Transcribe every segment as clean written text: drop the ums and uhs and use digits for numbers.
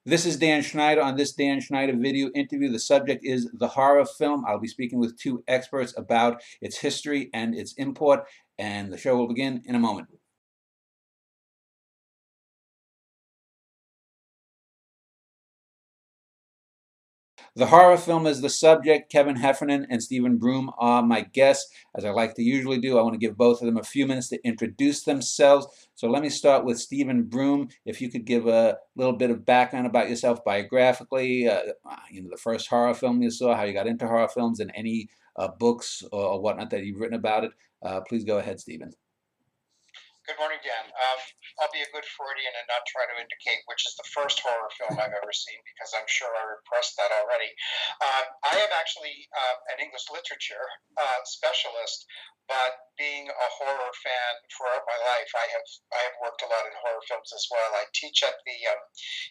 This is Dan Schneider. On this Dan Schneider video interview, the subject is the horror film. I'll be speaking with two experts about its history and its import, and the show will begin in a moment. The horror film is the subject. Kevin Heffernan and Stephen Broom are my guests. As I like to usually do, I want to give both of them a few minutes to introduce themselves. So let me start with Stephen Broom. If you could give a little bit of background about yourself biographically, the first horror film you saw, how you got into horror films, and any books or whatnot that you've written about it. Please go ahead, Stephen. Good morning, Dan. I'll be a good Freudian and not try to indicate which is the first horror film I've ever seen because I'm sure I repressed that already. I am actually an English literature specialist, but being a horror fan throughout my life, I have worked a lot in horror films as well. I teach at the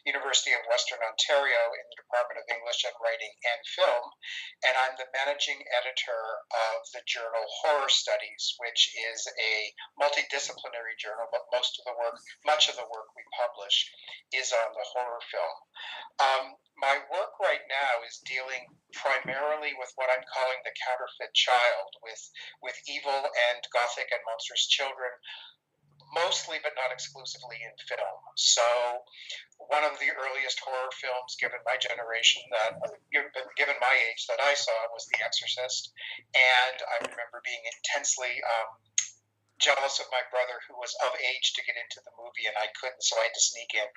University of Western Ontario in the Department of English and Writing and Film, and I'm the managing editor of the journal Horror Studies, which is a multidisciplinary journal, but much of the work we publish is on the horror film. My work right now is dealing primarily with what I'm calling the counterfeit child, with evil and gothic and monstrous children, mostly but not exclusively in film. So one of the earliest horror films given my generation, given my age, that I saw was The Exorcist, and I remember being intensely jealous of my brother who was of age to get into the movie and I couldn't, so I had to sneak in.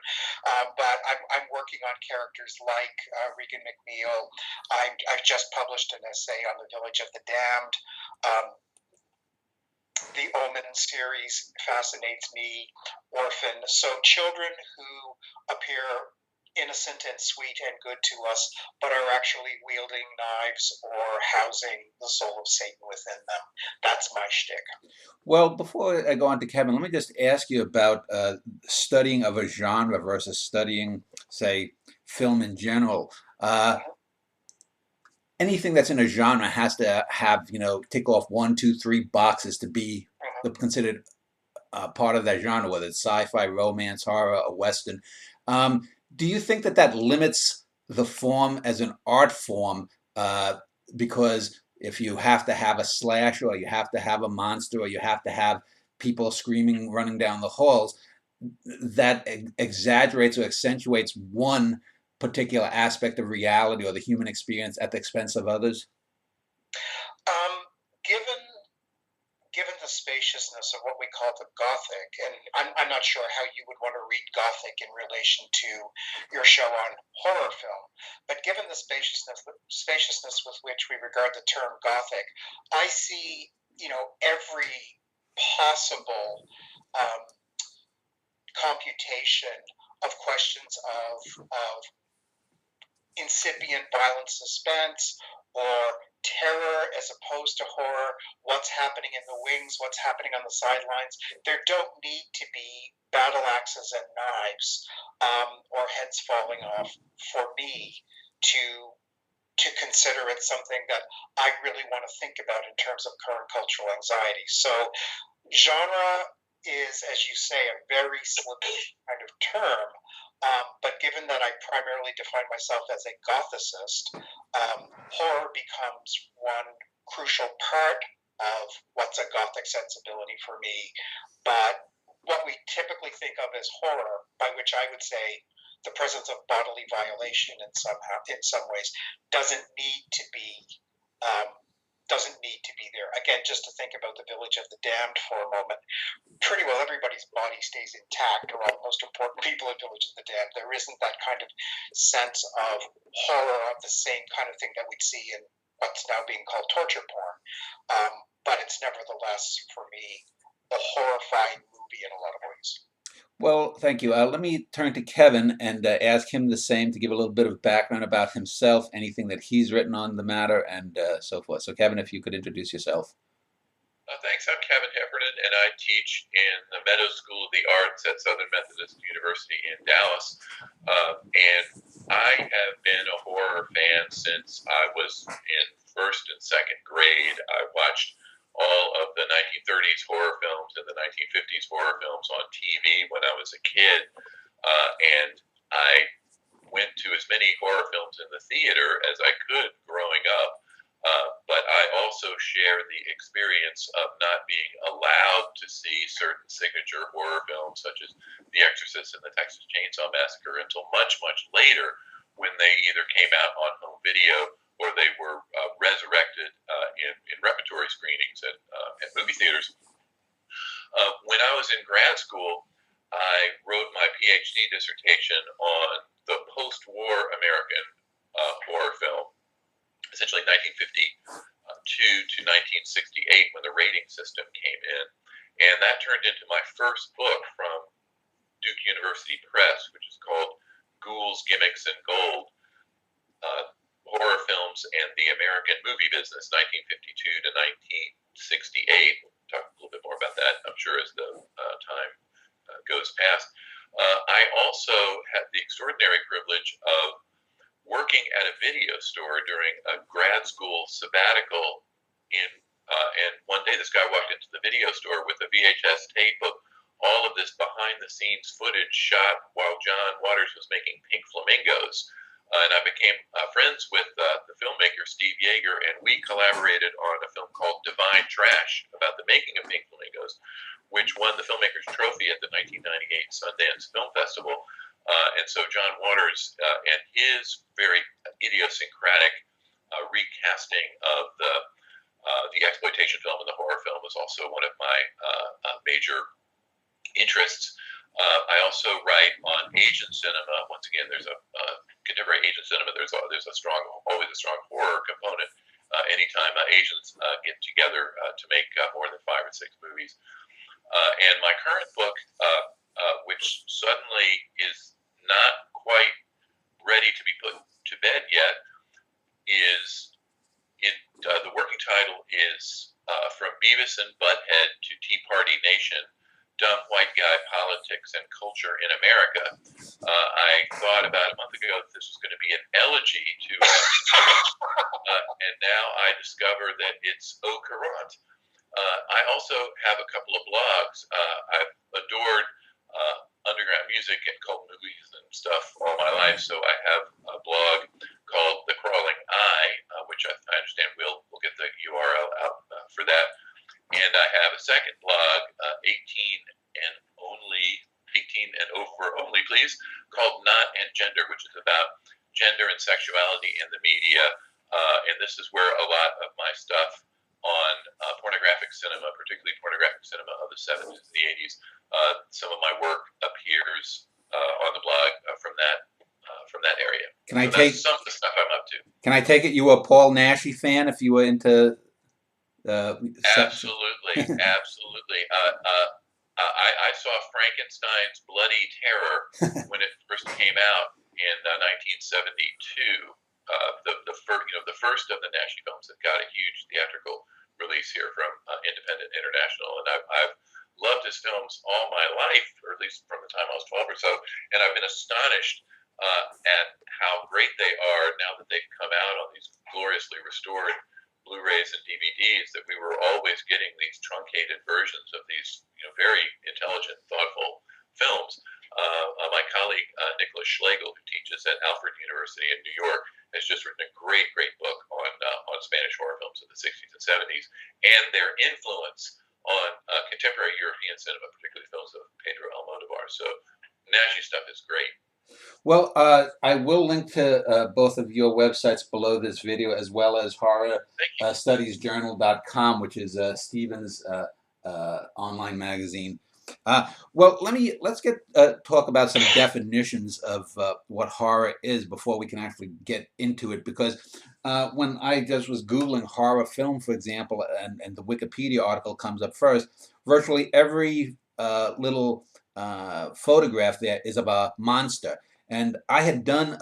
But I'm working on characters like Regan McNeil. I've just published an essay on the Village of the Damned. The Omen series fascinates me. Orphan. So children who appear innocent and sweet and good to us, but are actually wielding knives or housing the soul of Satan within them. That's my shtick. Well, before I go on to Kevin, let me just ask you about studying of a genre versus studying, say, film in general. Anything that's in a genre has to have, tick off 1, 2, 3 boxes to be considered part of that genre, whether it's sci-fi, romance, horror, or Western. Do you think that limits the form as an art form? Because if you have to have a slash, or you have to have a monster, or you have to have people screaming, running down the halls, that exaggerates or accentuates one particular aspect of reality or the human experience at the expense of others? Given the spaciousness of what we call the Gothic, and I'm not sure how you would want to read Gothic in relation to your show on horror film, but given the spaciousness with which we regard the term Gothic, I see, every possible computation of questions of incipient violent suspense or terror as opposed to horror, what's happening in the wings, what's happening on the sidelines. There don't need to be battle axes and knives or heads falling off for me to consider it something that I really want to think about in terms of current cultural anxiety. So genre is, as you say, a very slippery kind of term. But given that I primarily define myself as a gothicist, horror becomes one crucial part of what's a gothic sensibility for me. But what we typically think of as horror, by which I would say the presence of bodily violation in some ways, doesn't need to be there. Again, just to think about the Village of the Damned for a moment, pretty well everybody's body stays intact, or all the most important people in Village of the Damned. There isn't that kind of sense of horror of the same kind of thing that we'd see in what's now being called torture porn. But it's nevertheless, for me, a horrifying movie in a lot of ways. Well, thank you. Let me turn to Kevin and ask him the same, to give a little bit of background about himself, anything that he's written on the matter, and so forth. So, Kevin, if you could introduce yourself. Thanks. I'm Kevin Heffernan, and I teach in the Meadows School of the Arts at Southern Methodist University in Dallas. And I have been a horror fan since I was in first and second grade. I watched all of the 1930s horror films and the 1950s horror films on TV when I was a kid. And I went to as many horror films in the theater as I could growing up. But I also share the experience of not being allowed to see certain signature horror films such as The Exorcist and the Texas Chainsaw Massacre until much, much later, when they either came out on home video or they were resurrected in repertory screenings at movie theaters. When I was in grad school, I wrote my PhD dissertation on the post-war American horror film, essentially 1952 to 1968, when the rating system came in. And that turned into my first book from Duke University Press, which is called Ghouls, Gimmicks, and Gold, Horror Films and the American Movie Business, 1952 to 1968. We'll talk a little bit more about that, I'm sure, as the time goes past. I also had the extraordinary privilege of working at a video store during a grad school sabbatical and one day this guy walked into the video store with a VHS tape of all of this behind-the-scenes footage shot while John Waters was making Pink Flamingos. And I became friends with the filmmaker Steve Yeager, and we collaborated on a film called Divine Trash about the making of Pink Flamingos, which won the Filmmakers Trophy at the 1998 Sundance Film Festival. And so John Waters and his very idiosyncratic recasting of the exploitation film and the horror film is also one of my major interests. I also write on Asian cinema. Once again, there's a contemporary Asian cinema. There's always a strong horror component. Anytime Asians get together to make more than 5 or 6 movies. And my current book, which suddenly is not quite ready to be put to bed yet, is the working title is From Beavis and Butthead to Tea Party Nation: Dumb White Guy Politics and Culture in America. I thought about a month ago that this was going to be an elegy to and now I discover that it's au courant. I also have a couple of blogs. I've adored underground music and cult movies and stuff all my life, so I have a blog called The Crawling Eye, which I understand we'll get the URL out for that. And I have a second blog, 18 and over only, please, called Not and Gender, which is about gender and sexuality in the media. And this is where a lot of my stuff on pornographic cinema, particularly pornographic cinema of the 70s and the 80s, some of my work appears on the blog from that area. That's some of the stuff I'm up to. Can I take it you were a Paul Naschy fan if you were into Absolutely. I saw Frankenstein's Bloody Terror when it first came out in 1972. The first of the Naschy films that got a huge theatrical release here from Independent International, and I've loved his films all my life, or at least from the time I was 12 or so, and I've been astonished at how great they are now that they've come out on these gloriously restored Blu-rays and DVDs, that we were always getting these truncated versions of these very intelligent, thoughtful films. My colleague Nicholas Schlegel, who teaches at Alfred University in New York, has just written a great book on Spanish horror films of the 60s and 70s and their influence on contemporary European cinema, particularly films of Pedro Almodovar. So Naschy stuff is great. Well, I will link to both of your websites below this video, as well as horrorstudiesjournal.com, which is Stephen's online magazine. Well, let's talk about some definitions of what horror is before we can actually get into it, because when I just was Googling horror film, for example, and the Wikipedia article comes up first, virtually every little photograph there is of a monster. And I had done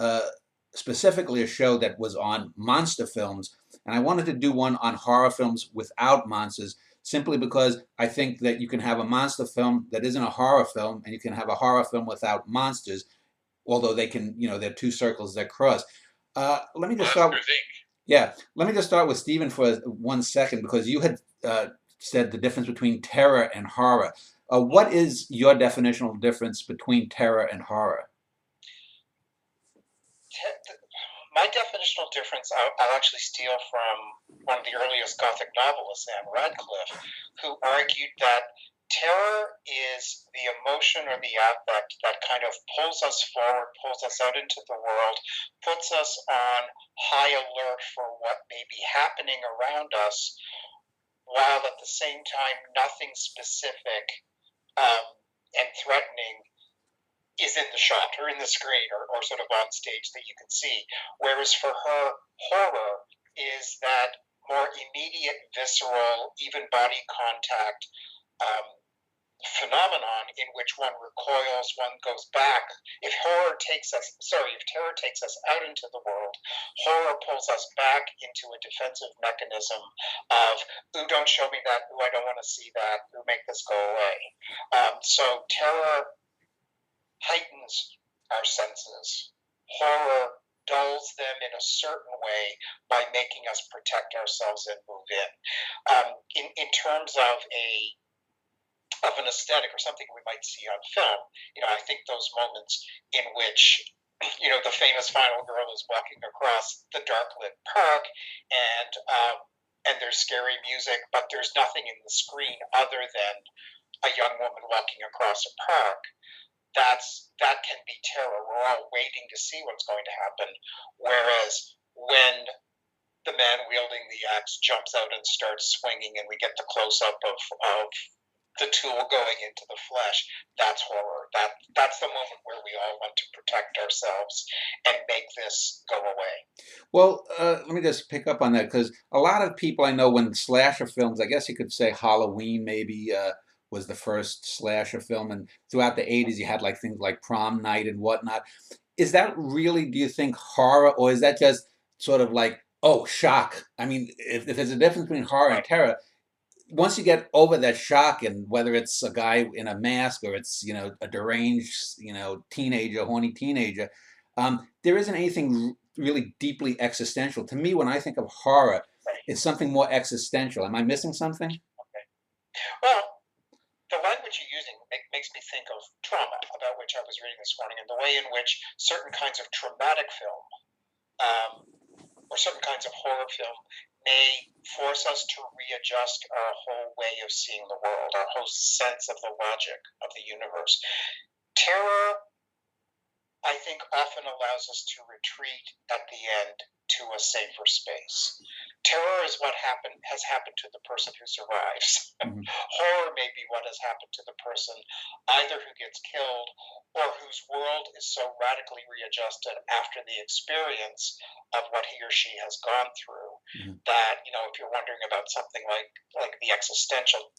specifically a show that was on monster films, and I wanted to do one on horror films without monsters, simply because I think that you can have a monster film that isn't a horror film, and you can have a horror film without monsters, although they can, they're two circles that cross. Let me just start. Let me just start with Stephen for 1 second, because you had said the difference between terror and horror. What is your definitional difference between terror and horror? My definitional difference, I'll actually steal from one of the earliest Gothic novelists, Anne Radcliffe, who argued that terror is the emotion or the affect that kind of pulls us forward, pulls us out into the world, puts us on high alert for what may be happening around us, while at the same time nothing specific and threatening is in the shot or in the screen or sort of on stage that you can see. Whereas for her, horror is that more immediate, visceral, even body contact phenomenon in which one recoils, one goes back. If terror takes us out into the world, horror pulls us back into a defensive mechanism of, ooh, don't show me that, ooh, I don't want to see that, ooh, make this go away. So terror heightens our senses. Horror dulls them in a certain way by making us protect ourselves and move in. In terms of an aesthetic or something we might see on film, I think those moments in which the famous final girl is walking across the dark lit park and there's scary music, but there's nothing in the screen other than a young woman walking across a park. That can be terror. We're all waiting to see what's going to happen. Whereas when the man wielding the axe jumps out and starts swinging, and we get the close up of the tool going into the flesh, that's horror. That's the moment where we all want to protect ourselves and make this go away. Well, let me just pick up on that, because a lot of people I know, when slasher films, I guess you could say Halloween maybe was the first slasher film, and throughout the 80s you had like things like Prom Night and whatnot. Is that really, do you think, horror, or is that just sort of like, oh, shock? I mean, if there's a difference between horror and terror, once you get over that shock, and whether it's a guy in a mask or it's a deranged teenager, horny teenager, there isn't anything really deeply existential to me. When I think of horror, it's something more existential. Am I missing something? Okay. Well, the language you're using makes me think of trauma, about which I was reading this morning, and the way in which certain kinds of traumatic film or certain kinds of horror film may force us to readjust our whole way of seeing the world, our whole sense of the logic of the universe. Terror, I think, often allows us to retreat at the end to a safer space. Terror is what has happened to the person who survives. Mm-hmm. Horror may be what has happened to the person either who gets killed or whose world is so radically readjusted after the experience of what he or she has gone through, mm-hmm. that, if you're wondering about something like the existential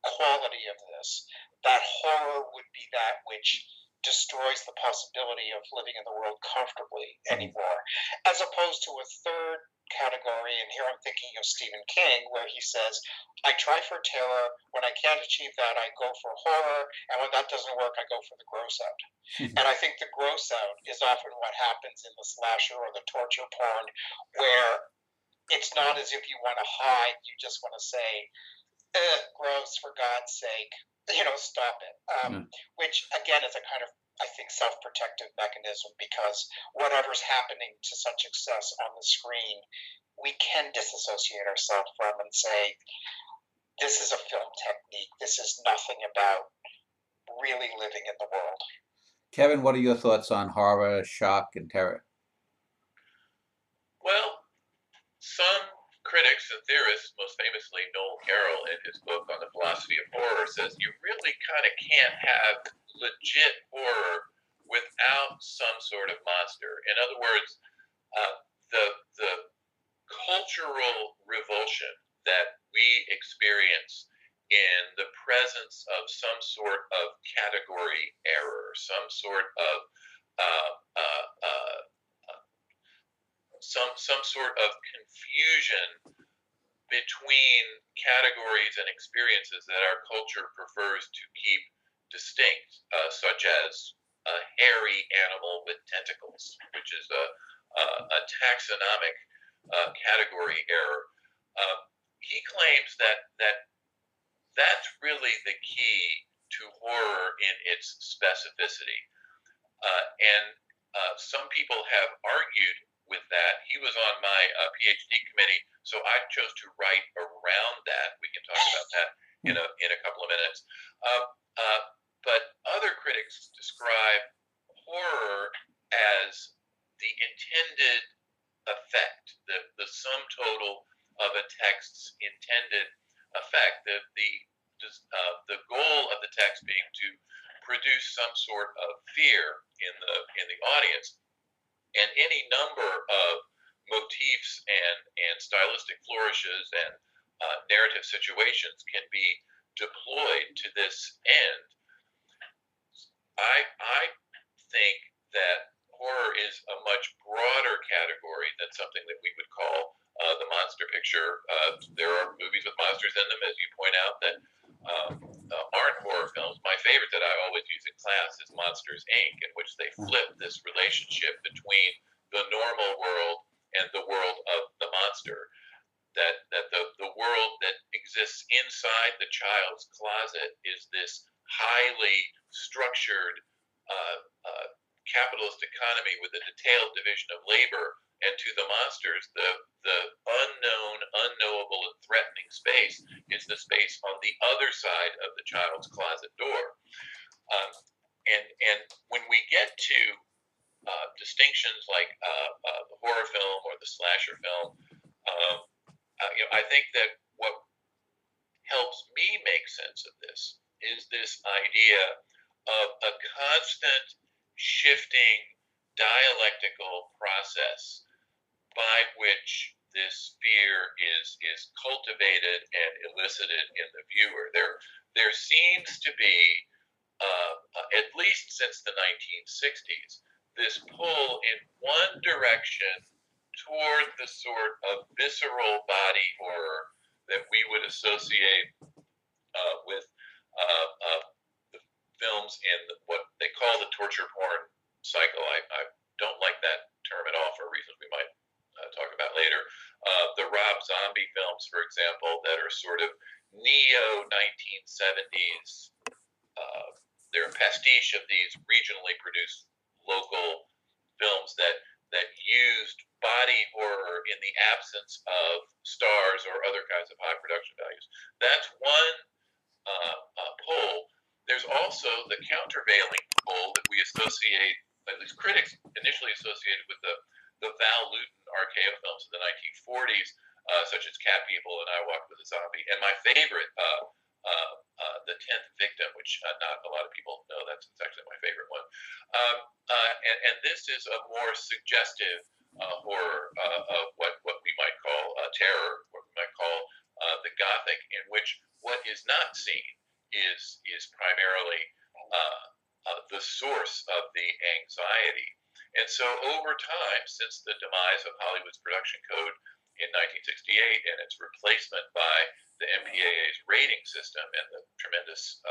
quality of this, that horror would be that which destroys the possibility of living in the world comfortably anymore, as opposed to a third category, and here I'm thinking of Stephen King, where he says, I try for terror, when I can't achieve that, I go for horror, and when that doesn't work, I go for the gross out. And I think the gross out is often what happens in the slasher or the torture porn, where it's not as if you want to hide, you just want to say, gross, for God's sake, stop it. Which, again, is a kind of, I think, self-protective mechanism, because whatever's happening to such excess on the screen, we can disassociate ourselves from and say, this is a film technique. This is nothing about really living in the world. Kevin, what are your thoughts on horror, shock, and terror? Well, some critics and theorists, most famously Noel Carroll in his book on the philosophy of horror, says you really kind of can't have legit horror without some sort of monster. In other words, the cultural revulsion that we experience in the presence of some sort of category error, some sort of some sort of confusion between categories and experiences that our culture prefers to keep distinct, such as a hairy animal with tentacles, which is a taxonomic category error. He claims that's really the key to horror in its specificity. And some people have argued with that. He was on my PhD committee, so I chose to write around that. We can talk about that in a couple of minutes. But other critics describe horror as the intended effect, the sum total of a text's intended effect. The goal of the text being to produce some sort of fear in the audience, and any number of motifs and stylistic flourishes and narrative situations can be deployed to this end. I think that horror is a much broader category than something that we would call the monster picture. There are movies with monsters in them, as you point out, that aren't horror films. My favorite that I always use in class is Monsters, Inc., in which they flip this relationship between the normal world and the world of the monster. That the world that exists inside the child's closet is this highly structured capitalist economy with a detailed division of labor, and to the monsters, the unknown, unknowable, and threatening space is the space on the other side of the child's closet door. And when we get to distinctions like the horror film or the slasher film, I think that what helps me make sense of this is this idea of a constant shifting dialectical process by which this fear is cultivated and elicited in the viewer. There seems to be, at least since the 1960s, this pull in one direction toward the sort of visceral body horror that we would associate with the films in what they call the torture porn cycle. I don't like that term at all for reasons we might talk about later. The Rob Zombie films, for example, that are sort of neo-1970s. They're a pastiche of these regionally produced local films that used body horror in the absence of stars or other kinds of high production values. That's one pull. There's also the countervailing pull that we associate, at least critics initially associated with the Val Lewton RKO films of the 1940s, such as Cat People and I Walked with a Zombie. And my favorite, The 10th Victim, which not a lot of people know, that's actually my favorite one. And this is a more suggestive horror of what we might call terror, what we might call the Gothic, in which what is not seen is primarily the source of the anxiety. And so over time, since the demise of Hollywood's production code in 1968 and its replacement by the MPAA's rating system and the tremendous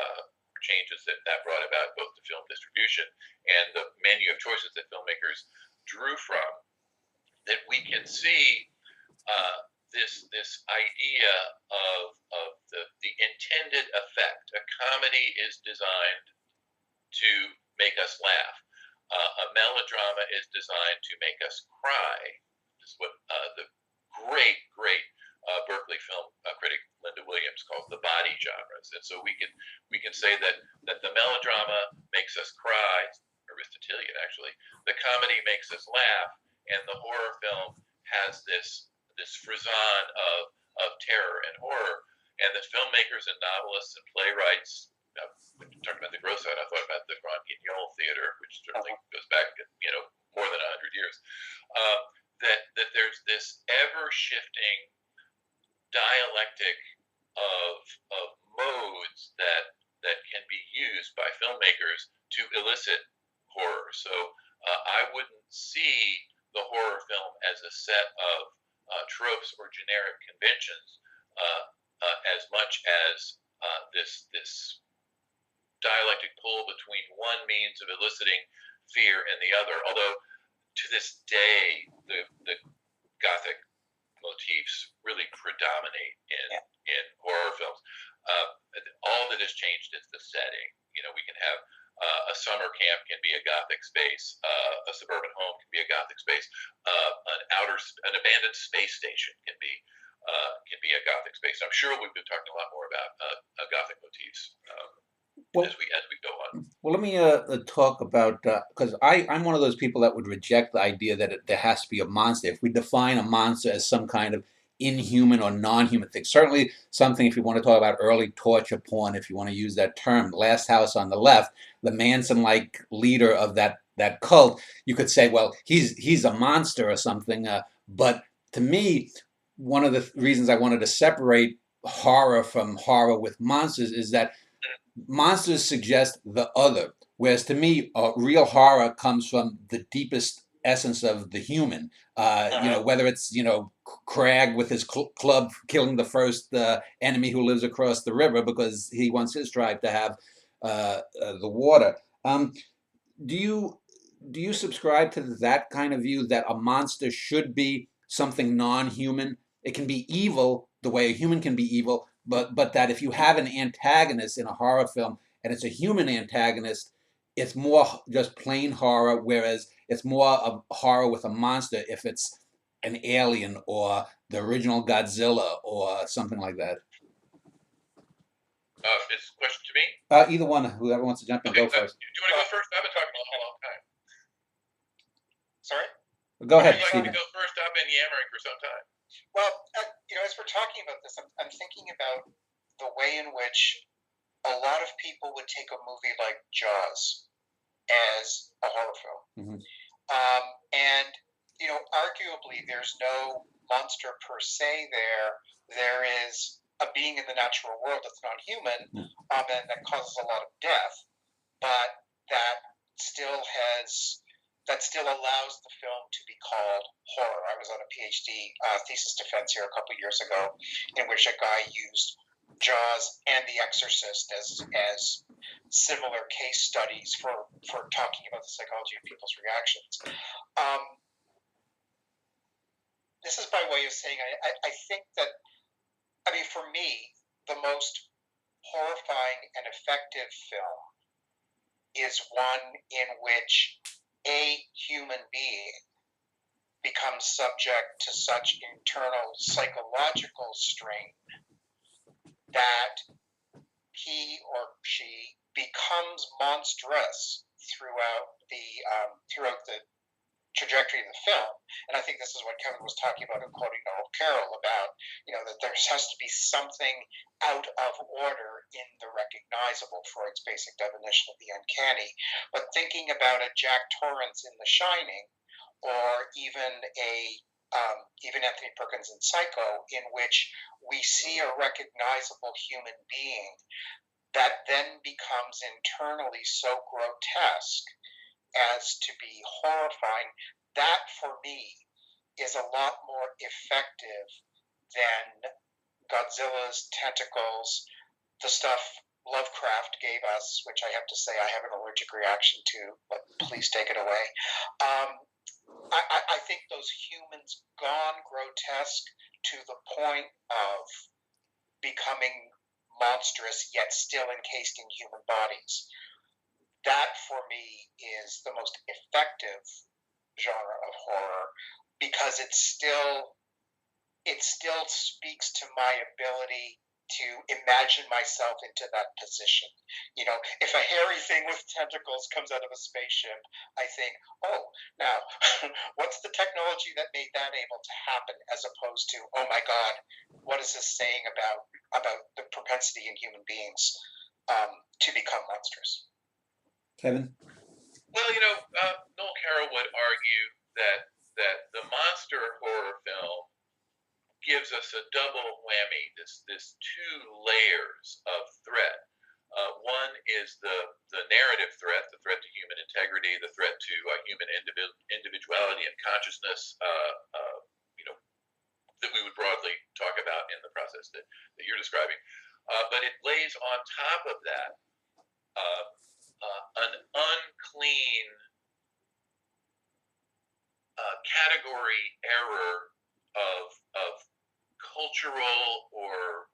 changes that brought about both to film distribution and the menu of choices that filmmakers drew from, that we can see this idea of the intended effect. A comedy is designed to make us laugh. A melodrama is designed to make us cry. This is what the great Berkeley film critic Linda Williams calls the body genres. And so we can say that the melodrama makes us cry, Aristotelian actually. The comedy makes us laugh, and the horror film has this frisson of terror and horror. And the filmmakers and novelists and playwrights, when you talk about the gross side, I thought about the Grand Guignol Theater, which certainly goes back, more than 100 years. That there's this ever-shifting dialectic of modes that can be used by filmmakers to elicit horror. So I wouldn't see the horror film as a set of tropes or generic conventions as much as this dialectic pull between one means of eliciting fear and the other. Although to this day, the Gothic motifs really predominate in horror films. All that has changed is the setting. We can have A summer camp can be a Gothic space. A suburban home can be a Gothic space. An abandoned space station can be a Gothic space. I'm sure we've been talking a lot more about Gothic motifs Well, as we go on. well, let me talk about because I'm one of those people that would reject the idea that there has to be a monster. If we define a monster as some kind of inhuman or non-human thing, certainly something. If you want to talk about early torture porn, if you want to use that term, Last House on the Left, the Manson-like leader of that cult, you could say, well, he's a monster or something. But to me, one of the reasons I wanted to separate horror from horror with monsters is that monsters suggest the other, whereas to me, real horror comes from the deepest essence of the human. Whether it's Crag with his club killing the first enemy who lives across the river because he wants his tribe to have the water. Do you subscribe to that kind of view that a monster should be something non-human? It can be evil the way a human can be evil, but that if you have an antagonist in a horror film and it's a human antagonist, it's more just plain horror, whereas it's more of horror with a monster if it's an alien or the original Godzilla or something like that. Is this question to me? Either one, whoever wants to jump in, Okay, go first. do you want to go first? I've been talking a long time. Sorry? Go ahead, Would you like Stephen. to go first? I've been yammering for some time. Well, as we're talking about this, I'm thinking about the way in which a lot of people would take a movie like Jaws as a horror film. Mhm. And, arguably there's no monster per se there. There is a being in the natural world that's non-human, and that causes a lot of death, but that still allows the film to be called horror. I was on a PhD thesis defense here a couple years ago, in which a guy used Jaws and The Exorcist as similar case studies for talking about the psychology of people's reactions. This is by way of saying I think that, for me, the most horrifying and effective film is one in which a human being becomes subject to such internal psychological strain that he or she becomes monstrous throughout the trajectory of the film. And I think this is what Kevin was talking about in quoting Noel Carroll about, that there has to be something out of order in the recognizable for its basic definition of the uncanny. But thinking about a Jack Torrance in The Shining, or even Anthony Perkins in Psycho, in which we see a recognizable human being that then becomes internally so grotesque as to be horrifying, that for me is a lot more effective than Godzilla's tentacles, the stuff Lovecraft gave us, which I have to say I have an allergic reaction to, but please take it away. I think those humans gone grotesque to the point of becoming monstrous yet still encased in human bodies, that for me is the most effective genre of horror, because it still speaks to my ability to imagine myself into that position. If a hairy thing with tentacles comes out of a spaceship, I think, oh, now, what's the technology that made that able to happen, as opposed to, oh my God, what is this saying about the propensity in human beings to become monstrous? Kevin? Well, Noel Carroll would argue that the monster horror film gives us a double whammy, this two layers of threat. One is the narrative threat, the threat to human integrity, the threat to human individuality and consciousness, that we would broadly talk about in the process that you're describing. But it lays on top of that an unclean category error of cultural or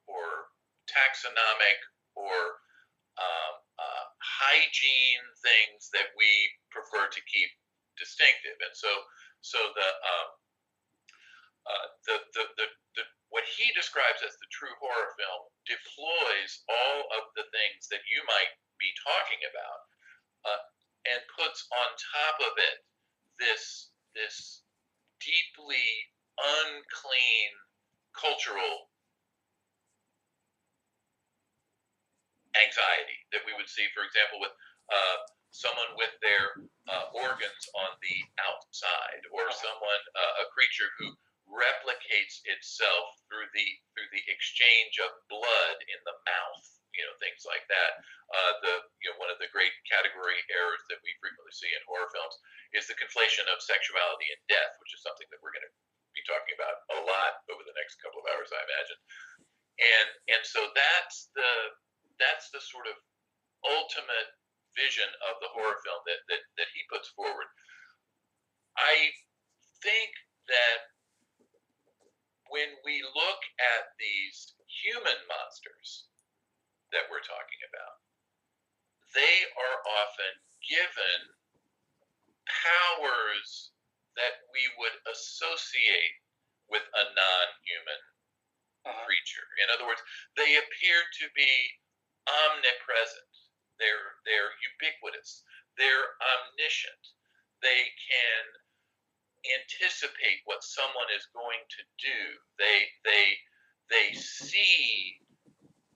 taxonomic or hygiene things that we prefer to keep distinctive. And so what he describes as the true horror film deploys all of the things that you might be talking about, and puts on top of it this deeply unclean cultural anxiety that we would see, for example, with someone with their organs on the outside, or someone, a creature who replicates itself through the exchange of blood in the mouth, things like that. One of the great category errors that we frequently see in horror films is the conflation of sexuality and death, which is something that we're going to be talking about a lot over the next couple of hours, I imagine. And so that's the sort of ultimate vision of the horror film that he puts forward. I think that when we look at these human monsters that we're talking about, they are often given powers that we would associate with a non-human creature. In other words, they appear to be omnipresent. They're ubiquitous. They're omniscient. They can anticipate what someone is going to do. They see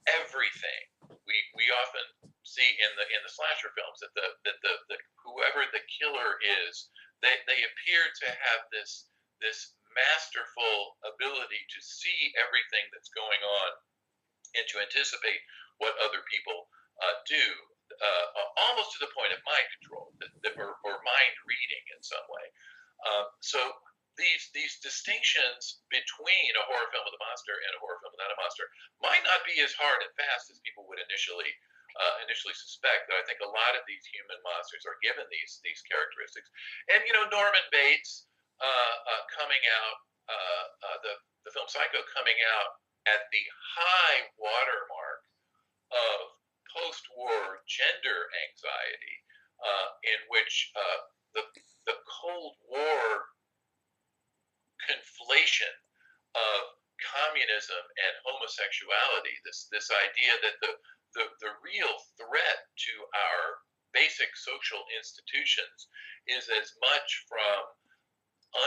everything. We often see in the slasher films that the whoever the killer is, they appear to have this masterful ability to see everything that's going on and to anticipate what other people do, almost to the point of mind control, or mind reading in some way. So these distinctions between a horror film with a monster and a horror film without a monster might not be as hard and fast as people would initially suspect. But I think a lot of these human monsters are given these characteristics. And Norman Bates coming out, the film Psycho coming out at the high watermark of post-war gender anxiety, in which the Cold War conflation of communism and homosexuality, this idea that the real threat to our basic social institutions is as much from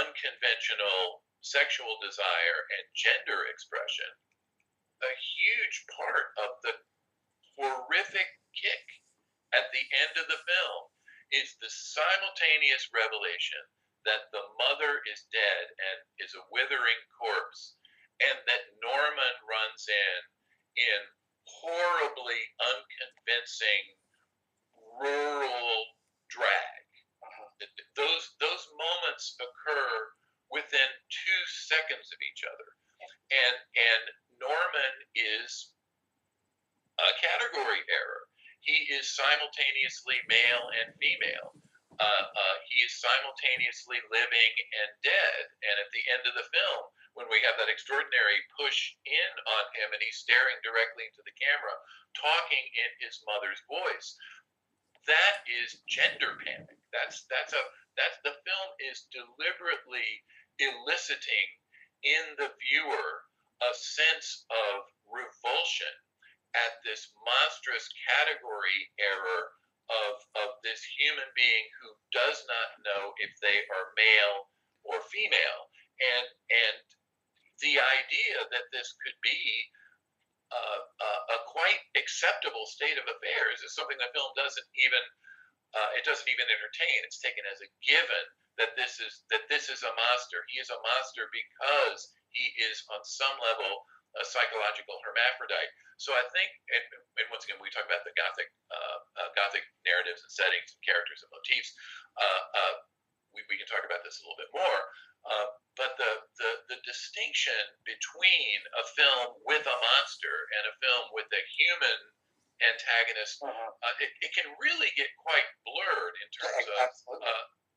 unconventional sexual desire and gender expression. A huge part of the horrific kick at the end of the film is the simultaneous revelation that the mother is dead and is a withering corpse, and that Norman runs in horribly unconvincing rural drag. Those moments occur within 2 seconds of each other, and Norman is a category error. He is simultaneously male and female. He is simultaneously living and dead. And at the end of the film, when we have that extraordinary push in on him and he's staring directly into the camera, talking in his mother's voice, that is gender panic. That's the film is deliberately eliciting in the viewer a sense of revulsion at this monstrous category error of this human being who does not know if they are male or female, and the idea that this could be a quite acceptable state of affairs is something the film doesn't even entertain. It's taken as a given that this is a monster. He is a monster because he is on some level a psychological hermaphrodite. So I think, and once again, we talk about the Gothic narratives and settings and characters and motifs. We can talk about this a little bit more. But the distinction between a film with a monster and a film with a human antagonist, it can really get quite blurred in terms of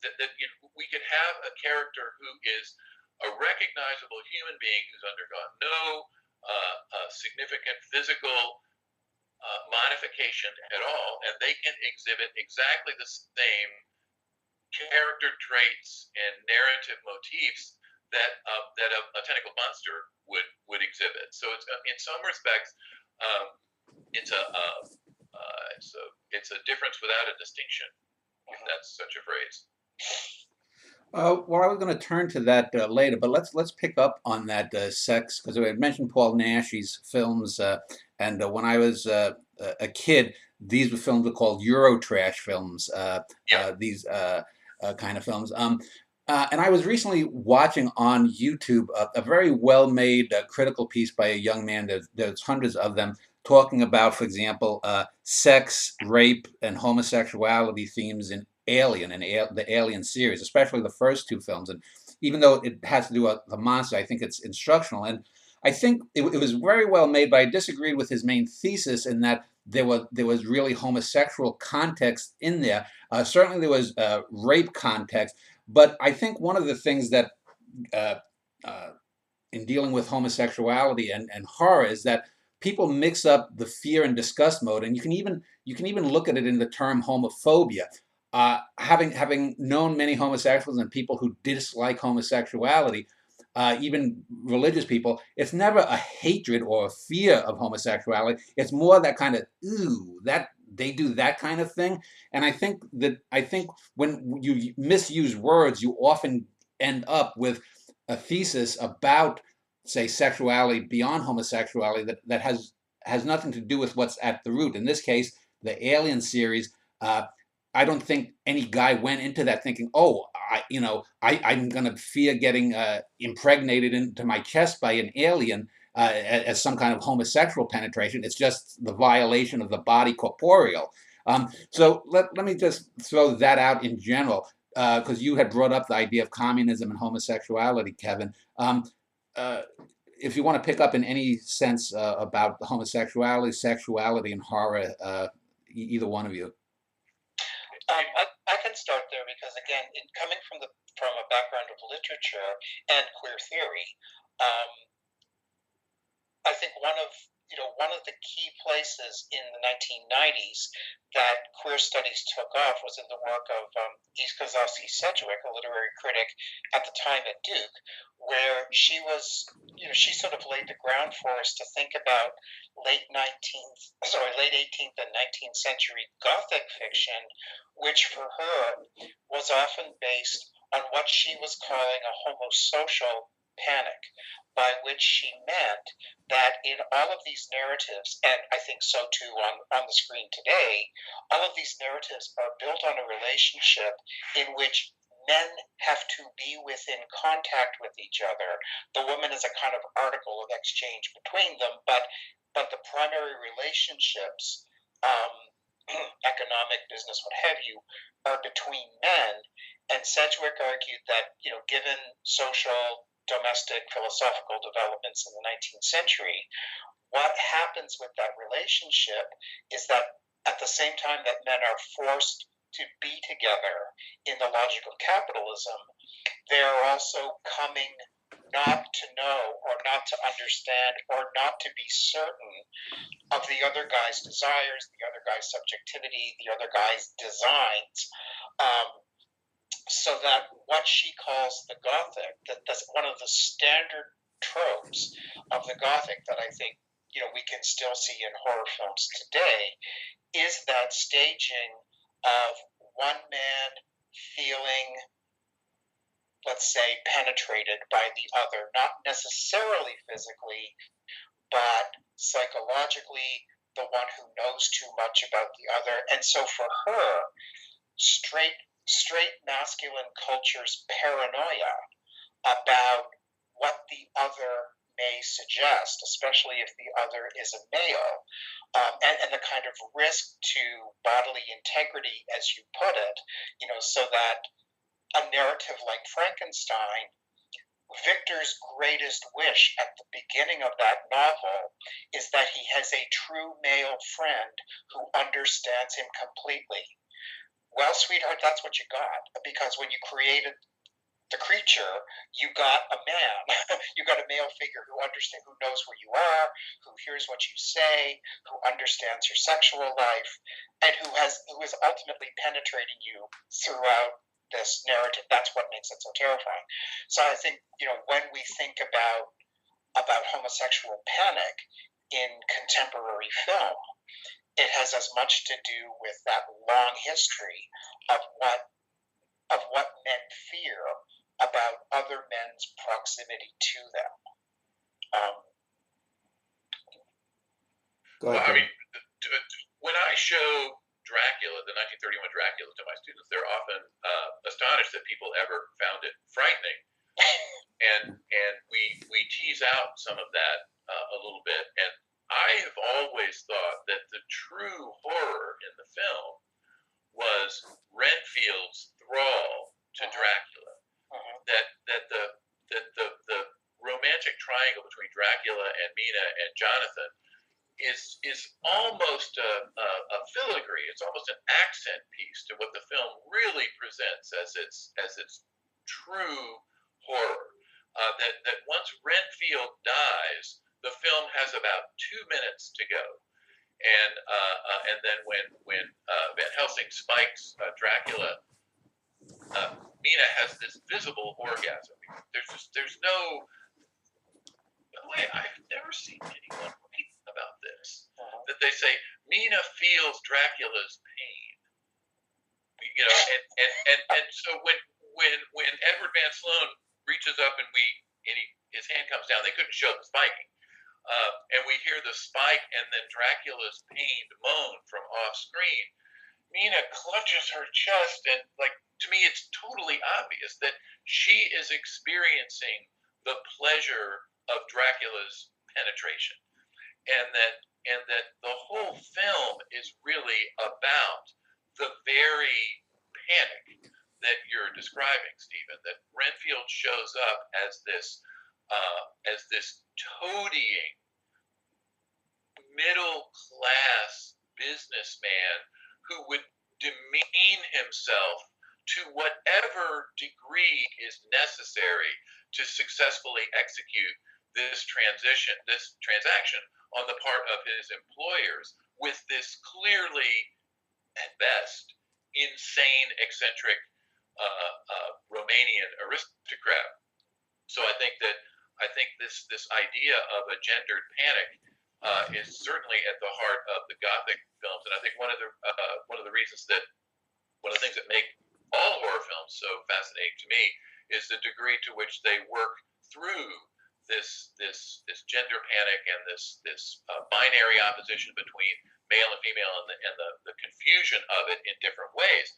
that we could have a character who is a recognizable human being who's undergone no significant physical modification at all, and they can exhibit exactly the same character traits and narrative motifs that a tentacle monster would exhibit. So it's in some respects, it's a it's a difference without a distinction, if that's such a phrase. Well, I was going to turn to that later, but let's pick up on that sex, because I had mentioned Paul Naschy's films, and when I was a kid, these were films were called Eurotrash films. These kind of films. And I was recently watching on YouTube a very well-made critical piece by a young man. There's hundreds of them talking about, for example, sex, rape, and homosexuality themes in Alien and the Alien series, especially the first two films. And even though it has to do with the monster, I think it's instructional. And I think it was very well made, but I disagreed with his main thesis in that there was really homosexual context in there. Certainly there was rape context, but I think one of the things that uh, in dealing with homosexuality and horror is that people mix up the fear and disgust mode, and you can even look at it in the term homophobia. Having known many homosexuals and people who dislike homosexuality, even religious people, it's never a hatred or a fear of homosexuality. It's more that kind of ooh, that they do that kind of thing. And I think when you misuse words, you often end up with a thesis about, say, sexuality beyond homosexuality that has nothing to do with what's at the root. In this case, the Alien series. I don't think any guy went into that thinking, oh, I'm going to fear getting impregnated into my chest by an alien as some kind of homosexual penetration. It's just the violation of the body corporeal. So let me just throw that out in general, because you had brought up the idea of communism and homosexuality, Kevin. If you want to pick up in any sense about homosexuality, sexuality, and horror, either one of you. I can start there because again, coming from a background of literature and queer theory, um, I think one of the key places in the 1990s that queer studies took off was in the work of Eve Kosofsky-Sedgwick, a literary critic at the time at Duke, where she sort of laid the ground for us to think about late 18th and 19th century Gothic fiction, which for her was often based on what she was calling a homosocial panic, by which she meant that in all of these narratives, and I think so too on the screen today, all of these narratives are built on a relationship in which men have to be within contact with each other. The woman is a kind of article of exchange between them, but the primary relationships, economic, business, what have you, are between men. And Sedgwick argued that, given social, domestic, philosophical developments in the 19th century, what happens with that relationship is that at the same time that men are forced to be together in the logic of capitalism, they are also coming not to know or not to understand or not to be certain of the other guy's desires, the other guy's subjectivity, the other guy's designs. So that what she calls the Gothic, that's one of the standard tropes of the Gothic that I think we can still see in horror films today, is that staging of one man feeling, let's say, penetrated by the other, not necessarily physically, but psychologically, the one who knows too much about the other. And so for her, straight masculine culture's paranoia about what the other may suggest, especially if the other is a male, and the kind of risk to bodily integrity, as you put it, so that a narrative like Frankenstein, Victor's greatest wish at the beginning of that novel is that he has a true male friend who understands him completely. Well, sweetheart, that's what you got, because when you created the creature, you got a man, you got a male figure who knows where you are, who hears what you say, who understands your sexual life, and who is ultimately penetrating you throughout this narrative. That's what makes it so terrifying. So I think, when we think about homosexual panic in contemporary film, it has as much to do with that long history of what men fear about other men's proximity to them. Go ahead. Well, I mean, when I show Dracula, the 1931 Dracula, to my students, they're often astonished that people ever found it frightening, and we tease out some of that a little bit. And I have always thought that the true horror in the film was Renfield's thrall to Dracula. That the romantic triangle between Dracula and Mina and Jonathan is almost a filigree. It's almost an accent piece to what the film really presents as its true horror. That once Renfield dies, the film has about 2 minutes to go, and then when Van Helsing spikes Dracula, Mina has this visible orgasm. There's no way. I've never seen anyone write about this. That they say Mina feels Dracula's pain. And so when Edward Van Sloan reaches up and his hand comes down, they couldn't show the spiking, and we hear the spike and then Dracula's pained moan from off screen. Mina clutches her chest, and to me, it's totally obvious that she is experiencing the pleasure of Dracula's penetration, and that the whole film is really about the very panic that you're describing, Stephen. That Renfield shows up as this toadying middle class businessman who would demean himself to whatever degree is necessary to successfully execute this transaction on the part of his employers, with this clearly, at best, insane, eccentric Romanian aristocrat. So I think this idea of a gendered panic is certainly at the heart of the Gothic films, and I think one of the reasons that one of the things that make all horror films so fascinating to me is the degree to which they work through this gender panic and this binary opposition between male and female, and the confusion of it in different ways.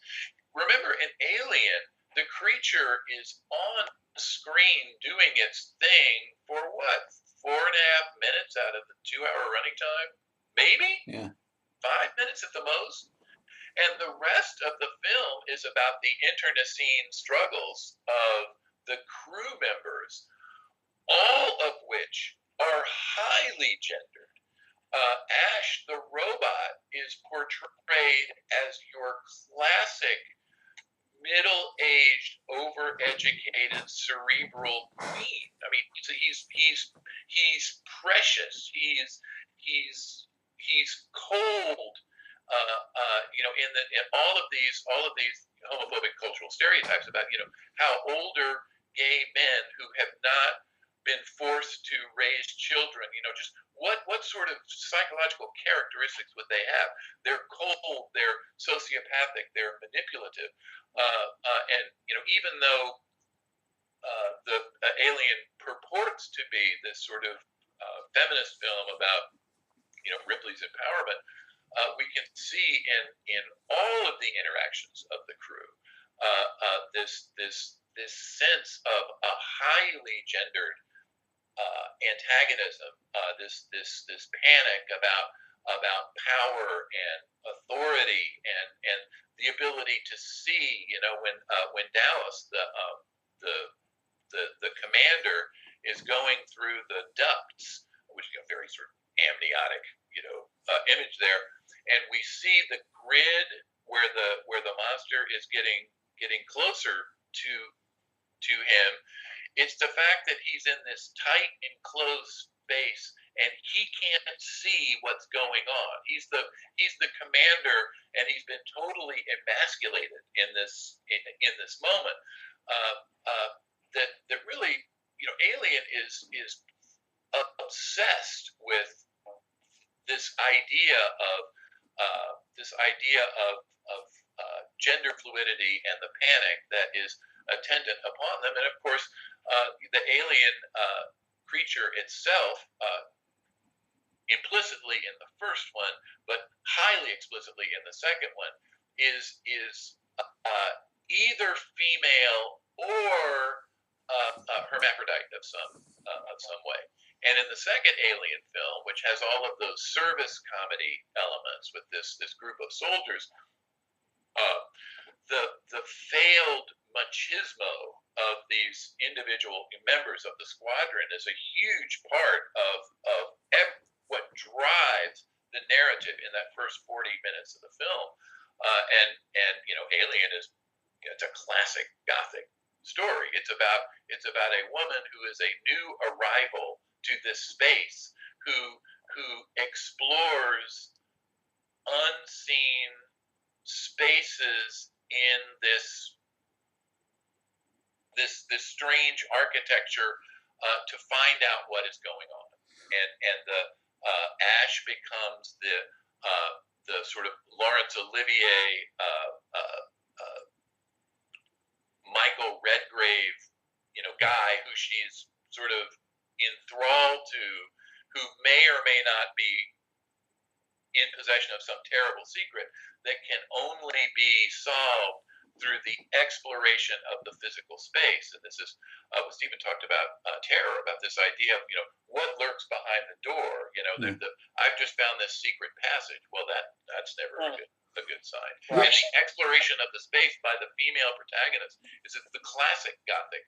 Remember, in Alien, the creature is on screen doing its thing for what, 4.5 minutes out of the 2-hour running time, maybe? Yeah. 5 minutes at the most. And the rest of the film is about the internecine struggles of the crew members, all of which are highly gendered. Ash, the robot, is portrayed as your classic middle-aged, overeducated, cerebral queen. I mean, he's precious. He's cold. In all of these homophobic cultural stereotypes about how older gay men who have not been forced to raise children, just what sort of psychological characteristics would they have? They're cold, they're sociopathic, they're manipulative, and even though the Alien purports to be this sort of feminist film about Ripley's empowerment, we can see in all of the interactions of the crew this sense of a highly gendered antagonism, this panic about power and authority and the ability to see, when Dallas, the commander, is going through the ducts, which is a very sort of amniotic image there, and we see the grid where the monster is getting closer to to him. It's the fact that he's in this tight, enclosed space and he can't see what's going on. He's the commander, and he's been totally emasculated in this moment. That really, Alien is obsessed with this idea of gender fluidity and the panic that is attendant upon them, and of course, the alien creature itself, implicitly in the first one, but highly explicitly in the second one, is either female or hermaphrodite of some way. And in the second Alien film, which has all of those service comedy elements with this group of soldiers, the failed machismo of these individual members of the squadron is a huge part of what drives the narrative in that first 40 minutes of the film. And Alien it's a classic Gothic story. It's about a woman who is a new arrival to this space who explores unseen spaces in this strange architecture to find out what is going on, and the Ash becomes the sort of Laurence Olivier, Michael Redgrave, guy who she's sort of enthralled to, who may or may not be in possession of some terrible secret that can only be solved through the exploration of the physical space. And this is what Stephen talked about, terror, about this idea of, what lurks behind the door. I've just found this secret passage. Well, that's never a good sign. Right. And the exploration of the space by the female protagonist is the classic Gothic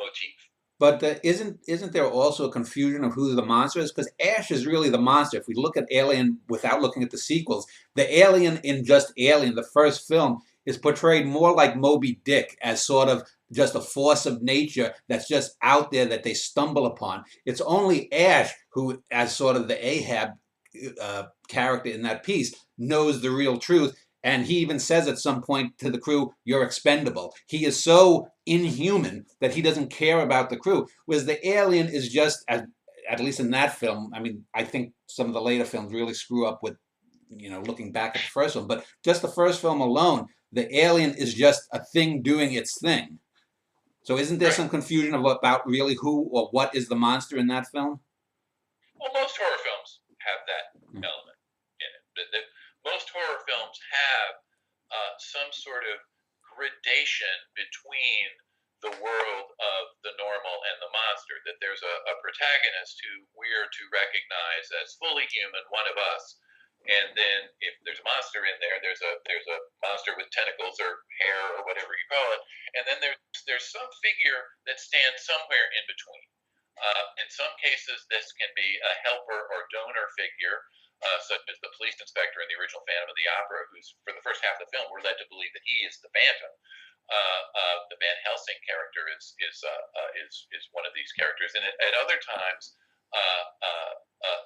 motif. But isn't there also a confusion of who the monster is? Because Ash is really the monster. If we look at Alien without looking at the sequels, the alien in just Alien, the first film, is portrayed more like Moby Dick, as sort of just a force of nature that's just out there that they stumble upon. It's only Ash who, as sort of the Ahab character in that piece, knows the real truth. And he even says at some point to the crew, "You're expendable." He is so inhuman that he doesn't care about the crew. Whereas the alien is just, at least in that film, I mean, I think some of the later films really screw up with, looking back at the first one. But just the first film alone, the alien is just a thing doing its thing. So isn't there some confusion about really who or what is the monster in that film? Well, most horror films have that element in it. Most horror films have some sort of gradation between the world of the normal and the monster, that there's a protagonist who we're to recognize as fully human, one of us, and then if there's a monster in there, there's a monster with tentacles or hair or whatever you call it, and then there's some figure that stands somewhere in between. In some cases, this can be a helper or donor figure, such as the police inspector in the original Phantom of the Opera, who's, for the first half of the film, we're led to believe that he is the Phantom. The Van Helsing character is one of these characters, and at other times,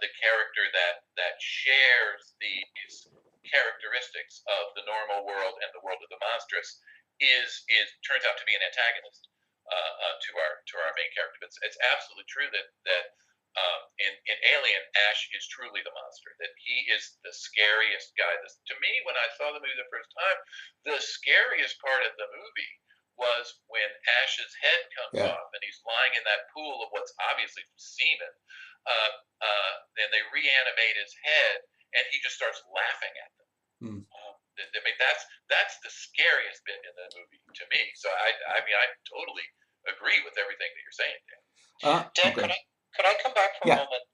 the character that shares these characteristics of the normal world and the world of the monstrous turns out to be an antagonist to our main character. But it's absolutely true that in Alien, Ash is truly the monster, that he is the scariest guy. To me, when I saw the movie the first time, the scariest part of the movie was when Ash's head comes off and he's lying in that pool of what's obviously semen, and they reanimate his head and he just starts laughing at them. I mean, that's the scariest bit in the movie to me. So I mean, I totally agree with everything that you're saying, Dan. Dan, okay. Could I come back for a moment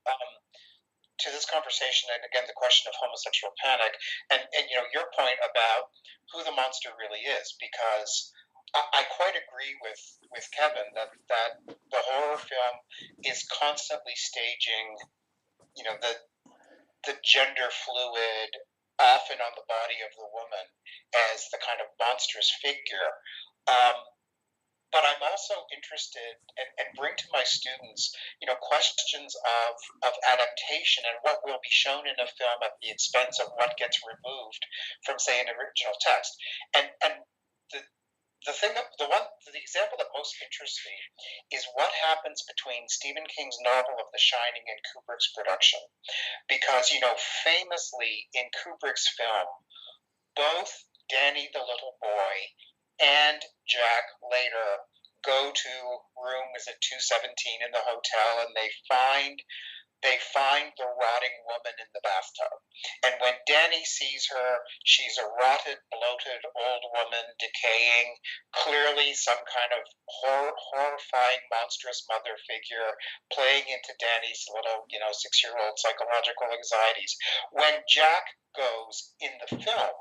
to this conversation, and again, the question of homosexual panic, and your point about who the monster really is, because I quite agree with Kevin that the horror film is constantly staging, the gender fluid, often on the body of the woman, as the kind of monstrous figure. but I'm also interested and bring to my students, questions of adaptation and what will be shown in a film at the expense of what gets removed from, say, an original text. And the the thing that the example that most interests me is what happens between Stephen King's novel of The Shining and Kubrick's production, because famously in Kubrick's film, both Danny the little boy and Jack later go to room, is it 217 in the hotel, and they find the rotting woman in the bathtub. And when Danny sees her, she's a rotted, bloated old woman, decaying, clearly some kind of horrifying, monstrous mother figure playing into Danny's little, 6-year-old psychological anxieties. When Jack goes in the film,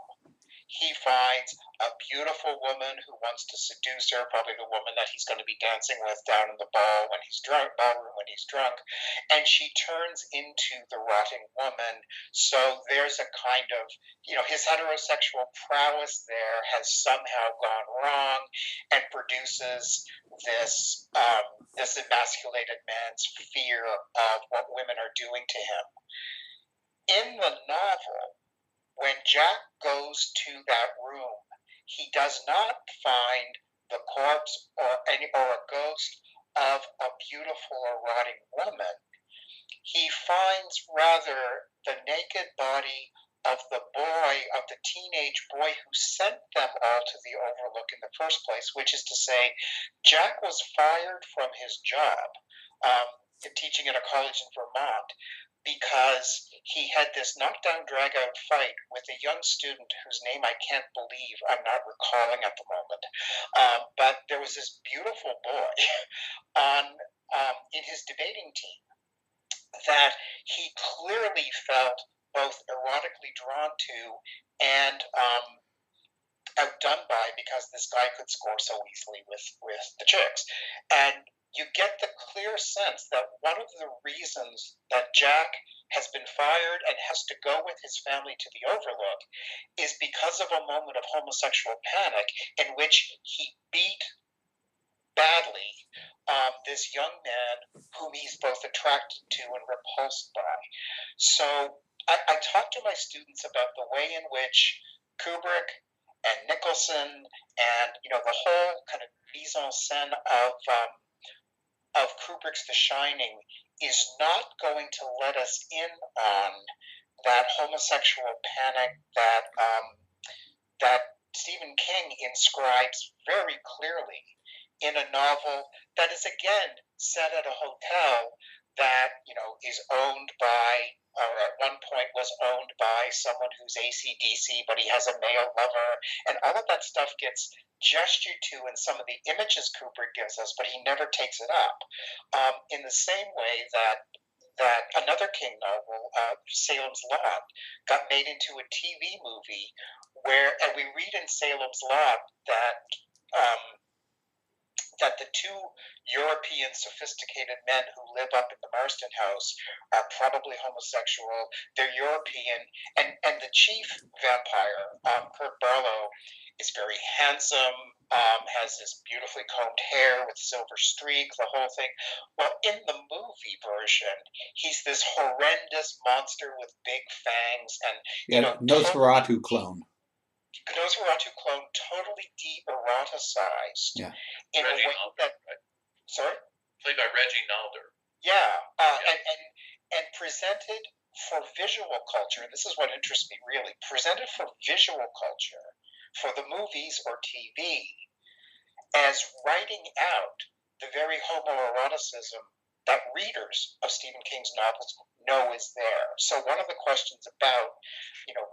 he finds a beautiful woman who wants to seduce her, probably the woman that he's going to be dancing with down in the ballroom when he's drunk, and she turns into the rotting woman. So there's a kind of, his heterosexual prowess there has somehow gone wrong and produces this emasculated man's fear of what women are doing to him. In the novel, when Jack goes to that room, he does not find the corpse or a ghost of a beautiful or rotting woman. He finds rather the naked body of the teenage boy who sent them all to the Overlook in the first place, which is to say, Jack was fired from his job teaching at a college in Vermont, because he had this knockdown, drag-out fight with a young student whose name I can't believe I'm not recalling at the moment. But there was this beautiful boy in his debating team that he clearly felt both erotically drawn to and outdone by, because this guy could score so easily with the chicks. And you get the clear sense that one of the reasons that Jack has been fired and has to go with his family to the Overlook is because of a moment of homosexual panic in which he beat badly this young man whom he's both attracted to and repulsed by. So I talk to my students about the way in which Kubrick and Nicholson and the whole kind of mise en scène of Kubrick's The Shining is not going to let us in on that homosexual panic that Stephen King inscribes very clearly in a novel that is again set at a hotel that is owned by, or at one point was owned by, someone who's AC/DC, but he has a male lover, and all of that stuff gets gestured to in some of the images Kubrick gives us, but he never takes it up. In the same way that another King novel, Salem's Lot, got made into a TV movie and we read in Salem's Lot that the two European sophisticated men who live up in the Marston house are probably homosexual. They're European, and the chief vampire, Kurt Barlow, is very handsome, has this beautifully combed hair with silver streak, the whole thing. Well, in the movie version, he's this horrendous monster with big fangs and Nosferatu clone. Nosferatu clone, totally de-eroticized. Yeah. In Reggie a way Nalder, right? Sorry? Played by Reggie Nalder. Yeah. Yeah. And presented for visual culture, and this is what interests me really, presented for visual culture, for the movies or TV, as writing out the very homoeroticism that readers of Stephen King's novels know is there. So one of the questions about,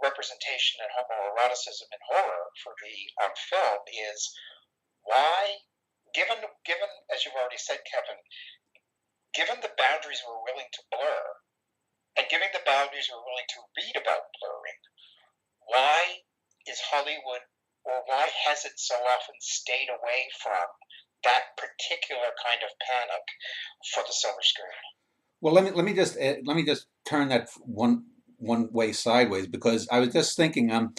representation and homoeroticism in horror for the film is why, given as you've already said, Kevin, given the boundaries we're willing to blur, and given the boundaries we're willing to read about blurring, why is Hollywood, or why has it so often stayed away from that particular kind of panic for the silver screen? Well, let me just turn that one way sideways, because I was just thinking,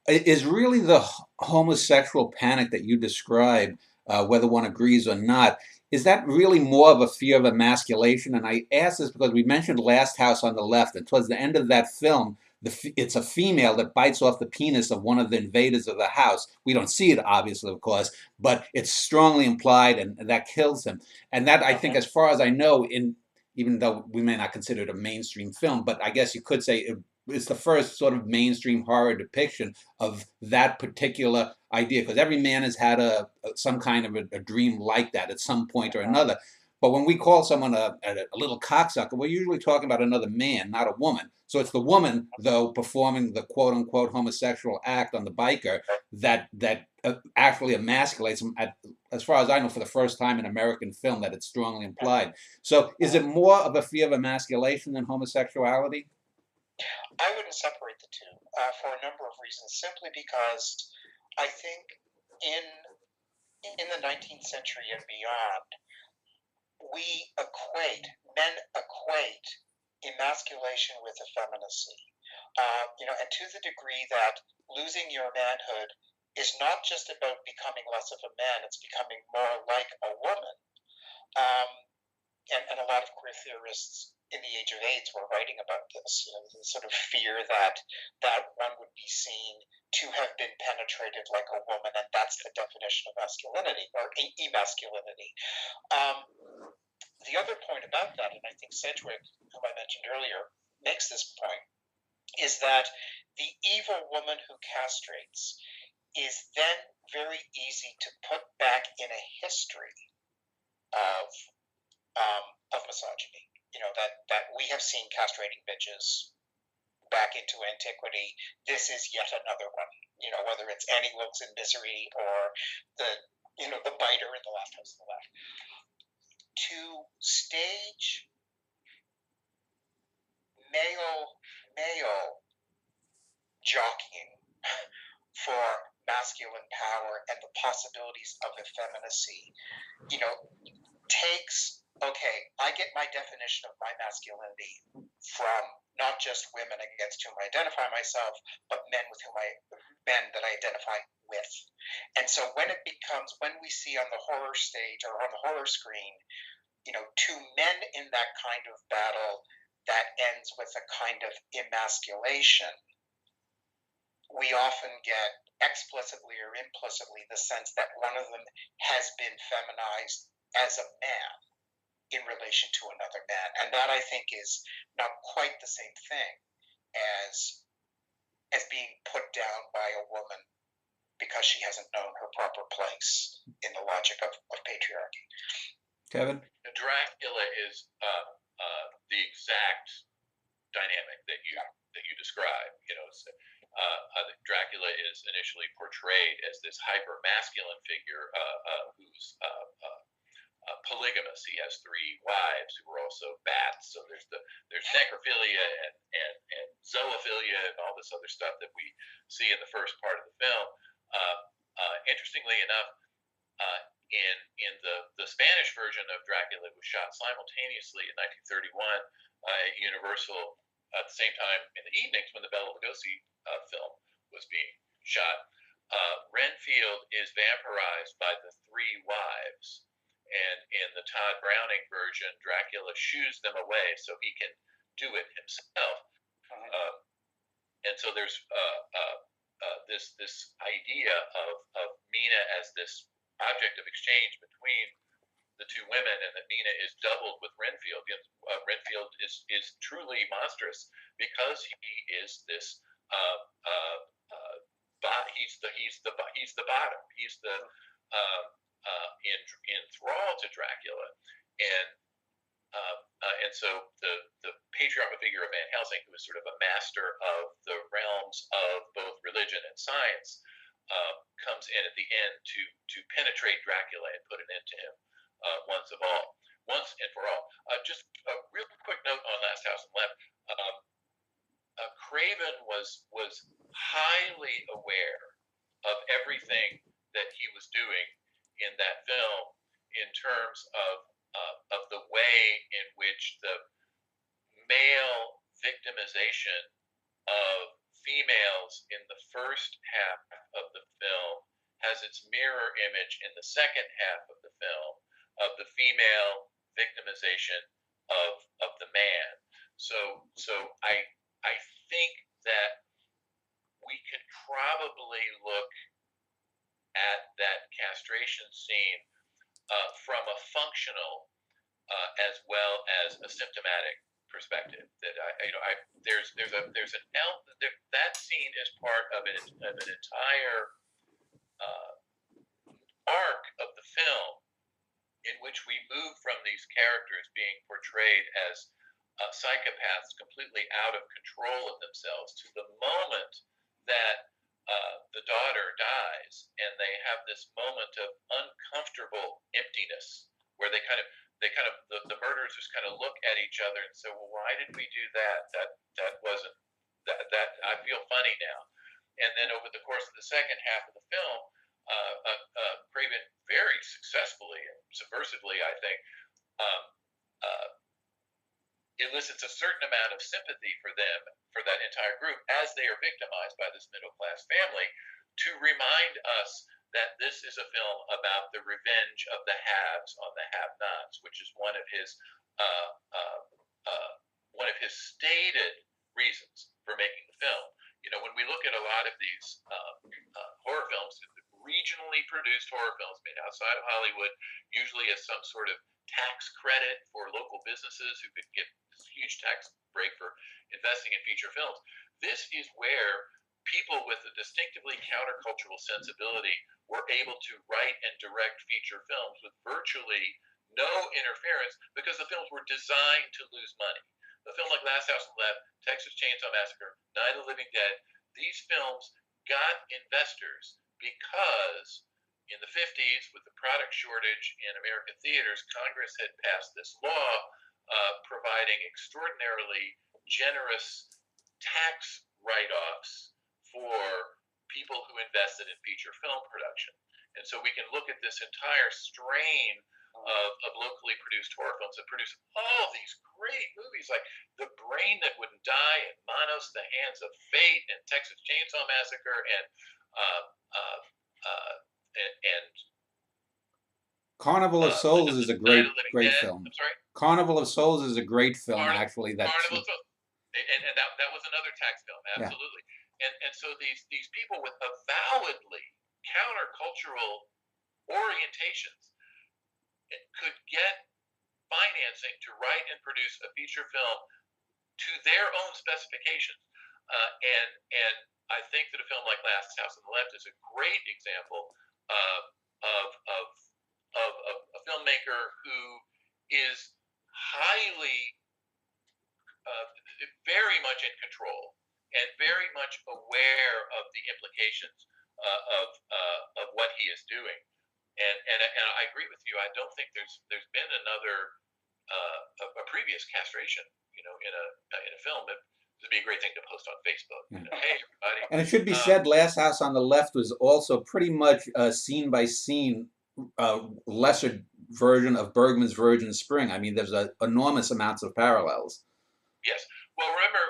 is really the homosexual panic that you describe whether one agrees or not. Is that really more of a fear of emasculation? And I ask this because we mentioned Last House on the Left, and towards the end of that film, it's a female that bites off the penis of one of the invaders of the house. We don't see it, obviously, of course, but it's strongly implied, and that kills him. And that, I think, as far as I know, even though we may not consider it a mainstream film, but I guess you could say it's the first sort of mainstream horror depiction of that particular idea, because every man has had some kind of a dream like that at some point or another. But when we call someone a little cocksucker, we're usually talking about another man, not a woman. So it's the woman, though, performing the quote unquote homosexual act on the biker that actually emasculates him, as far as I know, for the first time in American film, that it's strongly implied. So is it more of a fear of emasculation than homosexuality? I wouldn't separate the two for a number of reasons. Simply because I think in the 19th century and beyond, men equate emasculation with effeminacy. And to the degree that losing your manhood is not just about becoming less of a man, it's becoming more like a woman. And a lot of queer theorists in the age of AIDS were writing about this, the sort of fear that one would be seen to have been penetrated like a woman, and that's the definition of masculinity or emasculinity. The other point about that, and I think Sedgwick, whom I mentioned earlier, makes this point, is that the evil woman who castrates is then very easy to put back in a history of misogyny. That we have seen castrating bitches back into antiquity. This is yet another one. Whether it's Annie Wilkes in Misery or the biter in The Last House on the Left. To stage male jockeying for masculine power and the possibilities of effeminacy, takes, okay, I get my definition of my masculinity from not just women against whom I identify myself, but men that I identify with. And so when we see on the horror stage or on the horror screen, two men in that kind of battle that ends with a kind of emasculation, we often get explicitly or implicitly the sense that one of them has been feminized as a man in relation to another man. And that, I think, is not quite the same thing as being put down by a woman because she hasn't known her proper place in the logic of patriarchy. Kevin? Dracula is the exact dynamic that you describe. Dracula is initially portrayed as this hyper masculine figure who's polygamous. He has 3 wives who are also bats. So there's necrophilia and zoophilia and all this other stuff that we see in the first part of the film. Interestingly enough, in the Spanish version of Dracula, it was shot simultaneously in 1931 at Universal at the same time in the evenings when the Bela Lugosi film was being shot. Renfield is vampirized by the 3 wives, and in the Todd Browning version, Dracula shoos them away so he can do it himself. And so there's this idea of Mina as this object of exchange between the 2 women, and that Mina is doubled with Renfield. Renfield is truly monstrous because he is this he's the bottom. He's the in thrall to Dracula, and so the patriarchal figure of Van Helsing, who is sort of a master of the realms of both religion and science, comes in at the end to penetrate Dracula and put an end to him once and for all. Just a real quick note on Last House on the Left. Craven was highly aware of everything that he was doing in that film in terms of the way in which the male victimization of females in the first half of the film has has its mirror image in the second half of the film of the female victimization of the man. So I think that we could probably look at that castration scene from a functional as well as a symptomatic perspective. That that scene is part of an entire arc of the film in which we move from these characters being portrayed as psychopaths completely out of control of themselves to the moment that the daughter dies, and they have this moment of uncomfortable emptiness where the murderers just kind of look at each other and say, well, why did we do that? That wasn't that I feel funny now. And then over the course of the second half of the film, Craven very successfully and subversively, I think, elicits a certain amount of sympathy for them, for that entire group, as they are victimized by this middle-class family, to remind us that this is a film about the revenge of the haves on the have-nots, which is one of his stated reasons for making the film. You know, when we look at a lot of these horror films, regionally produced horror films made outside of Hollywood, usually as some sort of tax credit for local businesses who could get this huge tax break for investing in feature films. This is where people with a distinctively countercultural sensibility were able to write and direct feature films with virtually no interference because the films were designed to lose money. A film like Last House on the Left, Texas Chainsaw Massacre, Night of the Living Dead, these films got investors because in the 50s, with the product shortage in American theaters, Congress had passed this law providing extraordinarily generous tax write-offs for people who invested in feature film production. And so we can look at this entire strain of locally produced horror films that produce all these great movies like The Brain That Wouldn't Die and Manos, The Hands of Fate and Texas Chainsaw Massacre and Carnival of Souls is a great film. I'm sorry? Carnival of Souls is a great film, actually. Carnival of Souls. And that was another tax film, absolutely. Yeah. And so these people with avowedly countercultural orientations could get financing to write and produce a feature film to their own specifications. And I think that a film like Last House on the Left is a great example of a filmmaker who is highly, very much in control and very much aware of the implications of what he is doing. And I agree with you. I don't think there's been another a previous castration, you know, in a film. It'd be a great thing to post on Facebook. You know, hey, everybody. And it should be said, Last House on the Left was also pretty much scene by scene, lesser version of Bergman's Virgin Spring. I mean, there's enormous amounts of parallels. Yes. Well, remember,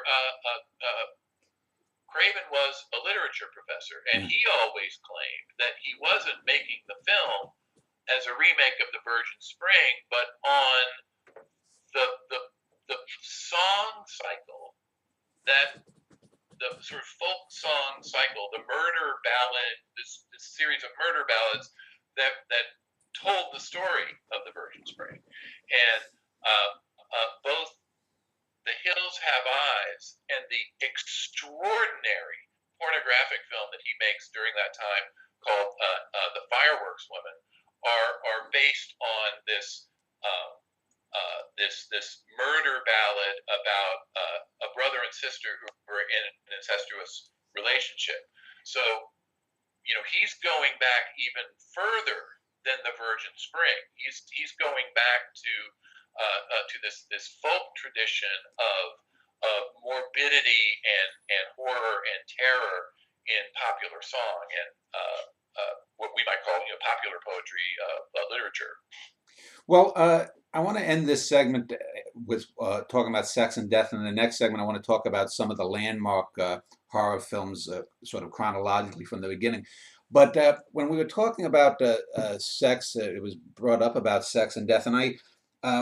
Craven was a literature professor, and he always claimed that he wasn't making the film as a remake of The Virgin Spring, but on the song cycle, that the sort of folk song cycle, the murder ballad, this series of murder ballads that told the story of The Virgin Spring, and both The Hills Have Eyes and the extraordinary pornographic film that he makes during that time called The Fireworks Woman are based on this murder ballad about a brother and sister who were in an incestuous relationship. So, you know, he's going back even further than The Virgin Spring. He's going back to this folk tradition of morbidity and horror and terror in popular song and what we might call, you know, popular poetry literature. Well, I want to end this segment with talking about sex and death. And in the next segment, I want to talk about some of the landmark horror films, sort of chronologically from the beginning. But when we were talking about sex, it was brought up about sex and death, and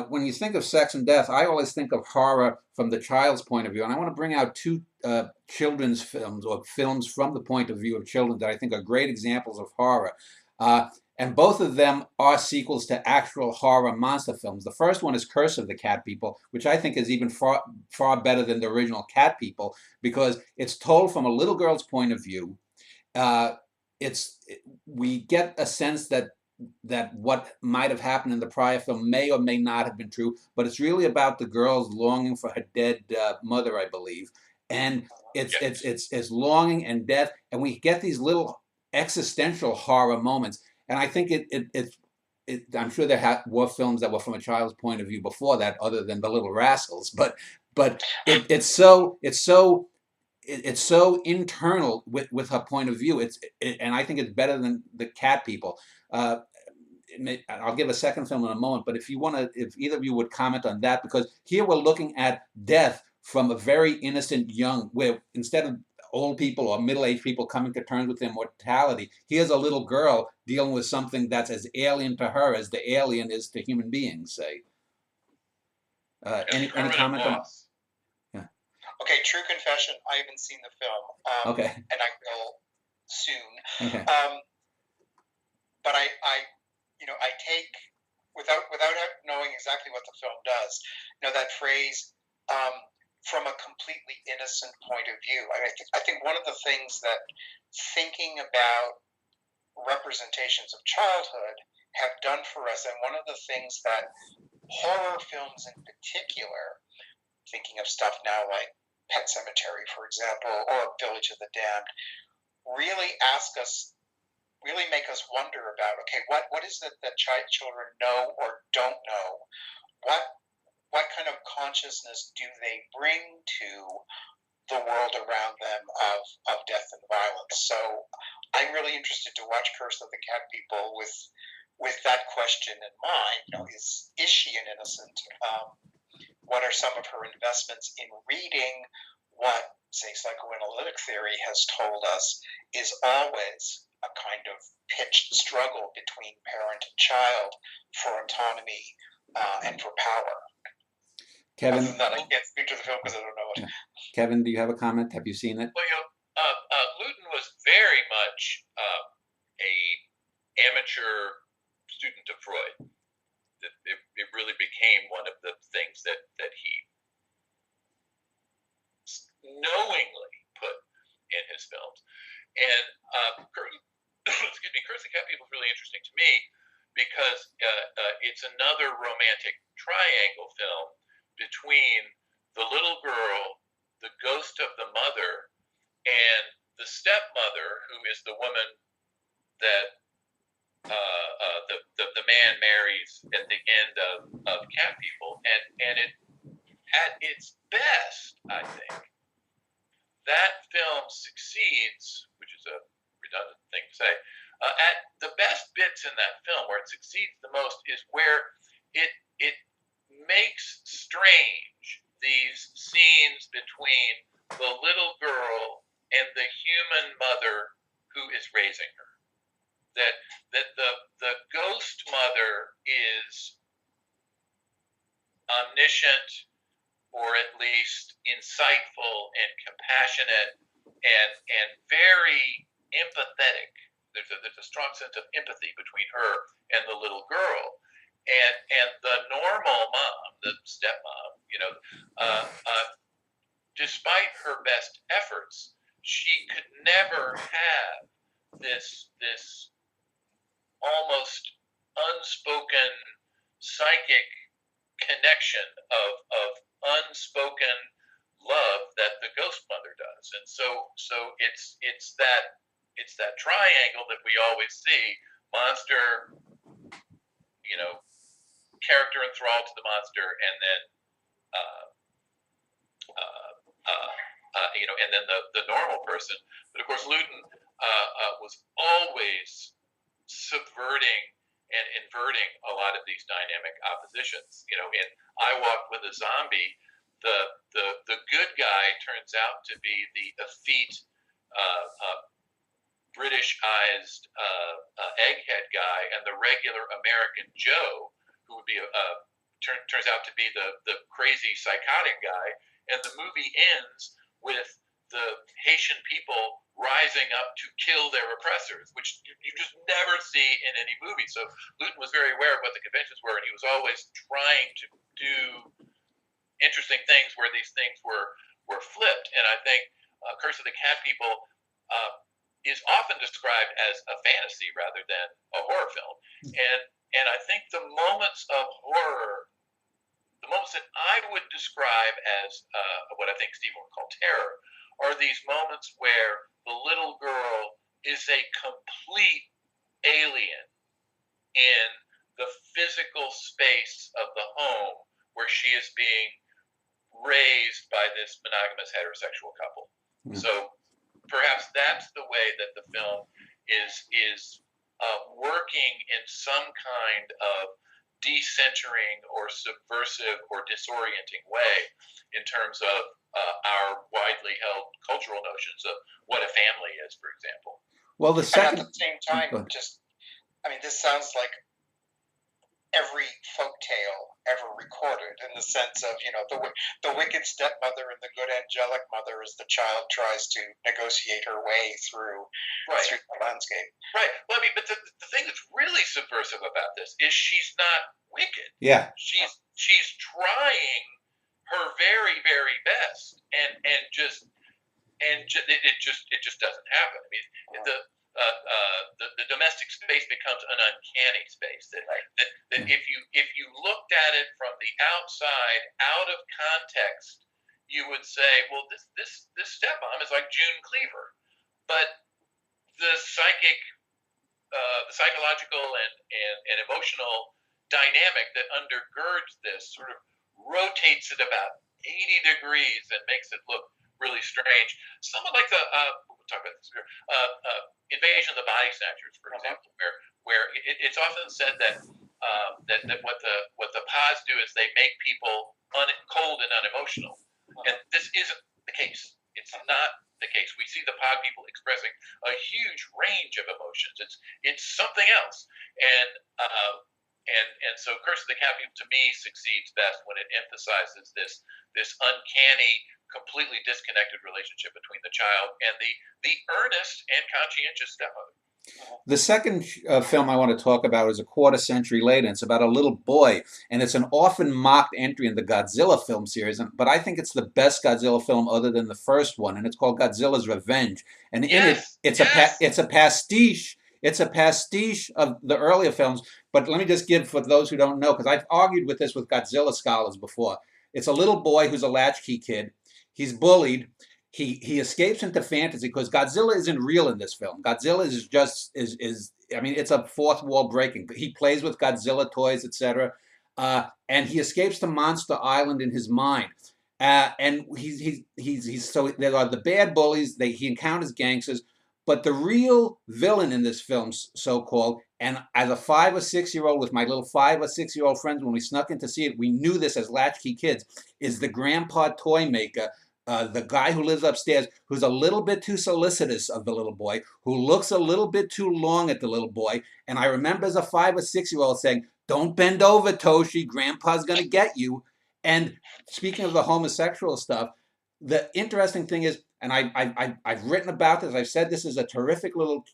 when you think of sex and death, I always think of horror from the child's point of view, and I want to bring out two children's films or films from the point of view of children that I think are great examples of horror. Uh, and both of them are sequels to actual horror monster films. The first one is Curse of the Cat People, which I think is even far better than the original Cat People because it's told from a little girl's point of view. Uh, it's we get a sense that what might have happened in the prior film may or may not have been true, but it's really about the girl's longing for her dead mother, I believe, and it's longing and death, and we get these little existential horror moments, and I think I'm sure there were films that were from a child's point of view before that, other than The Little Rascals, but it's so internal with her point of view. And I think it's better than the Cat People. Uh, I'll give a second film in a moment, but if either of you would comment on that, because here we're looking at death from a very innocent young, where instead of old people or middle-aged people coming to terms with their mortality, here's a little girl dealing with something that's as alien to her as the alien is to human beings, say. Any comment on? Yeah. Okay, true confession, I haven't seen the film. Okay. And I will soon. Okay. But I take, without knowing exactly what the film does, that phrase, from a completely innocent point of view. I think one of the things that thinking about representations of childhood have done for us, and one of the things that horror films in particular, thinking of stuff now like Pet Sematary, for example, or Village of the Damned, really make us wonder about, okay, what is it that children know or don't know? What kind of consciousness do they bring to the world around them of death and violence? So I'm really interested to watch Curse of the Cat People with that question in mind. Is she an innocent? What are some of her investments in reading what, say, psychoanalytic theory has told us is always a kind of pitched struggle between parent and child for autonomy and for power? Kevin, other than that, I can't speak to the film because I don't know it. Yeah. Kevin, do you have a comment? Have you seen it? Well, Luton was very much a amateur student of Freud. It really became one of the things that he knowingly put in his films. And excuse me, Curse the Cat People is really interesting to me because it's another romantic triangle film between the little girl, the ghost of the mother, and the stepmother, who is the woman that the man marries at the end of Cat People. And it, at its best, I think, that film succeeds, which is a redundant thing to say, at the best bits in that film, where it succeeds the most, is where it makes strange these scenes between the little girl and the human mother who is raising her. That the ghost mother is omniscient, or at least insightful and compassionate and very empathetic. There's a strong sense of empathy between her and the little girl. And the normal mom, the stepmom, despite her best efforts, she could never have this almost unspoken psychic connection of unspoken love that the ghost mother does. And so it's that triangle that we always see: monster, character enthralled to the monster, and then and then the normal person. But of course, Luton was always subverting and inverting a lot of these dynamic oppositions. In I Walked with a Zombie, the good guy turns out to be the effete Britishized egghead guy and the regular American Joe, who would be turns out to be the crazy psychotic guy, and the movie ends with the Haitian people rising up to kill their oppressors, which you just never see in any movie. So Luton was very aware of what the conventions were, and he was always trying to do interesting things where these things were flipped. And I think Curse of the Cat People is often described as a fantasy rather than a horror film. And I think the moments of horror, the moments that I would describe as what I think Stephen would call terror, are these moments where the little girl is a complete alien in the physical space of the home where she is being raised by this monogamous heterosexual couple. Mm-hmm. So perhaps that's the way that the film is working in some kind of decentering or subversive or disorienting way in terms of our widely held cultural notions of what a family is, for example. Well, the second... And at the same time, this sounds like every folktale ever recorded, in the sense of, the wicked stepmother and the good angelic mother as the child tries to negotiate her way through the landscape. Right. Well, but the thing that's really subversive about this is she's not wicked. Yeah. She's trying her very, very best, and it just doesn't happen. I mean, the domestic space becomes an uncanny space. That if you looked at it from the outside, out of context, you would say, well, this stepmom is like June Cleaver, but the psychological and emotional dynamic that undergirds this sort of rotates it about 80 degrees and makes it look really strange. Somewhat like we'll talk about this here, Invasion of the Body Snatchers, for example, where it's often said that what the pods do is they make people cold and unemotional, and this isn't the case. It's not the case. We see the pod people expressing a huge range of emotions. It's something else, and so Curse of the Cat People to me succeeds best when it emphasizes this uncanny, completely disconnected relationship between the child and the earnest and conscientious stepmother. The second film I want to talk about is a quarter century later. It's about a little boy, and it's an often mocked entry in the Godzilla film series, but I think it's the best Godzilla film other than the first one, and it's called Godzilla's Revenge. And in it's a pastiche. It's a pastiche of the earlier films, but let me just give, for those who don't know, because I've argued with this with Godzilla scholars before. It's a little boy who's a latchkey kid. He's bullied. He escapes into fantasy because Godzilla isn't real in this film. Godzilla is it's a fourth wall breaking. He plays with Godzilla toys, etc. And he escapes to Monster Island in his mind. And he's so there are the bad bullies. He encounters gangsters. But the real villain in this film, so-called, and as a 5 or 6 year old with my little 5 or 6 year old friends, when we snuck in to see it, we knew this as latchkey kids, is the grandpa toy maker, the guy who lives upstairs, who's a little bit too solicitous of the little boy, who looks a little bit too long at the little boy. And I remember as a 5 or 6 year old saying, "Don't bend over, Toshi, grandpa's going to get you." And speaking of the homosexual stuff, the interesting thing is, and I've written about this, I've said this is a terrific little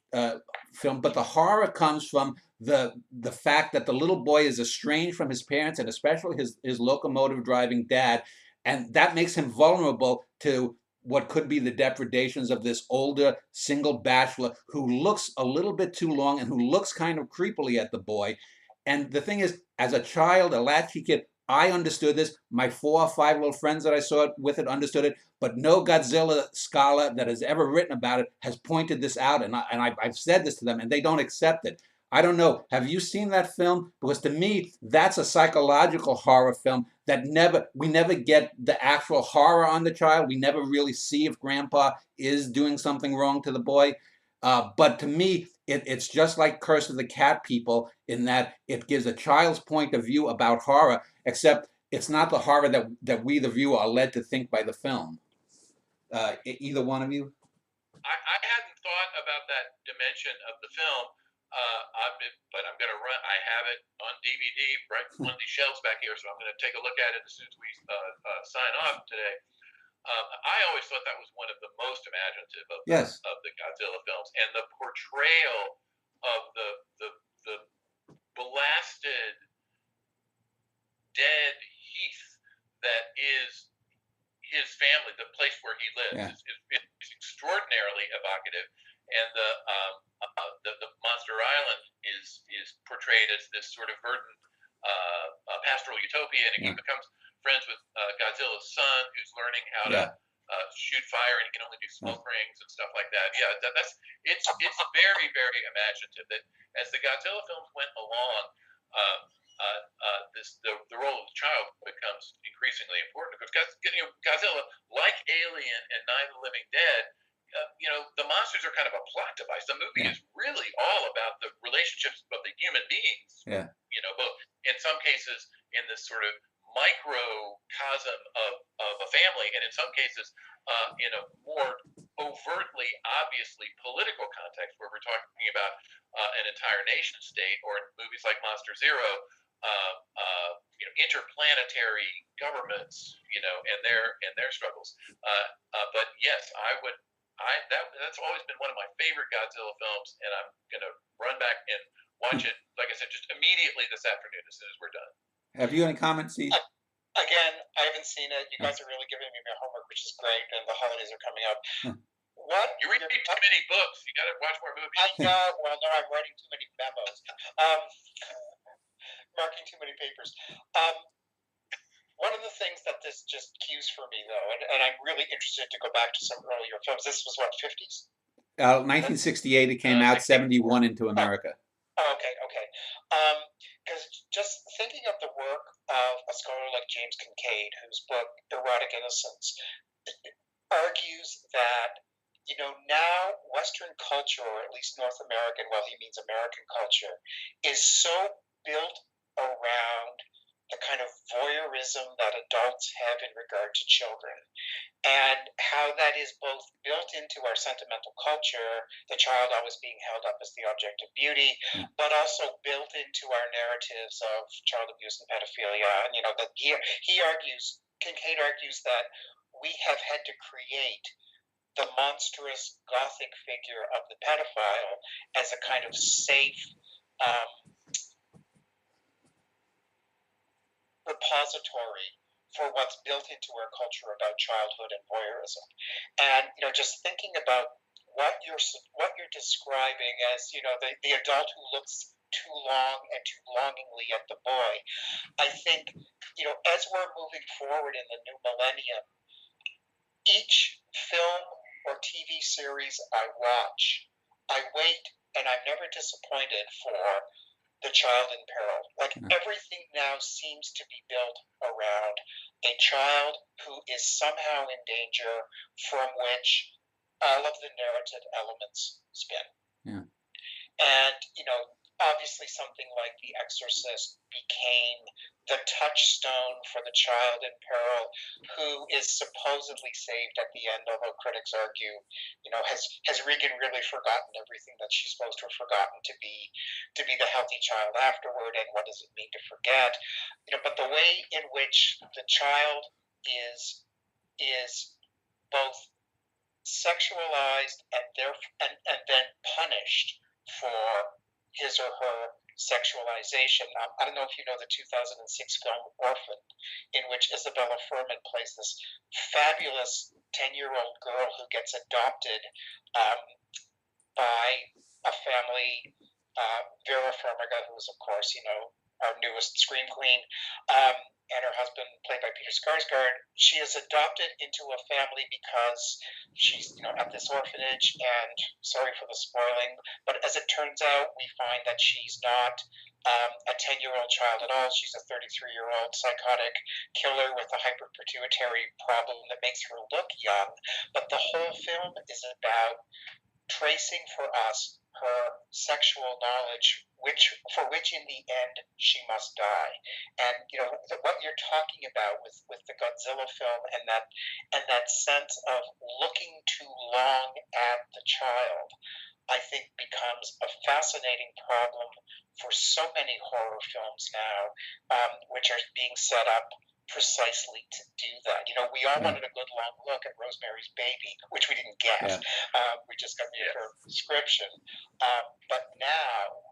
film, but the horror comes from the fact that the little boy is estranged from his parents, and especially his locomotive driving dad, and that makes him vulnerable to what could be the depredations of this older single bachelor who looks a little bit too long and who looks kind of creepily at the boy. And the thing is, as a child, a latchkey kid, I understood this. My 4 or 5 little friends that I saw it with understood it, but no Godzilla scholar that has ever written about it has pointed this out, and I've said this to them, and they don't accept it. I don't know. Have you seen that film? Because to me, that's a psychological horror film that we never get the actual horror on the child. We never really see if Grandpa is doing something wrong to the boy. But to me, it's just like Curse of the Cat People in that it gives a child's point of view about horror, except it's not the horror that we, the viewer, are led to think by the film. Either one of you? I hadn't thought about that dimension of the film. But I'm going to run. I have it on DVD right on one of these shelves back here, so I'm going to take a look at it as soon as we sign off today. I always thought that was one of the most imaginative Yes. of the Godzilla films, and the portrayal of the blasted, dead heath that is his family, the place where he lives, is extraordinarily evocative, and the Monster Island is portrayed as this sort of verdant pastoral utopia, and he becomes friends with Godzilla's son, who's learning how to shoot fire, and he can only do smoke rings and stuff like that. Yeah, it's very, very imaginative. That as the Godzilla films went along, the role of the child becomes increasingly important, because Godzilla, like Alien and Night of the Living Dead, the monsters are kind of a plot device. The movie is really all about the relationships of the human beings. Yeah. Both in some cases in this sort of microcosm of a family, and in some cases in a more overtly, obviously political context, where we're talking about an entire nation state, or in movies like Monster Zero, interplanetary governments, and their struggles. But yes, that's always been one of my favorite Godzilla films, and I'm gonna run back and watch it, like I said, just immediately this afternoon as soon as we're done. Have you any comments, Steve? Again, I haven't seen it. You guys are really giving me my homework, which is great, and the holidays are coming up. You read too many books. You got to watch more movies. I know. Well, no, I'm writing too many memos, marking too many papers. One of the things that this just cues for me, though, and I'm really interested to go back to some earlier films. This was what, 50s? 1968. It came out. 71 into America. Okay. Because just thinking of the work of a scholar like James Kincaid, whose book Erotic Innocence argues that now Western culture, or at least North American, well, he means American culture, is so built around the kind of voyeurism that adults have in regard to children, and how that is both built into our sentimental culture, the child always being held up as the object of beauty, but also built into our narratives of child abuse and pedophilia. And that Kincaid argues that we have had to create the monstrous Gothic figure of the pedophile as a kind of safe repository for what's built into our culture about childhood and voyeurism. And just thinking about what you're describing as the adult who looks too long and too longingly at the boy, I think as we're moving forward in the new millennium, each film or TV series I watch, I wait, and I'm never disappointed for the child in peril. Like everything now seems to be built around a child who is somehow in danger, from which all of the narrative elements spin. Yeah. And obviously something like The Exorcist became the touchstone for the child in peril, who is supposedly saved at the end, although critics argue, has Regan really forgotten everything that she's supposed to have forgotten to be the healthy child afterward, and what does it mean to forget? But the way in which the child is both sexualized and then punished for his or her sexualization. I don't know if you know the 2006 film Orphan, in which Isabella Fuhrman plays this fabulous 10-year-old girl who gets adopted by a family, Vera Farmiga, who is, of course, our newest scream queen, and her husband, played by Peter Skarsgård. She is adopted into a family because she's, at this orphanage, and sorry for the spoiling, but as it turns out, we find that she's not a 10-year-old child at all. She's a 33-year-old psychotic killer with a hyperpituitary problem that makes her look young. But the whole film is about tracing for us her sexual knowledge, for which in the end she must die. And what you're talking about with the Godzilla film, and that sense of looking too long at the child, I think becomes a fascinating problem for so many horror films now, which are being set up precisely to do that. We all wanted a good long look at Rosemary's Baby, which we didn't get. Yeah. We just got the prescription. But now,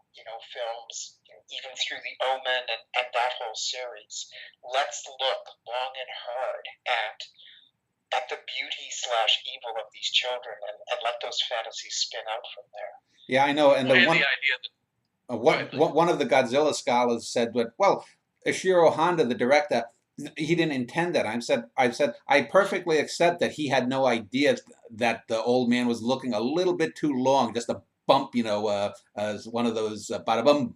films, even through The Omen and that whole series, let's look long and hard at the beauty / evil of these children, and let those fantasies spin out from there. Yeah, I know. And the idea that one of the Godzilla scholars said that, well, Ishiro Honda, the director, he didn't intend that. I said I perfectly accept that he had no idea that the old man was looking a little bit too long, just a bump, as one of those bada bum,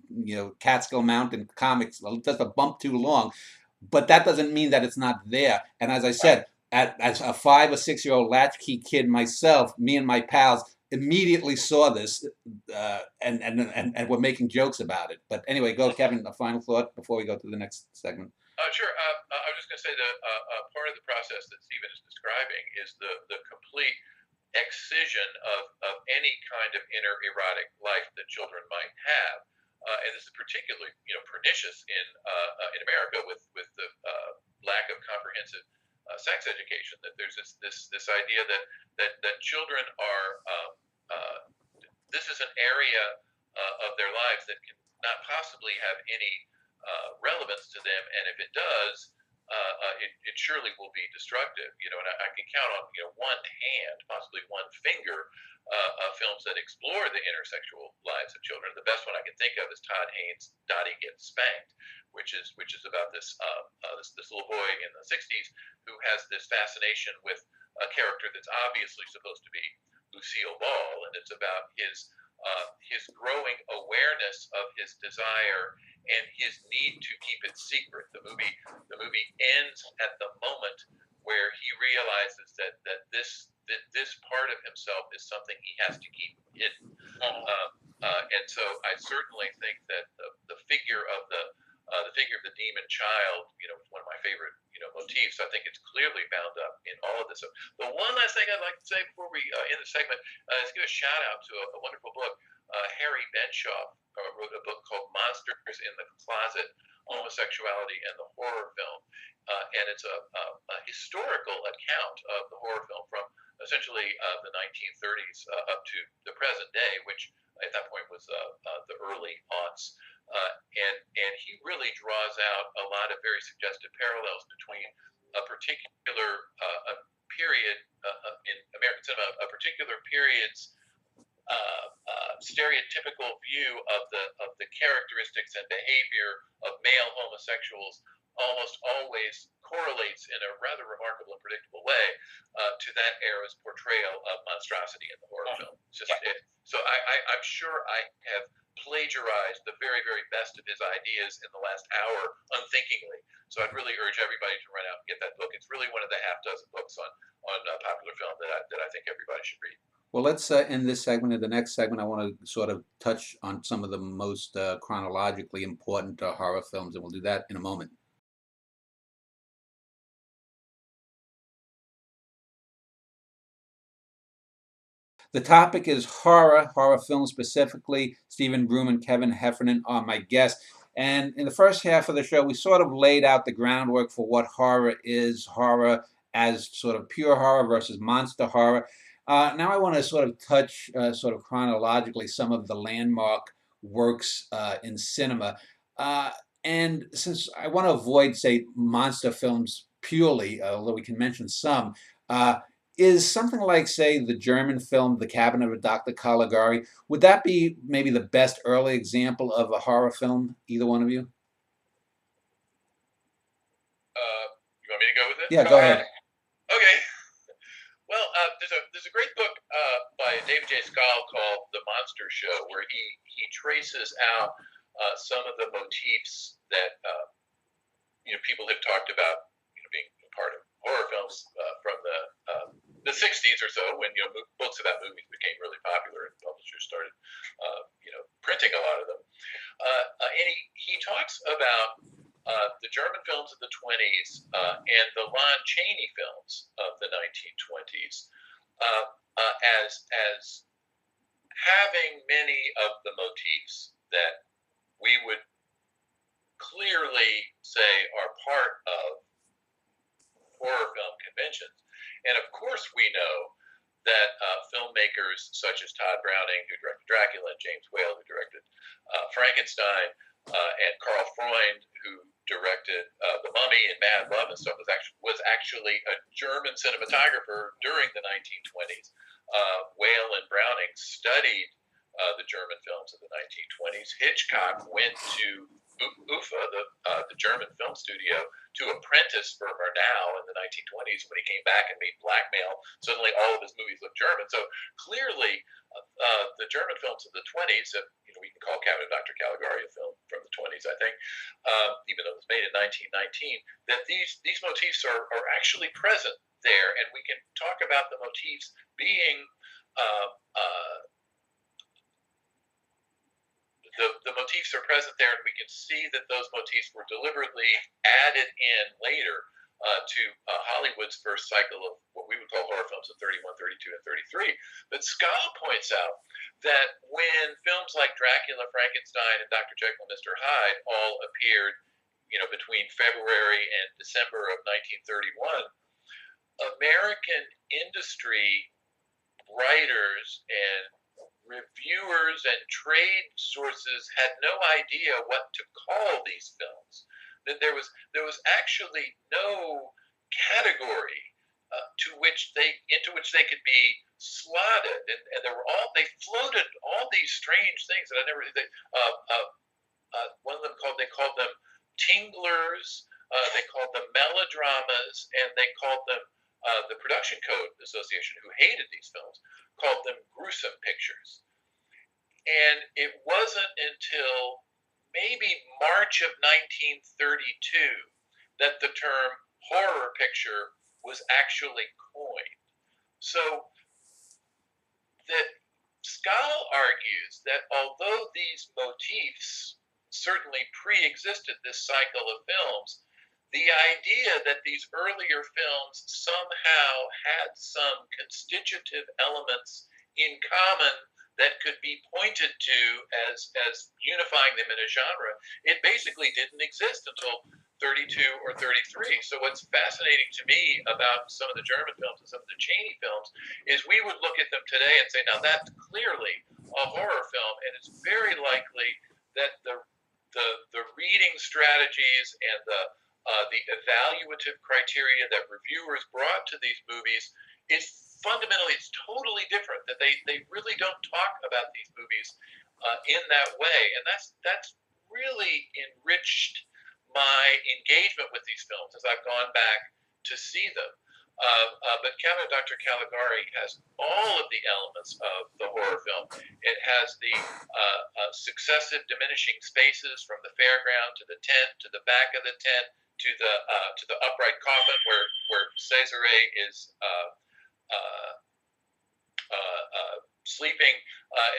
Catskill Mountain comics, just a bump too long. But that doesn't mean that it's not there. And as I said, as a 5 or 6 year old latchkey kid myself, me and my pals immediately saw this, and we're making jokes about it. But anyway, go, Kevin. A final thought before we go to the next segment. Sure. I was just going to say that part of the process that Stephen is describing is the complete excision of any kind of inner erotic life that children might have, and this is particularly pernicious in America with the lack of comprehensive sex education. That there's this idea that children are this is an area of their lives that can not possibly have any relevance to them, and if it does, it surely will be destructive. And I can count on one hand, possibly one finger, films that explore the intersexual lives of children. The best one I can think of is Todd Haynes' Dottie Gets Spanked, which is about this little boy in the '60s who has this fascination with a character that's obviously supposed to be Lucille Ball, and it's about his growing awareness of his desire and his need to keep it secret. The movie ends at the moment where he realizes that this part of himself is something he has to keep hidden. And so I certainly think that the figure of the demon child, one of my favorite motifs. I think it's clearly bound up in all of this. So the one last thing I'd like to say before we end the segment is give a shout out to a wonderful book. Harry Benshaw wrote a book called Monsters in the Closet: Homosexuality and the Horror Film, and it's a historical account of the horror film from essentially the 1930s up to the present day, which at that point was the early aughts. And he really draws out a lot of very suggestive parallels between a particular period in American cinema, a particular period's stereotypical view of the characteristics and behavior of male homosexuals almost always correlates in a rather remarkable and predictable way to that era's portrayal of monstrosity in the horror film. So I'm sure I have plagiarized the very, very best of his ideas in the last hour unthinkingly. So I'd really urge everybody to run out and get that book. It's really one of the half dozen books on popular film that I think everybody should read. Well, let's end this segment. In the next segment, I want to sort of touch on some of the most chronologically important horror films, and we'll do that in a moment. The topic is horror films specifically. Stephen Broom and Kevin Heffernan are my guests. And in the first half of the show, we sort of laid out the groundwork for what horror is, horror as sort of pure horror versus monster horror. Now I want to sort of touch sort of chronologically some of the landmark works in cinema. And since I want to avoid, say, monster films purely, although we can mention some, is something like, say, the German film The Cabinet of Dr. Caligari, would that be maybe the best early example of a horror film, either one of you? You want me to go with it? Yeah, go ahead. Okay. Well, there's a great book by David J. Stahl called The Monster Show, where he traces out some of the motifs that people have talked about, being part of horror films from the the 60s or so, when books about movies became really popular and publishers started printing a lot of them. And he talks about the German films of the 20s and the Lon Chaney films of the 1920s as having many of the motifs that we would clearly say are part of horror film conventions. And of course we know that filmmakers such as Todd Browning, who directed Dracula, and James Whale, who directed Frankenstein, and Karl Freund, who directed The Mummy and Mad Love and stuff, was actually a German cinematographer during the 1920s. Whale and Browning studied the German films of the 1920s. Hitchcock went to UFA, the German film studio, to apprentice for Murnau in the 1920s. When he came back and made Blackmail, suddenly all of his movies looked German. So clearly, the German films of the 20s, we can call Cabinet of Dr. Caligari a film from the 20s, I think, even though it was made in 1919, that these motifs are actually present there, and we can talk about the motifs being the motifs are present there, and we can see that those motifs were deliberately added in later to Hollywood's first cycle of what we would call horror films of 31, 32, and 33. But Scala points out that when films like Dracula, Frankenstein, and Dr. Jekyll and Mr. Hyde all appeared, between February and December of 1931, American industry writers and reviewers and trade sources had no idea what to call these films. That there was actually no category into which they could be slotted, and they floated all these strange things that I never. One of them they called them tinglers. They called them melodramas, and they called them the Production Code Association, who hated these films, called them gruesome pictures. And it wasn't until maybe March of 1932 that the term horror picture was actually coined. So that Scala argues that although these motifs certainly pre-existed this cycle of films, the idea that these earlier films somehow had some constitutive elements in common that could be pointed to as unifying them in a genre, it basically didn't exist until 32 or 33. So what's fascinating to me about some of the German films and some of the Chaney films is we would look at them today and say, now that's clearly a horror film, and it's very likely that the reading strategies and the evaluative criteria that reviewers brought to these movies is fundamentally, it's totally different. That they really don't talk about these movies in that way, and that's really enriched my engagement with these films as I've gone back to see them. But Cabinet of Dr. Caligari has all of the elements of the horror film. It has the successive diminishing spaces from the fairground to the tent, to the back of the tent, to the upright coffin where Cesare is sleeping,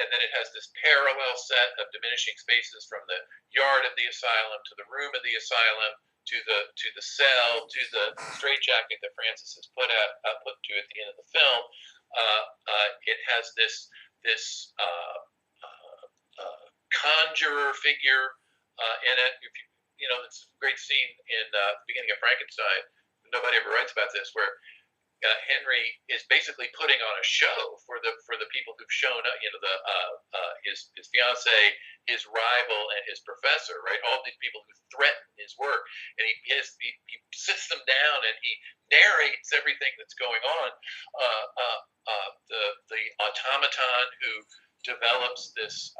and then it has this parallel set of diminishing spaces from the yard of the asylum to the room of the asylum to the cell to the straitjacket that Francis has put to at the end of the film. It has this conjurer figure in it. It's a great scene in the beginning of Frankenstein. Nobody ever writes about this, where Henry is basically putting on a show for the people who've shown up. His fiance, his rival, and his professor. Right, all these people who threaten his work, and he sits them down and he narrates everything that's going on. The automaton who develops this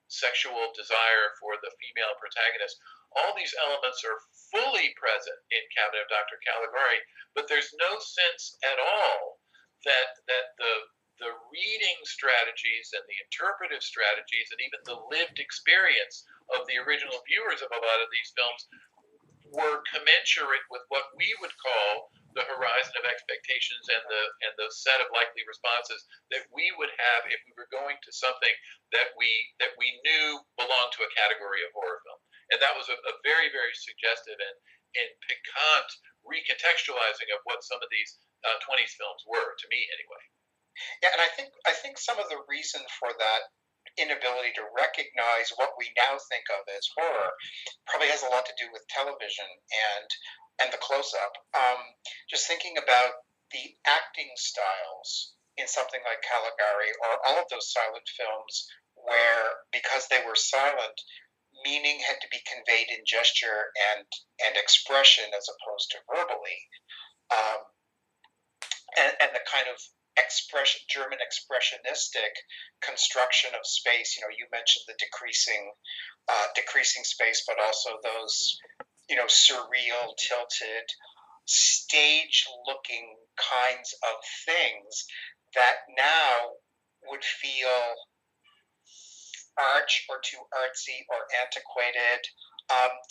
sexual desire for the female protagonist. All these elements are fully present in Cabinet of Dr. Caligari, but there's no sense at all that the reading strategies and the interpretive strategies and even the lived experience of the original viewers of a lot of these films were commensurate with what we would call the horizon of expectations and the set of likely responses that we would have if we were going to something that we knew belonged to a category of horror film. And that was a very, very suggestive and piquant recontextualizing of what some of these 20s films were, to me anyway. Yeah, and I think some of the reason for that inability to recognize what we now think of as horror probably has a lot to do with television and the close-up. Just thinking about the acting styles in something like Caligari or all of those silent films where, because they were silent, meaning had to be conveyed in gesture and expression as opposed to verbally. And the kind of German expressionistic construction of space. You mentioned the decreasing space, but also those, surreal, tilted, stage-looking kinds of things that now would feel arch or too artsy or antiquated.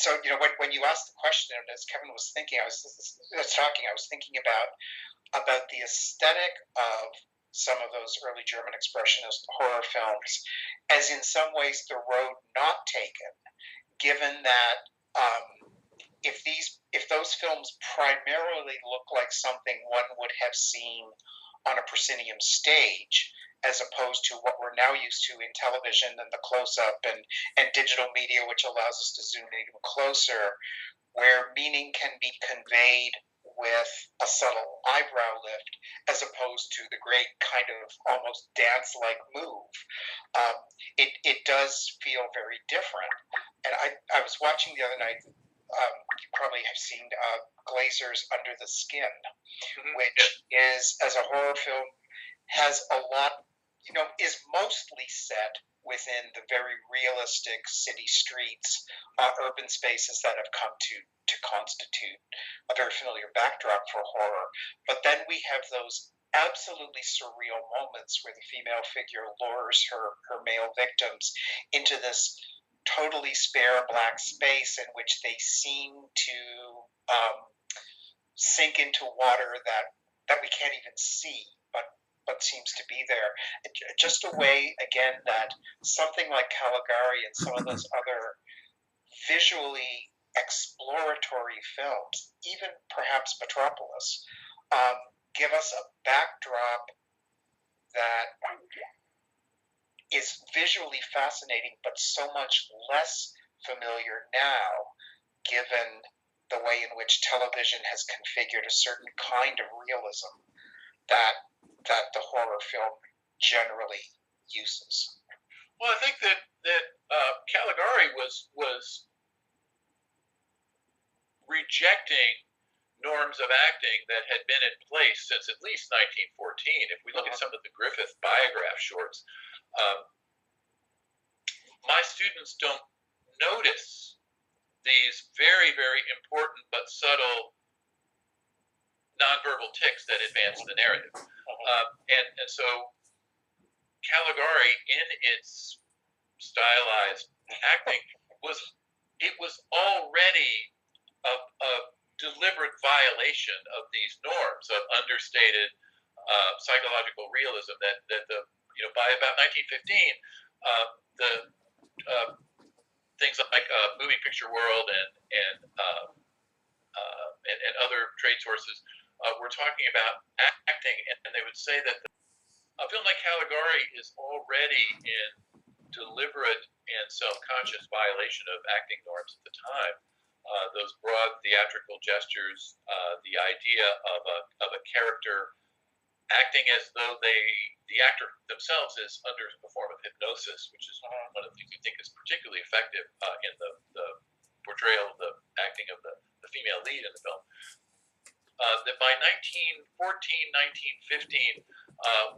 So, when you asked the question, and as Kevin was thinking, I was thinking about the aesthetic of some of those early German expressionist horror films as in some ways the road not taken, given that if those films primarily look like something one would have seen on a proscenium stage, as opposed to what we're now used to in television and the close-up and digital media, which allows us to zoom in even closer, where meaning can be conveyed with a subtle eyebrow lift, as opposed to the great kind of almost dance-like move. It does feel very different. And I was watching the other night, you probably have seen Glazer's Under the Skin, which is, as a horror film, has a lot, is mostly set within the very realistic city streets, urban spaces that have come to constitute a very familiar backdrop for horror. But then we have those absolutely surreal moments where the female figure lures her male victims into this totally spare black space in which they seem to sink into water that we can't even see, but seems to be there. Just a way, again, that something like Caligari and some of those other visually exploratory films, even perhaps Metropolis, give us a backdrop that is visually fascinating, but so much less familiar now, given the way in which television has configured a certain kind of realism that the horror film generally uses. Well, I think that Caligari was rejecting norms of acting that had been in place since at least 1914. If we look at some of the Griffith biograph shorts, my students don't notice these very, very important but subtle nonverbal tics that advance the narrative. And so Caligari, in its stylized acting, was already a deliberate violation of these norms of understated psychological realism that by about 1915 the things like Moving Picture World and other trade sources were talking about acting, and they would say that a film like Caligari is already in deliberate and self-conscious violation of acting norms at the time. Those broad theatrical gestures, the idea of a character acting as though the actor themselves is under a form of hypnosis, which is one of the things I think is particularly effective in the portrayal of the acting of the female lead in the film. That by 1914, 1915,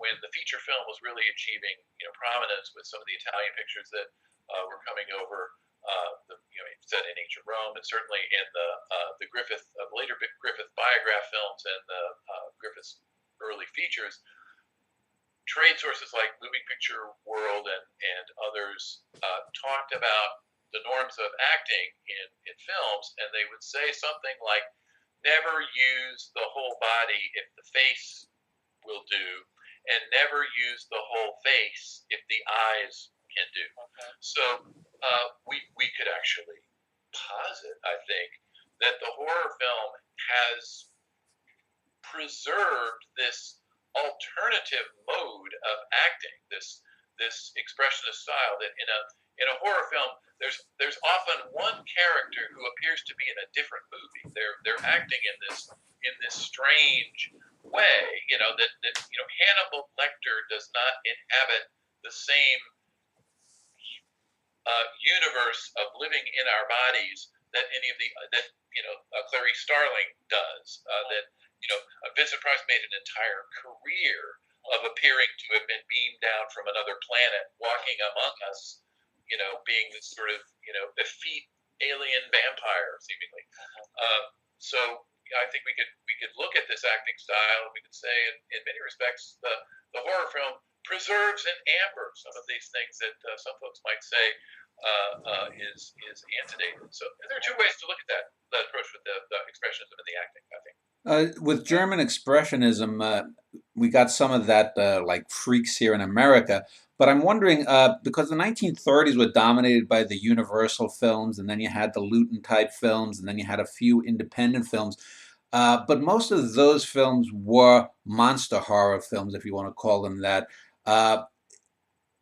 when the feature film was really achieving prominence with some of the Italian pictures that were coming over, set in ancient Rome, and certainly in the later Griffith biograph films and the Griffith's early features, trade sources like Moving Picture World and others talked about the norms of acting in films, and they would say something like, never use the whole body if the face will do, and never use the whole face if the eyes can do. Okay. So we could actually posit, I think, that the horror film has preserved this alternative mode of acting, this expressionist style that in a horror film there's often one character who appears to be in a different movie. They're acting in this strange way, that Hannibal Lecter does not inhabit the same universe of living in our bodies that any of the Clarice Starling does. That Vincent Price made an entire career of appearing to have been beamed down from another planet, walking among us, being this sort of effete alien vampire, seemingly. So I think we could look at this acting style, and we could say, in many respects, the horror film preserves in amber some of these things that some folks might say is antedated. So there are two ways to look at that approach with the expressionism and the acting, I think. With German expressionism, we got some of that like freaks here in America. But I'm wondering, because the 1930s were dominated by the Universal films, and then you had the Luton type films, and then you had a few independent films. But most of those films were monster horror films, if you want to call them that.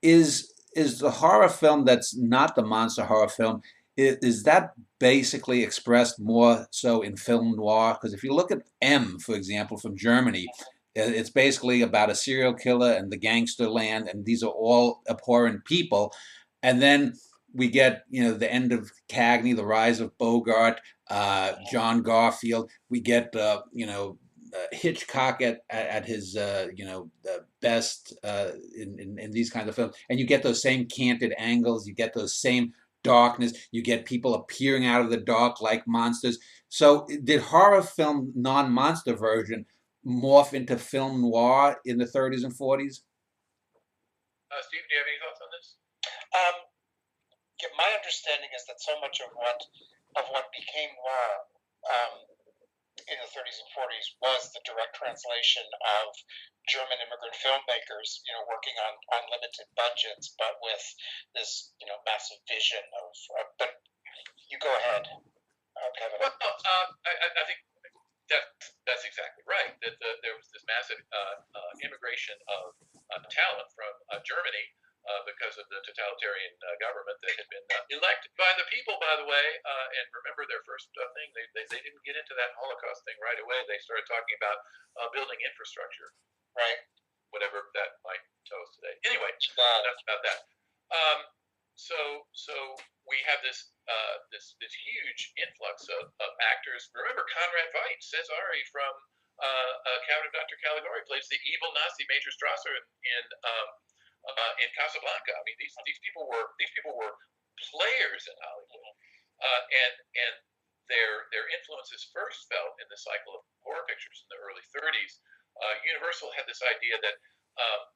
Is the horror film that's not the monster horror film, is that basically expressed more so in film noir? Because if you look at M, for example, from Germany, it's basically about a serial killer and the gangster land, and these are all abhorrent people. And then we get, the end of Cagney, the rise of Bogart, John Garfield. We get, Hitchcock at his, best in these kinds of films. And you get those same canted angles. You get those same darkness. You get people appearing out of the dark like monsters. So did horror film non-monster version morph into film noir in the 30s and 40s? Steve, do you have any thoughts on this? My understanding is that so much of what became noir in the 30s and 40s was the direct translation of German immigrant filmmakers, working on limited budgets, but with this, massive vision of. But you go ahead, Kevin. Well, I think that's exactly right. That there was this massive immigration of talent from Germany because of the totalitarian government that had been elected by the people, by the way. And remember, their first thing, they didn't get into that Holocaust thing right away. They started talking about building infrastructure, right? Whatever that might tell us today. Anyway, enough about that. So we have this huge influx of actors. Remember, Conrad Veidt, Cesare from Count of Dr. Caligari, plays the evil Nazi Major Strasser in Casablanca. I mean, these people were players in Hollywood, and their influence is first felt in the cycle of horror pictures in the early 30s. Universal had this idea that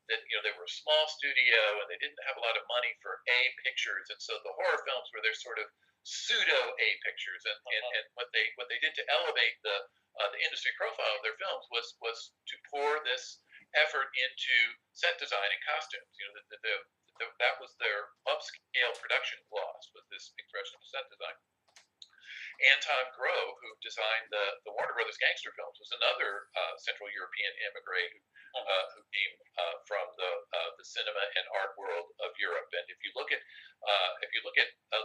they were a small studio and they didn't have a lot of money for A pictures, and so the horror films were their sort of pseudo A pictures, and what they did to elevate the industry profile of their films was to pour this effort into set design and costumes. That was their upscale production clause, was this expression of set design. Anton Grove, who designed the Warner Brothers gangster films, was another Central European immigrant who came from the cinema and art world of Europe. And if you look at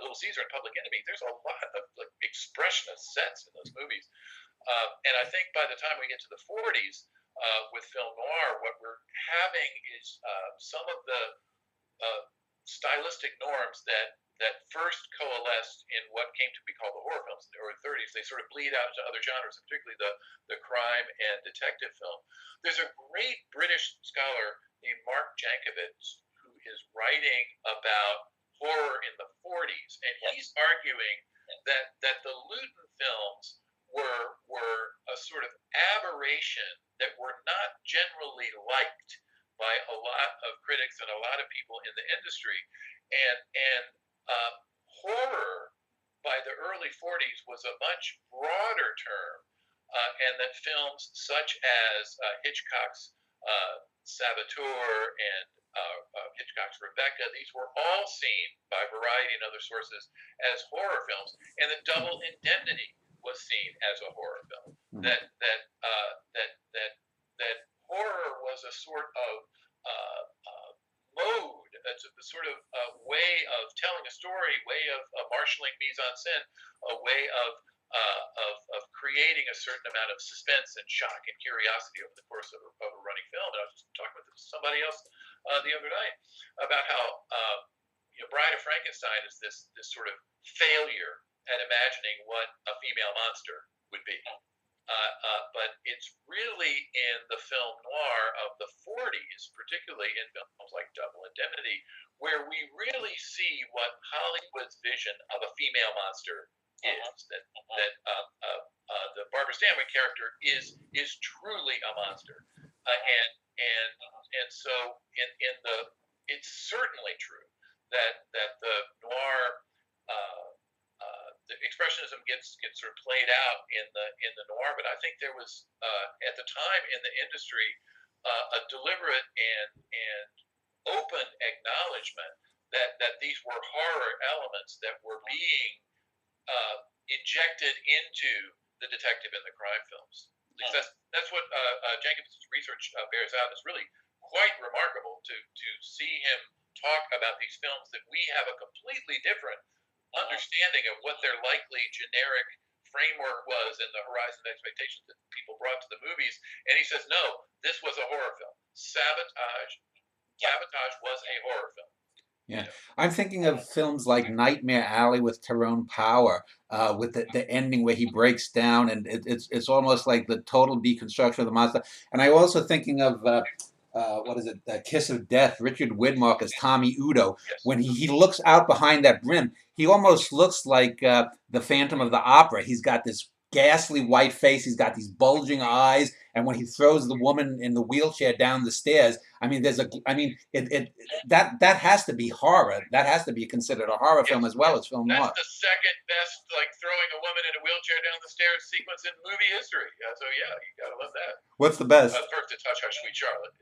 Little Caesar and Public Enemy, there's a lot of expressionist sets in those movies. And I think by the time we get to the 40s with film noir, what we're having is some of the stylistic norms that first coalesced in what came to be called the horror films in the early 30s. They sort of bleed out into other genres, particularly the crime and detective film. There's a great British scholar named Mark Jankovich who is writing about horror in the 40s, and he's arguing that the Luton films were a sort of aberration that were not generally liked by a lot of critics and a lot of people in the industry, and horror by the early 40s was a much broader term and that films such as Hitchcock's Saboteur and Hitchcock's Rebecca, these were all seen by Variety and other sources as horror films, and that Double Indemnity was seen as a horror film. That horror was a sort of mode, it's a sort of way of telling a story, way of marshaling mise en scène, a way of creating a certain amount of suspense and shock and curiosity over the course of a running film. And I was just talking with somebody else the other night about how Bride of Frankenstein is this sort of failure at imagining what a female monster would be. But it's really in the film noir of the 40s, particularly in films like Double Indemnity, where we really see what Hollywood's vision of a female monster is. That the Barbara Stanwyck character is truly a monster, and so it's certainly true that the noir. The expressionism gets sort of played out in the noir, but I think there was at the time in the industry a deliberate and open acknowledgement that these were horror elements that were being injected into the detective and the crime films. At least that's what Jenkins' research bears out. It's really quite remarkable to see him talk about these films that we have a completely different understanding of what their likely generic framework was and the horizon of expectations that people brought to the movies. And he says, no, this was a horror film. Sabotage was a horror film. Yeah, I'm thinking of films like Nightmare Alley with Tyrone Power, with the ending where he breaks down, and it's almost like the total deconstruction of the monster. And I'm also thinking of what is it, Kiss of Death, Richard Widmark as Tommy Udo. When he looks out behind that brim, he almost looks like the Phantom of the Opera. He's got this ghastly white face, he's got these bulging eyes, and when he throws the woman in the wheelchair down the stairs, I mean, that has to be horror. That has to be considered a horror film as well as film noir. That's the second best, like throwing a woman in a wheelchair down the stairs sequence in movie history. So yeah, you gotta love that. What's the best? First to touch Hush Sweet Charlotte.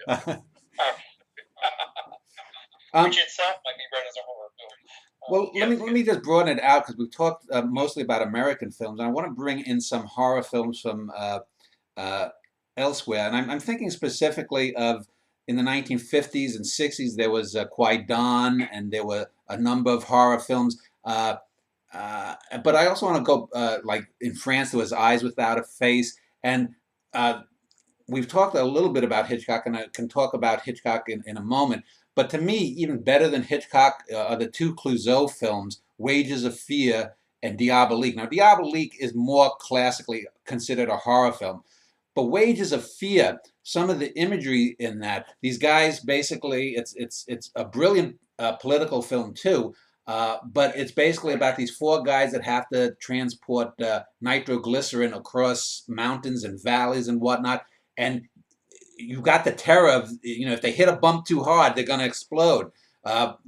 Which itself might be read as a horror film. Well, let me just broaden it out because we've talked mostly about American films, and I want to bring in some horror films from elsewhere. And I'm thinking specifically of in the 1950s and 60s, there was Qui-Gon, and there were a number of horror films. But I also want to go, like in France, there was Eyes Without a Face. And we've talked a little bit about Hitchcock, and I can talk about Hitchcock in a moment. But to me, even better than Hitchcock are the two Clouseau films, Wages of Fear and Diabolique. Now, Diabolique is more classically considered a horror film. But Wages of Fear, some of the imagery in that, these guys basically, it's a brilliant political film too, but it's basically about these four guys that have to transport nitroglycerin across mountains and valleys and whatnot. And you've got the terror of, if they hit a bump too hard, they're going to explode.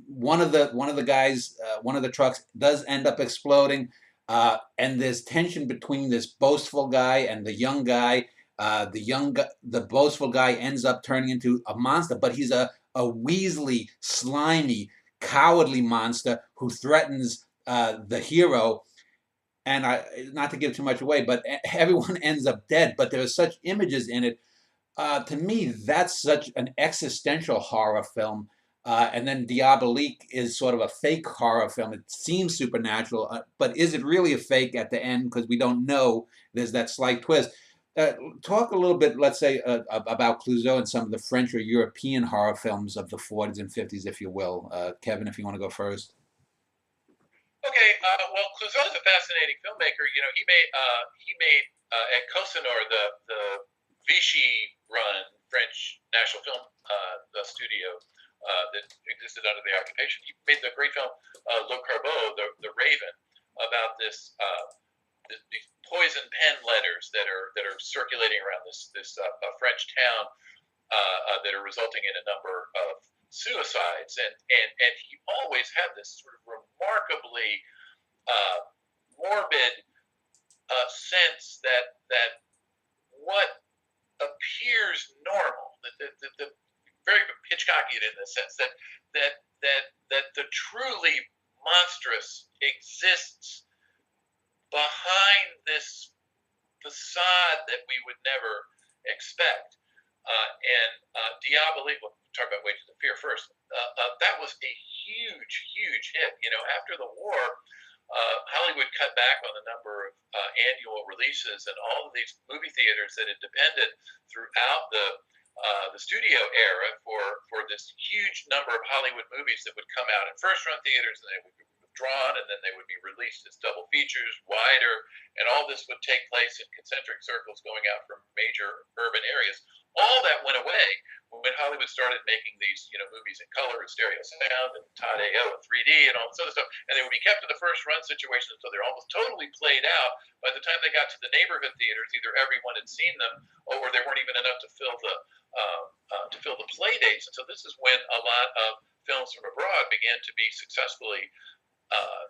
One of the guys, one of the trucks does end up exploding, and there's tension between this boastful guy and the young guy. The boastful guy ends up turning into a monster, but he's a weaselly, slimy, cowardly monster who threatens the hero. And not to give too much away, but everyone ends up dead. But there are such images in it. To me, that's such an existential horror film. And then Diabolique is sort of a fake horror film. It seems supernatural, but is it really a fake at the end? Because we don't know. There's that slight twist. Talk a little bit, let's say, about Clouseau and some of the French or European horror films of the 40s and 50s, if you will. Kevin, if you want to go first. Okay, well, Clouseau is a fascinating filmmaker. He made at Cosinor the Vichy-run French National Film Studio that existed under the occupation. He made the great film Le Corbeau, the Raven, about these poison pen letters that are circulating around this French town that are resulting in a number of suicides, and he always had this sort of remarkably morbid sense that what appears normal, the very Hitchcockian in the sense that the truly monstrous exists behind this facade that we would never expect. And Diabolique, we'll talk about Wages of Fear first. That was a huge hit. After the war, Hollywood cut back on the number of annual releases, and all of these movie theaters that had depended throughout the studio era for this huge number of Hollywood movies that would come out in first-run theaters, and they would be withdrawn, and then they would be released as double features, wider, and all this would take place in concentric circles going out from major urban areas. All that went away when Hollywood started making these, movies in color and stereo sound and Todd AO and 3D and all this other stuff, and they would be kept in the first run situation until they're almost totally played out. By the time they got to the neighborhood theaters, either everyone had seen them, or there weren't even enough to fill the play dates. And so this is when a lot of films from abroad began to be successfully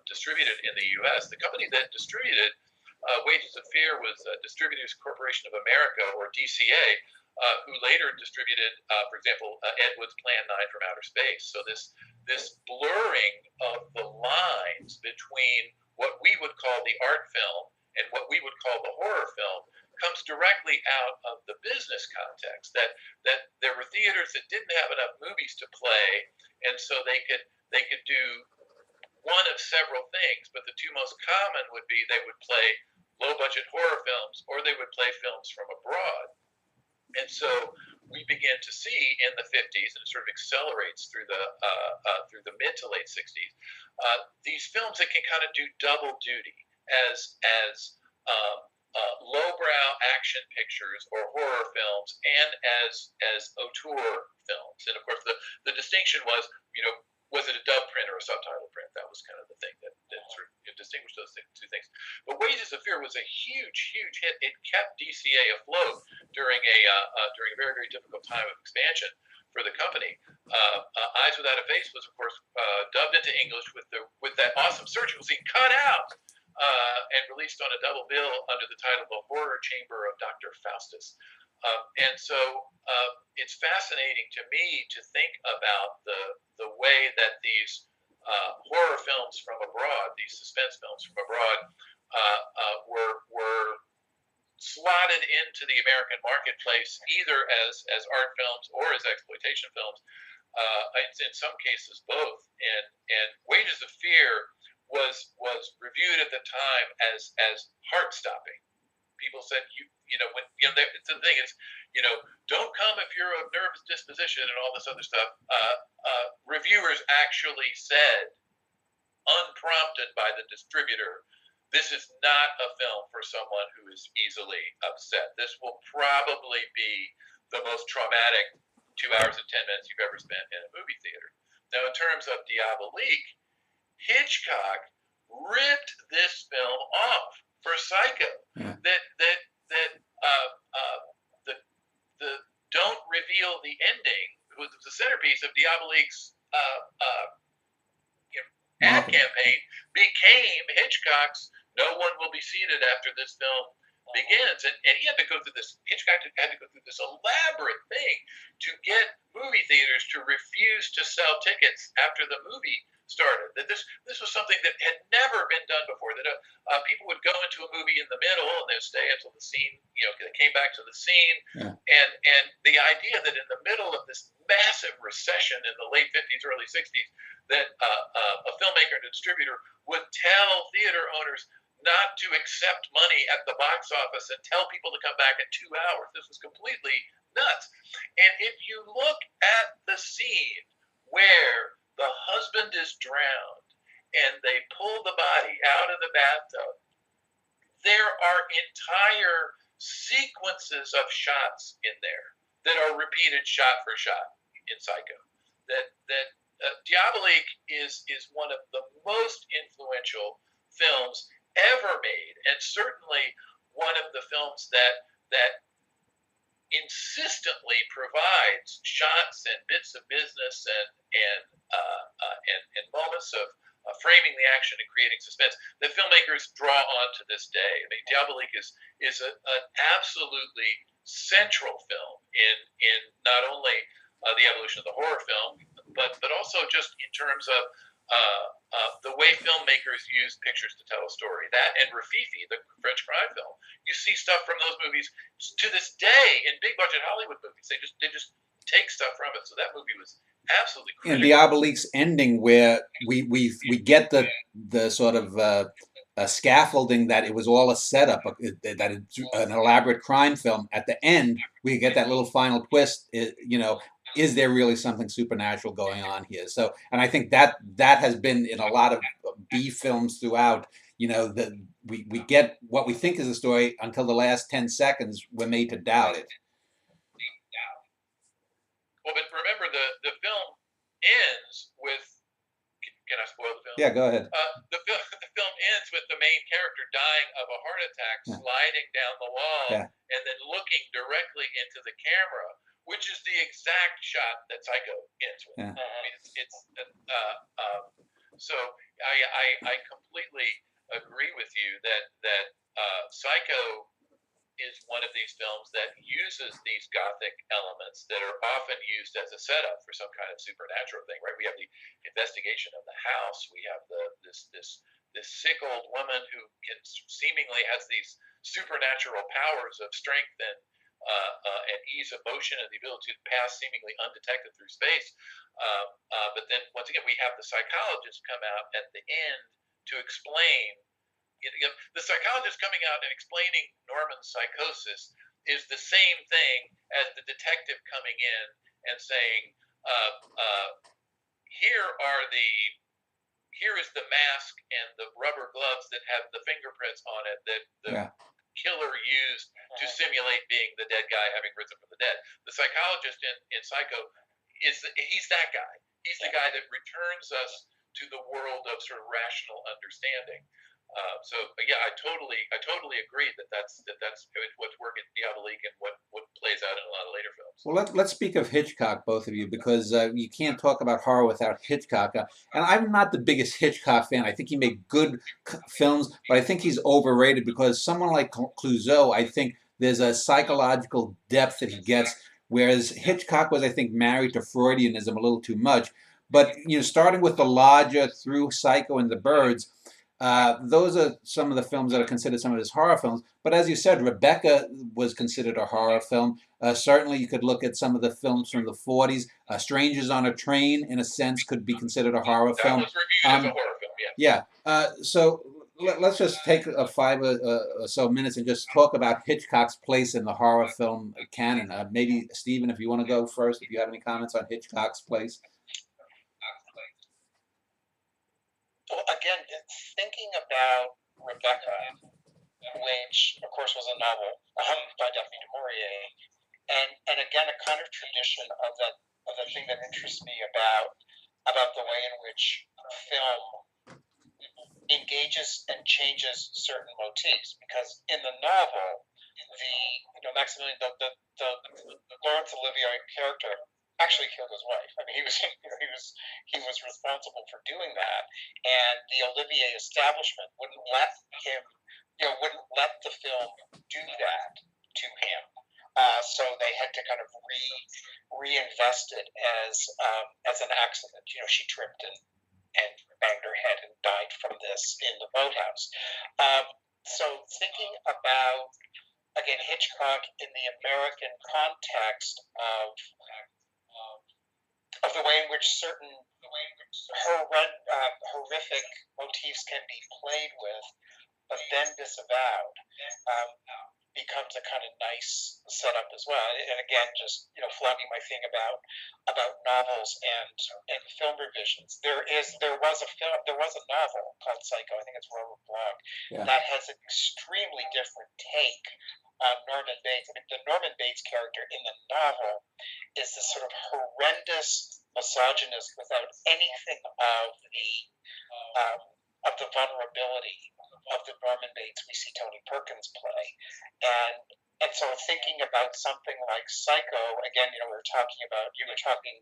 distributed in the U.S. The company that distributed Wages of Fear was Distributors Corporation of America, or DCA, who later distributed, for example, Ed Wood's Plan 9 from Outer Space. So this blurring of the lines between what we would call the art film and what we would call the horror film comes directly out of the business context. That there were theaters that didn't have enough movies to play, and so they could do one of several things, but the two most common would be they would play low-budget horror films, or they would play films from abroad. And so we begin to see in the 50s, and it sort of accelerates through the mid to late 60s, these films that can kind of do double duty as lowbrow action pictures or horror films, and as auteur films. And of course, the distinction was, was it a dub print or a subtitle print? That was kind of the thing that sort of distinguished those two things. But Wages of Fear was a huge hit. It kept DCA afloat during a very, very difficult time of expansion for the company. Eyes Without a Face was, of course, dubbed into English with that awesome surgical scene cut out and released on a double bill under the title The Horror Chamber of Dr. Faustus. And so it's fascinating to me to think about the way that these horror films from abroad, these suspense films from abroad, were slotted into the American marketplace either as art films or as exploitation films. In some cases, both. And Wages of Fear was reviewed at the time as heart-stopping. People said, the thing is, don't come if you're of nervous disposition and all this other stuff. Reviewers actually said, unprompted by the distributor, this is not a film for someone who is easily upset. This will probably be the most traumatic 2 hours and 10 minutes you've ever spent in a movie theater. Now, in terms of Diabolique, Hitchcock ripped this film off for Psycho. Yeah. The don't reveal the ending was the centerpiece of Diabolique's ad campaign, became Hitchcock's "No one will be seated after this film begins," and he had to go through this. Hitchcock had to go through this elaborate thing to get movie theaters to refuse to sell tickets after the movie started. That this was something that had never been done before. That people would go into a movie in the middle and they'd stay until the scene, they came back to the scene. Yeah. And the idea that in the middle of this massive recession in the late 50s, early 60s, that a filmmaker and a distributor would tell theater owners not to accept money at the box office and tell people to come back in 2 hours. This was completely nuts. And if you look at the scene where the husband is drowned and they pull the body out of the bathtub, there are entire sequences of shots in there that are repeated shot for shot in Psycho. That Diabolique is one of the most influential films ever made, and certainly one of the films that insistently provides shots and bits of business and moments of framing the action and creating suspense that filmmakers draw on to this day. I mean, Diabolique is an absolutely central film in not only the evolution of the horror film, but also just in terms of the way filmmakers use pictures to tell a story. That and Rafifi, the French crime film, you see stuff from those movies to this day in big budget Hollywood movies. They just take stuff from it. So that movie was absolutely critical. And Diabolique's ending, where we get the sort of scaffolding that it was all a setup, that it's an elaborate crime film. At the end, we get that little final twist. Is there really something supernatural going on here? So, and I think that has been in a lot of B films throughout. We get what we think is a story until the last 10 seconds we're made to doubt it. Well, but remember, the film ends with. Can I spoil the film? Yeah, go ahead. The film ends with the main character dying of a heart attack, sliding down the wall, and then looking directly into the camera, which is the exact shot that Psycho ends with. Yeah. I mean, so I completely agree with you that Psycho is one of these films that uses these gothic elements that are often used as a setup for some kind of supernatural thing, right? We have the investigation of the house. We have this sick old woman who seemingly has these supernatural powers of strength and ease of motion and the ability to pass seemingly undetected through space. But then once again, we have the psychologist come out at the end to explain. The psychologist coming out and explaining Norman's psychosis is the same thing as the detective coming in and saying, here is the mask and the rubber gloves that have the fingerprints on it that the killer used to simulate being the dead guy having risen from the dead. The psychologist in Psycho he's that guy. He's the guy that returns us to the world of sort of rational understanding. So yeah, I totally agree that's what's working in Diabolique and what plays out in a lot of later films. Well, let's speak of Hitchcock, both of you, because you can't talk about horror without Hitchcock. And I'm not the biggest Hitchcock fan. I think he made good films, but I think he's overrated because someone like Clouseau, I think there's a psychological depth that he gets, whereas Hitchcock was, I think, married to Freudianism a little too much. But starting with The Lodger through Psycho and The Birds. Those are some of the films that are considered some of his horror films. But as you said, Rebecca was considered a horror film. Certainly, you could look at some of the films from the 40s. Strangers on a Train, in a sense, could be considered a horror film. That was reviewed as a horror film, yeah. So let's just take 5 or so minutes and just talk about Hitchcock's place in the horror film canon. Maybe, Stephen, if you want to go first, if you have any comments on Hitchcock's place. Well, again, thinking about Rebecca, which of course was a novel by Daphne du Maurier, and again a kind of tradition of the thing that interests me about the way in which film engages and changes certain motifs. Because in the novel, Maximilian, the Laurence Olivier character actually killed his wife. I mean, he was responsible for doing that, and the Olivier establishment wouldn't let the film do that to him. So they had to kind of reinvest it as an accident. She tripped and banged her head and died from this in the boathouse. So thinking about, again, Hitchcock in the American context of the way in which certain horrific motifs can be played with, but then disavowed, becomes a kind of nice setup as well. And again, just flogging my thing about novels and film revisions. There was a novel called Psycho. I think it's Robert Bloch that has an extremely different take on Norman Bates. I mean, the Norman Bates character in the novel is this sort of horrendous misogynist without anything of the vulnerability of the Norman Bates we see Tony Perkins play. And so thinking about something like Psycho, again, you were talking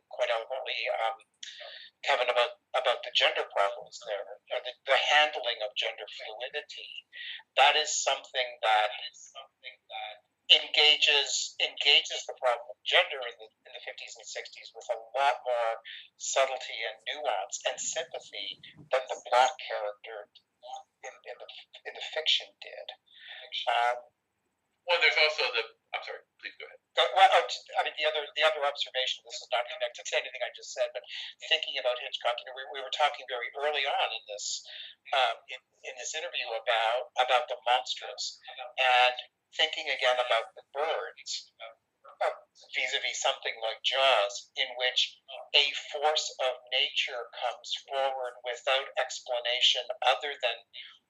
quite eloquently, Kevin, about the gender problems there, the handling of gender fluidity. That is something that engages the problem of gender in the 50s and 60s with a lot more subtlety and nuance and sympathy than the black character in the fiction did. Well, there's also I'm sorry, please go ahead. Well, I mean, the other observation. This is not connected to anything I just said, but thinking about Hitchcock, we were talking very early on in this in this interview about the monstrous, and thinking again about the birds, vis-a-vis something like Jaws, in which a force of nature comes forward without explanation other than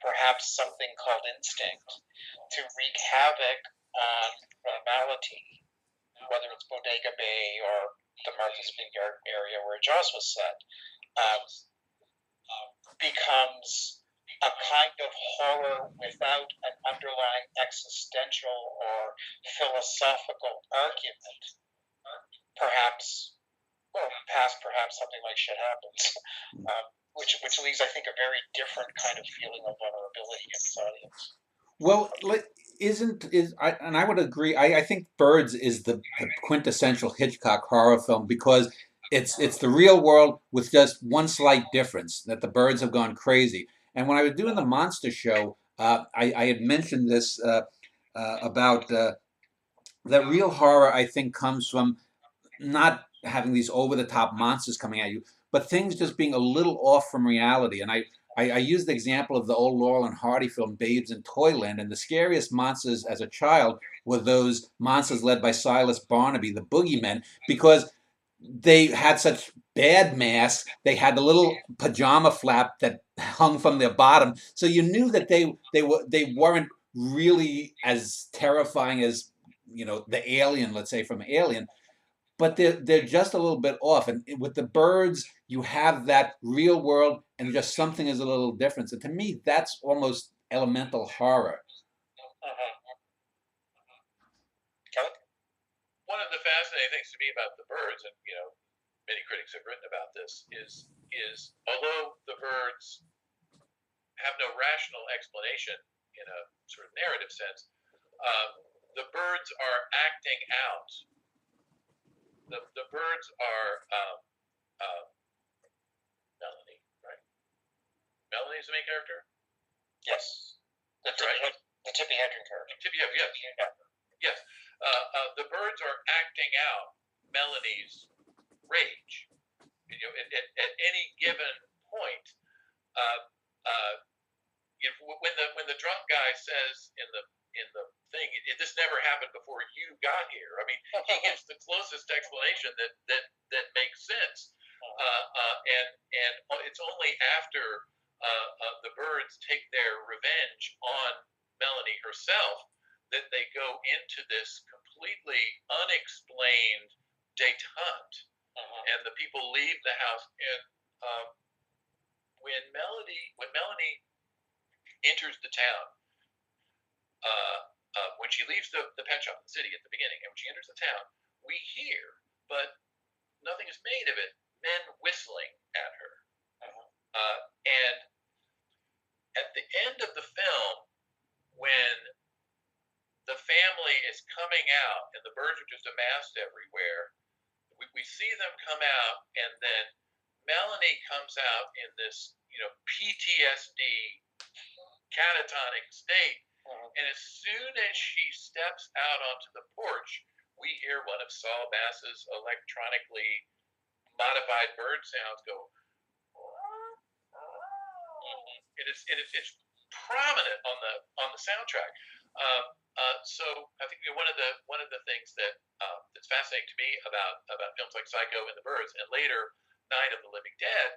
perhaps something called instinct to wreak havoc on normality, whether it's Bodega Bay or the Martha's Vineyard area where Jaws was set, becomes a kind of horror without an underlying existential or philosophical argument. Perhaps something like Shit Happens, which leaves, I think, a very different kind of feeling of vulnerability in its audience. Well, and I would agree. I think Birds is the quintessential Hitchcock horror film because it's the real world with just one slight difference that the birds have gone crazy. And when I was doing the monster show, I had mentioned this about that real horror. I think comes from not having these over the top monsters coming at you, but things just being a little off from reality. And I used the example of the old Laurel and Hardy film Babes in Toyland, and the scariest monsters as a child were those monsters led by Silas Barnaby, the boogeymen, because they had such bad masks. They had the little pajama flap that hung from their bottom, so you knew that they weren't really as terrifying as the alien, let's say from Alien, but they're just a little bit off. And with the birds, you have that real world, and just something is a little different. So to me, that's almost elemental horror. One of the fascinating things to me about the birds, and many critics have written about this, is although the birds have no rational explanation in a sort of narrative sense, the birds are acting out. The birds are Melanie, right? Melanie's the main character? Yes. That's right. The Tippi Hedren character. Yes. The birds are acting out Melanie's rage. At any given point, when the drunk guy says in the thing, this never happened before you got here. I mean, he gives the closest explanation that makes sense, and it's only after the birds take their revenge on Melanie herself that they go into this completely unexplained detente, and the people leave the house. And when Melanie enters the town, when she leaves the pet shop in the city at the beginning, and when she enters the town, we hear, but nothing is made of it, men whistling at her. And at the end of the film, when the family is coming out and the birds are just amassed everywhere, we see them come out, and then Melanie comes out in this PTSD catatonic state, and as soon as she steps out onto the porch, we hear one of Saul Bass's electronically modified bird sounds go. It's prominent on the soundtrack. So I think one of the things that's fascinating to me about films like Psycho and the Birds, and later Night of the Living Dead,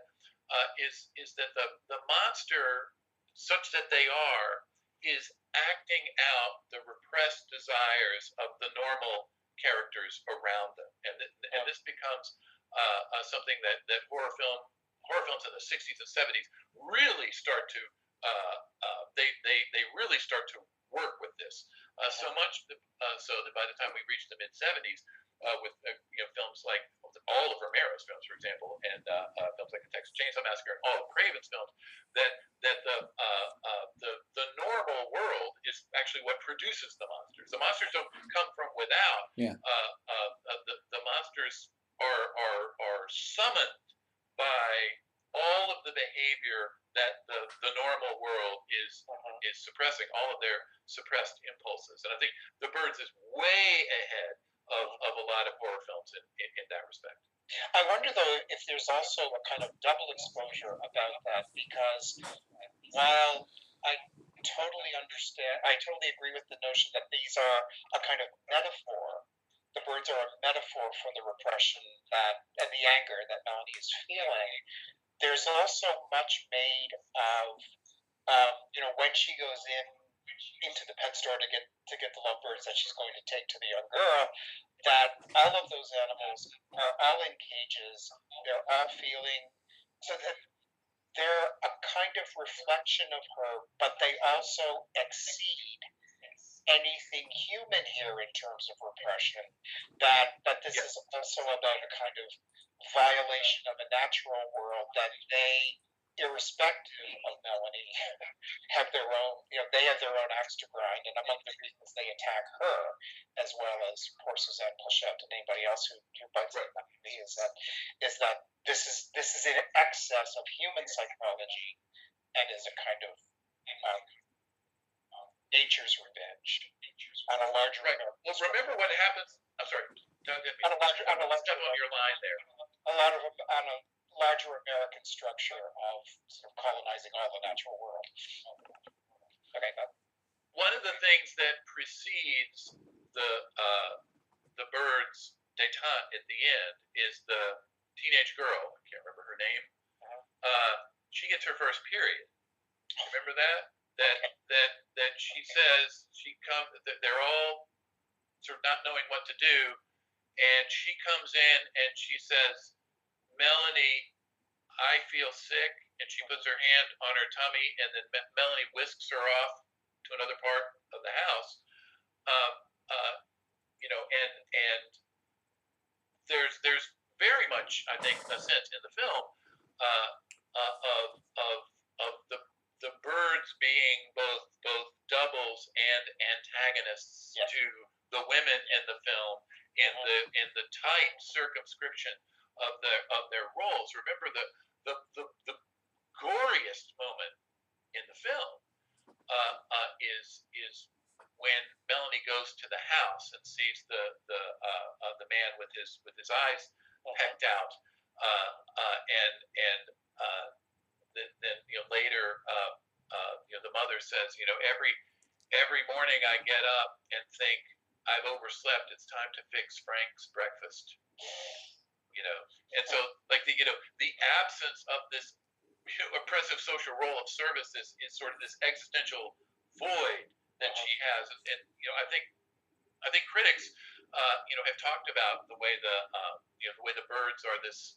is that the monster, such that they are, is acting out the repressed desires of the normal characters around them, and this becomes something that horror films in the 60s and 70s really start to they really start to work with this so much so that by the time we reach the mid 70s with films like all of Romero's films, for example, and films like Texas Chainsaw Massacre and all of Craven's films, that the normal world is actually what produces the monsters. The monsters don't come from without. Yeah. The monsters are summoned by all of the behavior that the normal world is suppressing, all of their suppressed impulses. And I think The Birds is way ahead of a lot of horror films in that respect. I wonder though if there's also a kind of double exposure about that, because while I totally understand, I totally agree with the notion that these are a kind of metaphor. The birds are a metaphor for the repression and the anger that Melanie is feeling. There's also much made of, when she goes into the pet store to get the lovebirds that she's going to take to the young girl, that all of those animals are all in cages. They're all feeling, so that they're a kind of reflection of her, but they also exceed anything human here in terms of repression. That this is also about a kind of violation of a natural world that they, irrespective of Melanie, have their own, they have their own axe to grind. And among the reasons they attack her, as well as poor Suzanne Plachette and anybody else who bites at me, is that this is in excess of human psychology and is a kind of nature's revenge on a larger. Right. Well, remember what happens. I'm sorry. Step on your line there. On a larger American structure of sort of colonizing all the natural world. Okay. One of the things that precedes the Birds détente at the end is the teenage girl. I can't remember her name. She gets her first period. Remember that? That she says they're all sort of not knowing what to do, and she comes in and she says, Melanie, I feel sick, and she puts her hand on her tummy, and then Melanie whisks her off to another part of the house. And there's very much, I think, a sense in the film of the birds being both doubles and antagonists to the women in the film in the tight circumscription of their roles. Remember the goriest moment in the film is when Melanie goes to the house and sees the man with his eyes pecked out, and then later the mother says, every morning I get up and think I've overslept. It's time to fix Frank's breakfast. And so the absence of this oppressive social role of service is sort of this existential void that she has, and I think critics have talked about the way the birds are this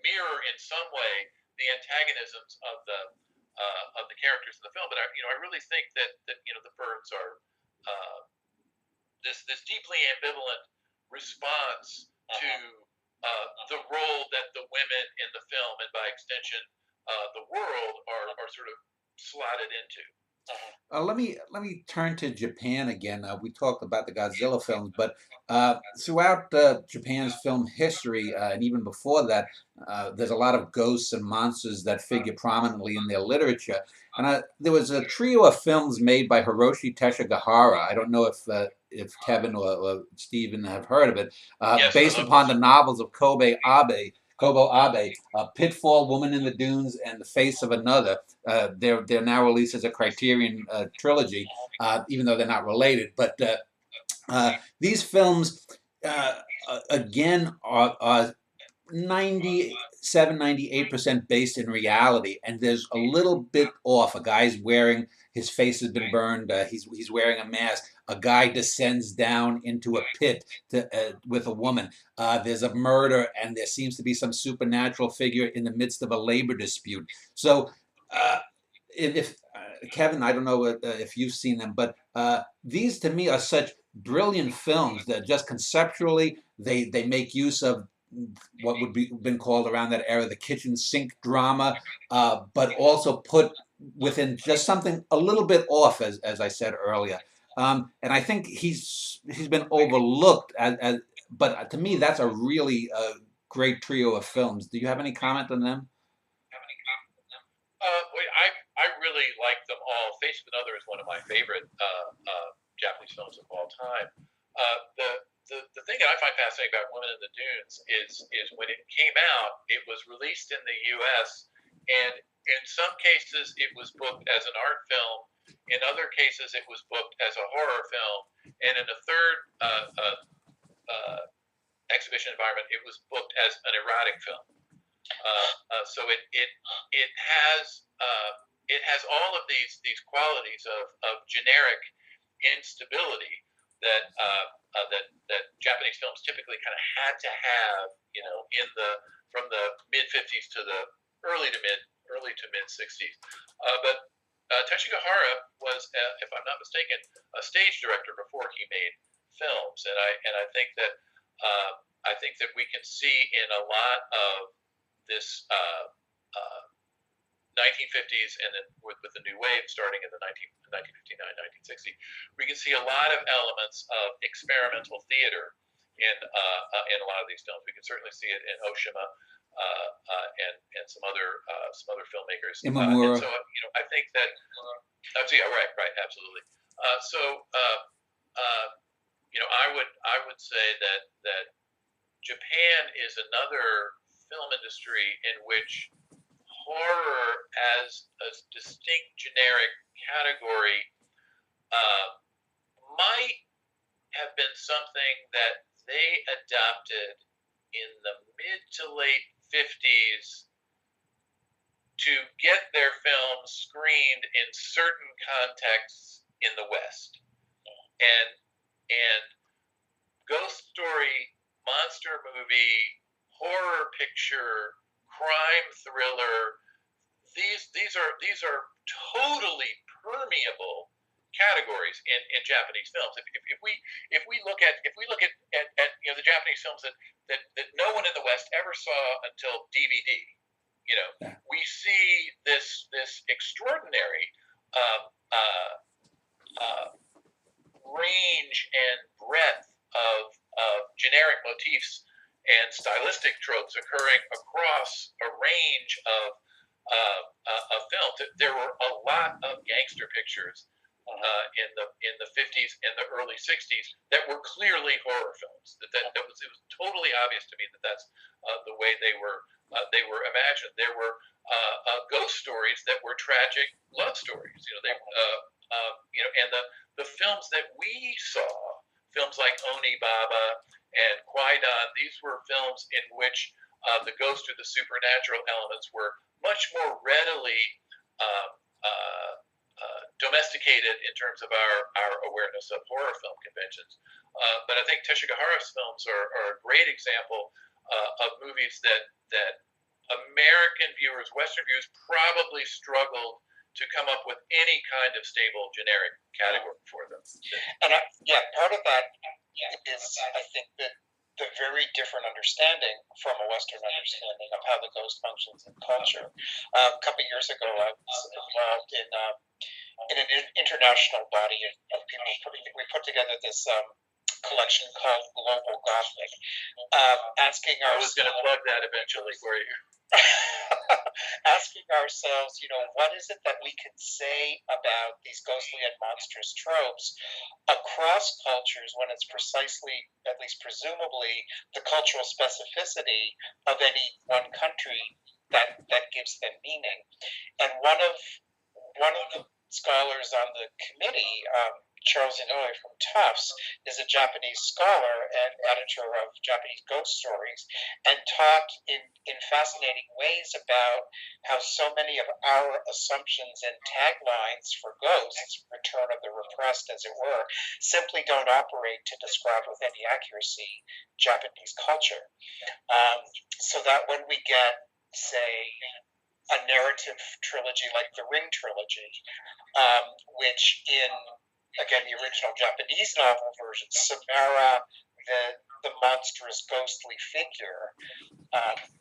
mirror in some way the antagonisms of the characters in the film, but I really think that the birds are this deeply ambivalent response to the role that the women in the film, and by extension the world, are sort of slotted into. Let me turn to Japan again. We talked about the Godzilla films, but throughout Japan's film history, and even before that, there's a lot of ghosts and monsters that figure prominently in their literature. And there was a trio of films made by Hiroshi Teshigahara. I don't know if Kevin or Stephen have heard of it, Yes, based upon the novels of Kobo Abe, Pitfall, Woman in the Dunes, and The Face of Another. They're now released as a Criterion trilogy, even though they're not related. But these films, again, are 97, 98% based in reality, and there's a little bit off. A guy's his face has been burned, he's wearing a mask. A guy descends down into a pit with a woman. There's a murder, and there seems to be some supernatural figure in the midst of a labor dispute. So, if Kevin, I don't know if you've seen them, but these to me are such brilliant films that just conceptually they make use of what would be been called around that era the kitchen sink drama, but also put within just something a little bit off, as I said earlier. And I think he's been overlooked but to me that's a really great trio of films. Do you have any comment on them? I really like them all. Face of Another is one of my favorite Japanese films of all time. The thing that I find fascinating about Women in the Dunes is when it came out, it was released in the U.S. and in some cases it was booked as an art film. In other cases, it was booked as a horror film, and in a third exhibition environment, it was booked as an erotic film. So it has all of these qualities of generic instability that Japanese films typically kind of had to have, from the mid '50s to the early to mid '60s. But Teshigahara was, if I'm not mistaken, a stage director before he made films, and I think that we can see in a lot of this 1950s, and then with the new wave starting in the 1959, 1960, we can see a lot of elements of experimental theater in a lot of these films. We can certainly see it in Oshima and some other filmmakers. Imamura. And so I think that yeah, right, absolutely. I would say that Japan is another film industry in which horror as a distinct generic category might have been something that they adopted in the mid to late 50s to get their films screened in certain contexts in the West. And ghost story, monster movie, horror picture, crime thriller, these are totally permeable categories in Japanese films. If we look at the Japanese films that no one in the West ever saw until DVD, we see this extraordinary range and breadth of generic motifs and stylistic tropes occurring across a range of films. There were a lot of gangster pictures in the 50s and the early 60s that were clearly horror films. It was totally obvious to me that that's the way they were imagined. There were ghost stories that were tragic love stories. And the films that we saw, films like Oni Baba and Kwaidan, these were films in which the ghost or the supernatural elements were much more readily domesticated in terms of our awareness of horror film conventions. But I think Teshigahara's films are a great example of movies that American viewers, Western viewers, probably struggled to come up with any kind of stable generic category for them. And part of that is, I think, that the very different understanding from a Western understanding of how the ghost functions in culture. A couple of years ago, I was involved in an international body of people. We put together this collection called Global Gothic, asking I was going to plug that eventually for you. asking ourselves, what is it that we can say about these ghostly and monstrous tropes across cultures when it's precisely, at least presumably, the cultural specificity of any one country that gives them meaning. And one of the scholars on the committee, Charles Inouye from Tufts, is a Japanese scholar and editor of Japanese ghost stories, and talked in fascinating ways about how so many of our assumptions and taglines for ghosts, return of the repressed as it were, simply don't operate to describe with any accuracy Japanese culture. So that when we get, say, a narrative trilogy like the Ring trilogy, which in, again, the original Japanese novel version, Samara, the monstrous ghostly figure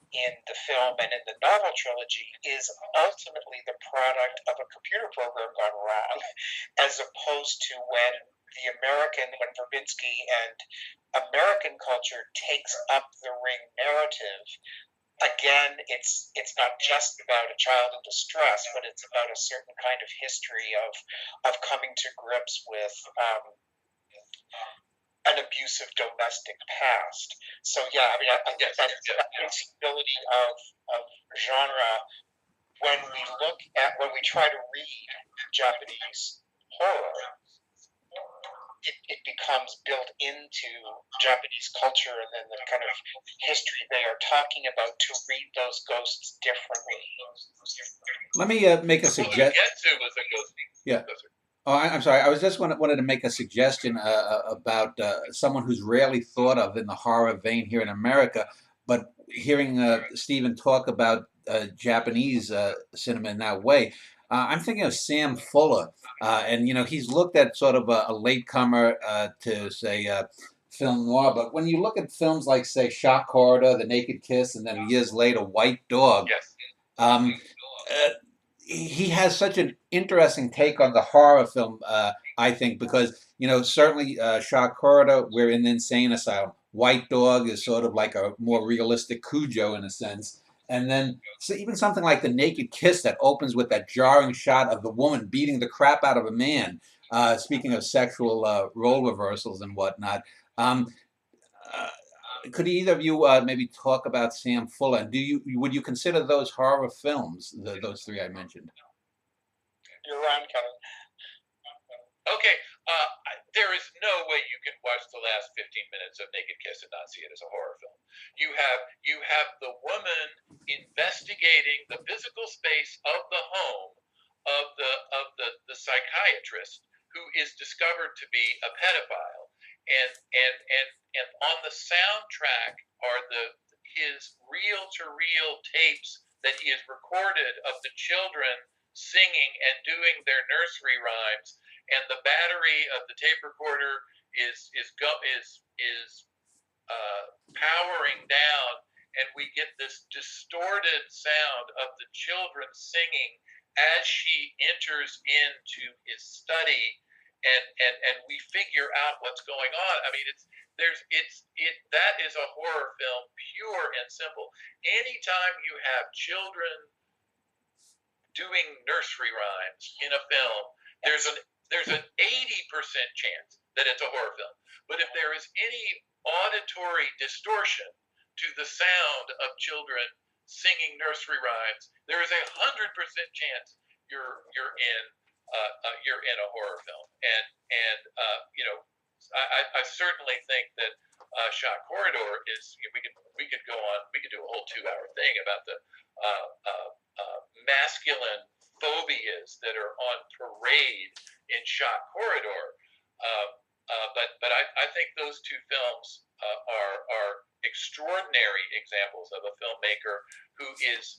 in the film and in the novel trilogy is ultimately the product of a computer program gone wrong, as opposed to when when Verbinski and American culture takes up the Ring narrative. Again, it's not just about a child in distress, but it's about a certain kind of history of coming to grips with an abusive domestic past. So yeah, I mean, I think that flexibility of genre, when we try to read Japanese horror, it becomes built into Japanese culture and then the kind of history they are talking about to read those ghosts differently. Let me make a suggestion. Yeah. Oh, I'm sorry. I was just wanted to make a suggestion about someone who's rarely thought of in the horror vein here in America, but hearing Stephen talk about Japanese cinema in that way, I'm thinking of Sam Fuller, and he's looked at sort of a latecomer to say film noir, but when you look at films like say Shock Corridor, The Naked Kiss, and then years later White Dog. Yes. He has such an interesting take on the horror film, I think, because certainly Shock Corridor, we're in the insane asylum. White Dog is sort of like a more realistic Cujo in a sense, and then even something like The Naked Kiss that opens with that jarring shot of the woman beating the crap out of a man. Speaking of sexual role reversals and whatnot. Could either of you maybe talk about Sam Fuller? And would you consider those horror films, those three I mentioned? You're on, Kevin. Okay, there is no way you can watch the last 15 minutes of Naked Kiss and not see it as a horror film. You have the woman investigating the physical space of the home of the psychiatrist who is discovered to be a pedophile. And on the soundtrack are his reel-to-reel tapes that he has recorded of the children singing and doing their nursery rhymes, and the battery of the tape recorder is powering down, and we get this distorted sound of the children singing as she enters into his study. And we figure out what's going on. I mean, that is a horror film, pure and simple. Anytime you have children doing nursery rhymes in a film, there's an 80% chance that it's a horror film. But if there is any auditory distortion to the sound of children singing nursery rhymes, there is 100% chance you're in a horror film, and I certainly think that Shock Corridor is. We could go on. We could do a whole 2-hour thing about the masculine phobias that are on parade in Shock Corridor. But I think those two films are extraordinary examples of a filmmaker who is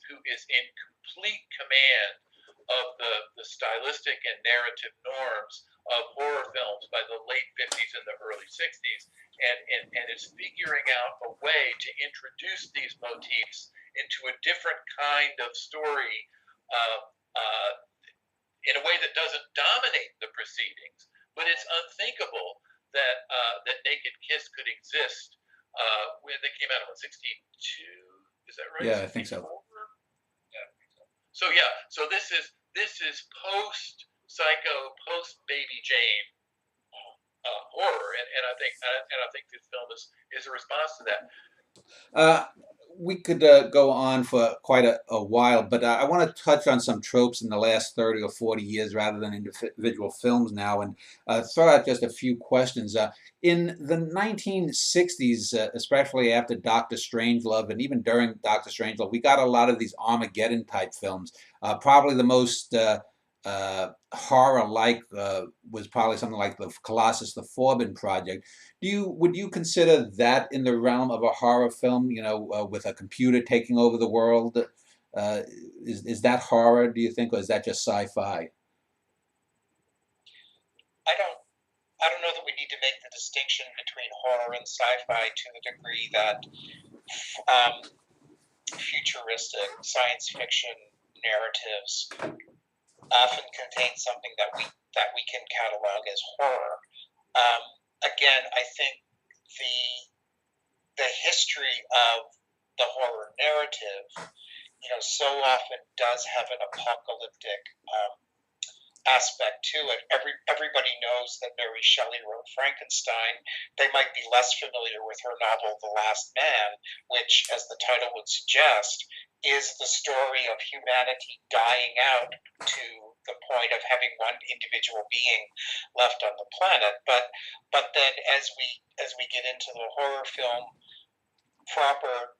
in complete command of the stylistic and narrative norms of horror films by the late 50s and the early 60s, and is figuring out a way to introduce these motifs into a different kind of story in a way that doesn't dominate the proceedings. But it's unthinkable that Naked Kiss could exist when they came out in 62. Is that right? Yeah, I think so. So this is post Psycho, post Baby Jane horror, and I think this film is a response to that. We could go on for quite a while, but I want to touch on some tropes in the last 30 or 40 years rather than individual films now, and throw out just a few questions. In the 1960s, especially after Dr. Strangelove, and even during Dr. Strangelove, we got a lot of these Armageddon-type films. Probably the most horror-like was probably something like the Colossus, the Forbin Project. Would you consider that in the realm of a horror film? With a computer taking over the world, is that horror? Do you think, or is that just sci-fi? I don't know that we need to make the distinction between horror and sci-fi to the degree that futuristic science fiction narratives often contain something that we can catalog as horror. Again, I think the history of the horror narrative, so often does have an apocalyptic aspect to it. Everybody knows that Mary Shelley wrote Frankenstein. They might be less familiar with her novel The Last Man, which, as the title would suggest, is the story of humanity dying out to the point of having one individual being left on the planet. But then as we get into the horror film proper,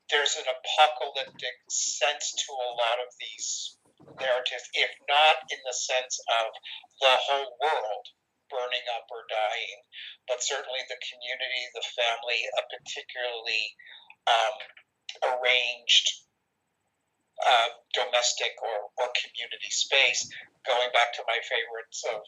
there's an apocalyptic sense to a lot of these narratives, if not in the sense of the whole world burning up or dying, but certainly the community, the family, a particularly arranged domestic or community space, going back to my favorites of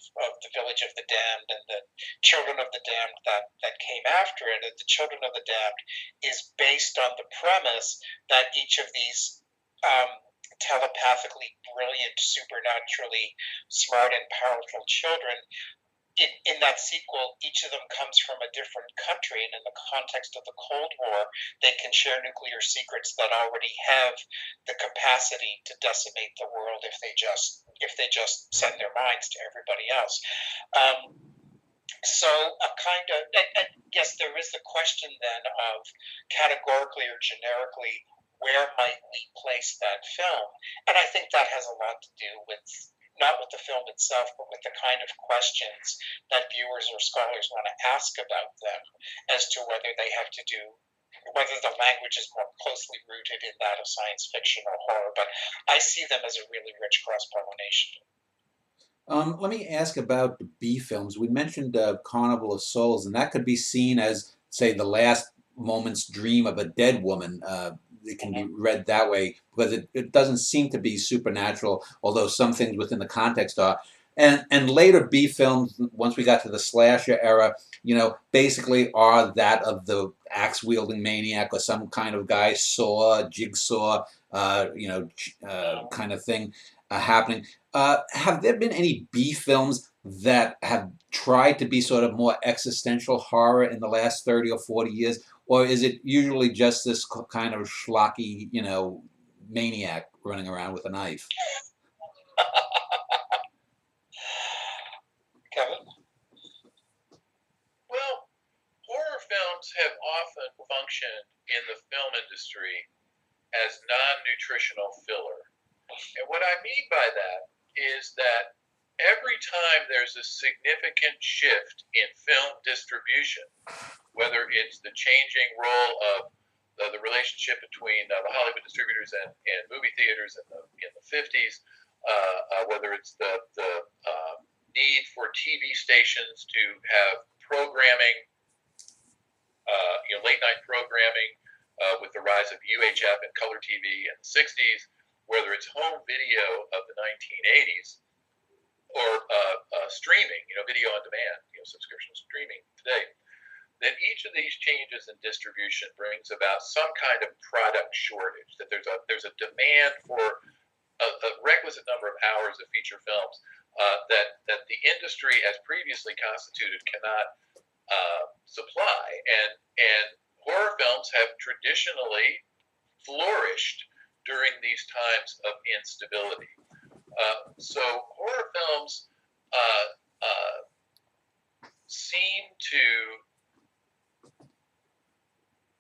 The Village of the Damned and the Children of the Damned that came after it. And The Children of the Damned is based on the premise that each of these telepathically brilliant, supernaturally smart and powerful children, in that sequel, each of them comes from a different country, and in the context of the Cold War, they can share nuclear secrets that already have the capacity to decimate the world if they just send their minds to everybody else. So a kind of, and yes, there is the question then of categorically or generically, where might we place that film? And I think that has a lot to do with not with the film itself, but with the kind of questions that viewers or scholars want to ask about them as to whether they have to do, whether the language is more closely rooted in that of science fiction or horror. But I see them as a really rich cross-pollination. Let me ask about the B films. We mentioned Carnival of Souls, and that could be seen as, say, the last moment's dream of a dead woman. It can be read that way because it doesn't seem to be supernatural, although some things within the context are. And later B films, once we got to the slasher era, basically are that of the axe wielding maniac or some kind of guy, saw, jigsaw, kind of thing happening. Have there been any B films that have tried to be sort of more existential horror in the last 30 or 40 years? Or is it usually just this kind of schlocky, maniac running around with a knife? Kevin? Well, horror films have often functioned in the film industry as non-nutritional filler. And what I mean by that is that every time there's a significant shift in film distribution, whether it's the changing role of the relationship between the Hollywood distributors and movie theaters in the 50s, whether it's the need for TV stations to have programming, late night programming with the rise of UHF and color TV in the 60s, whether it's home video of the 1980s, or streaming, video on demand, subscription streaming today, that each of these changes in distribution brings about some kind of product shortage, that there's a demand for a requisite number of hours of feature films that the industry as previously constituted cannot supply. And horror films have traditionally flourished during these times of instability. So horror films seem to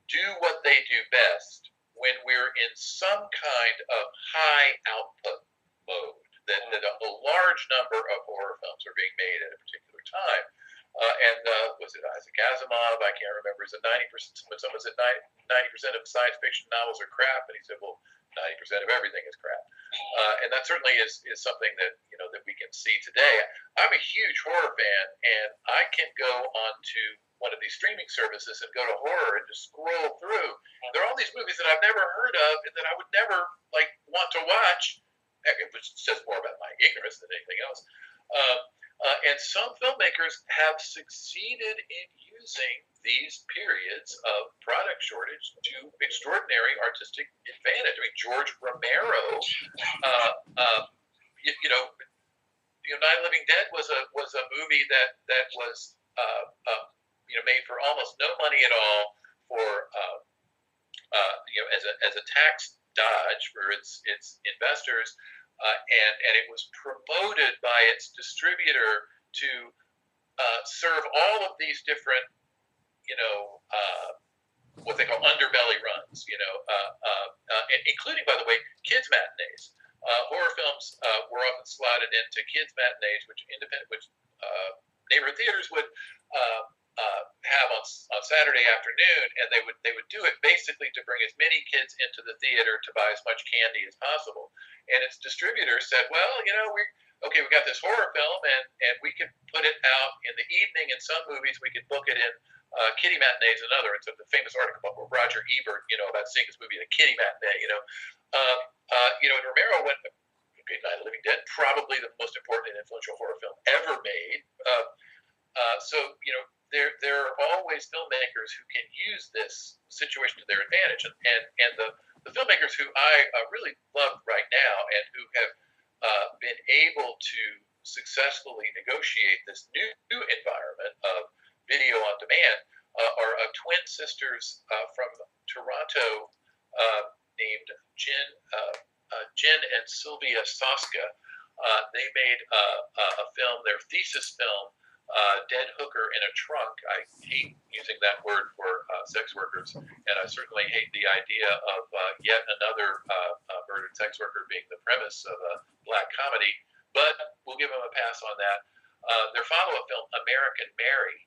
do what they do best when we're in some kind of high output mode, that a large number of horror films are being made at a particular time. Was it Isaac Asimov? I can't remember. Is it 90%? When someone said 90% of science fiction novels are crap, and he said, well, 90% of everything is crap. And that certainly is something that that we can see today. I'm a huge horror fan, and I can go onto one of these streaming services and go to horror and just scroll through. There are all these movies that I've never heard of and that I would never want to watch, which says more about my ignorance than anything else. And some filmmakers have succeeded in using these periods of product shortage to extraordinary artistic advantage. I mean, George Romero, uh, uh, you, you know, Night of the Living Dead was a movie that was made for almost no money at all for as a tax dodge for its investors, and it was promoted by its distributor to serve all of these different what they call underbelly runs, including, by the way, kids matinees. Horror films were often slotted into kids matinees, which neighborhood theaters would have on Saturday afternoon, and they would do it basically to bring as many kids into the theater to buy as much candy as possible. And its distributor said, well, we got this horror film, and we could put it out in the evening. In some movies, we could book it in kiddie matinees, another. It's the famous article about Roger Ebert, about seeing this movie, The Kiddie Matinee. And Romero went. Night of the Living Dead, probably the most important and influential horror film ever made. There are always filmmakers who can use this situation to their advantage, and the filmmakers who I really love right now and who have been able to successfully negotiate this new environment of video on demand are twin sisters from Toronto named Jen and Sylvia Soska. They made a film, their thesis film, Dead Hooker in a Trunk. I hate using that word for sex workers, and I certainly hate the idea of yet another murdered sex worker being the premise of a black comedy, but we'll give them a pass on that. Their follow-up film, American Mary,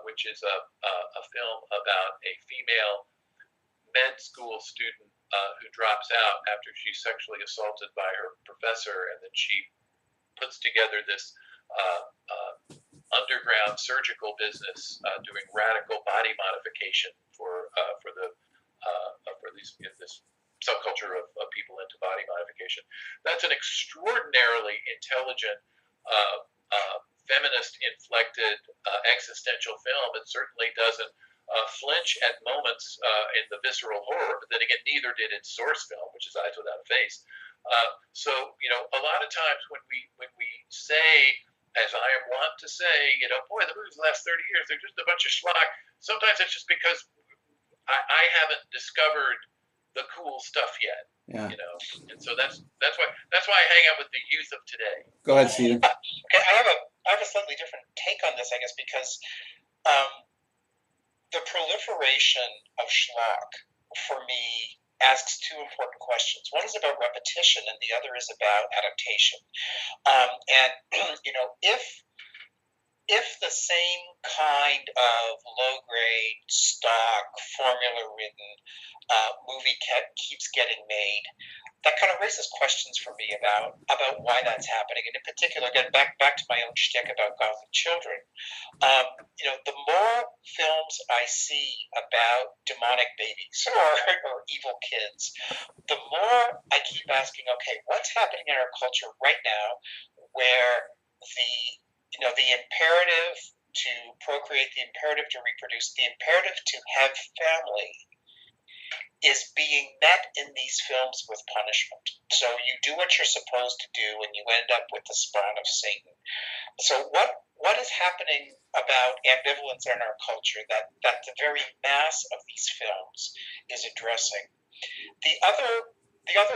which is a film about a female med school student who drops out after she's sexually assaulted by her professor, and then she puts together this underground surgical business doing radical body modification for this subculture of people into body modification. That's an extraordinarily intelligent, feminist-inflected existential film. It certainly doesn't flinch at moments in the visceral horror, but then again, neither did its source film, which is Eyes Without a Face. So a lot of times when we say, as I am wont to say, boy, the movies of the last 30 years, they're just a bunch of schlock. Sometimes it's just because I haven't discovered the cool stuff yet. Yeah. And so that's why I hang out with the youth of today. Go ahead, Stephen. Okay, I have a slightly different take on this, I guess, because the proliferation of schlock for me asks two important questions. One is about repetition, and the other is about adaptation. If the same kind of low-grade, stock, formula-ridden movie keeps getting made, that kind of raises questions for me about why that's happening. And in particular, again, back to my own shtick about Gothic children, the more films I see about demonic babies or evil kids, the more I keep asking, okay, what's happening in our culture right now where the imperative to procreate, the imperative to reproduce, the imperative to have family is being met in these films with punishment. So you do what you're supposed to do and you end up with the spawn of Satan. So what is happening about ambivalence in our culture that the very mass of these films is addressing? The other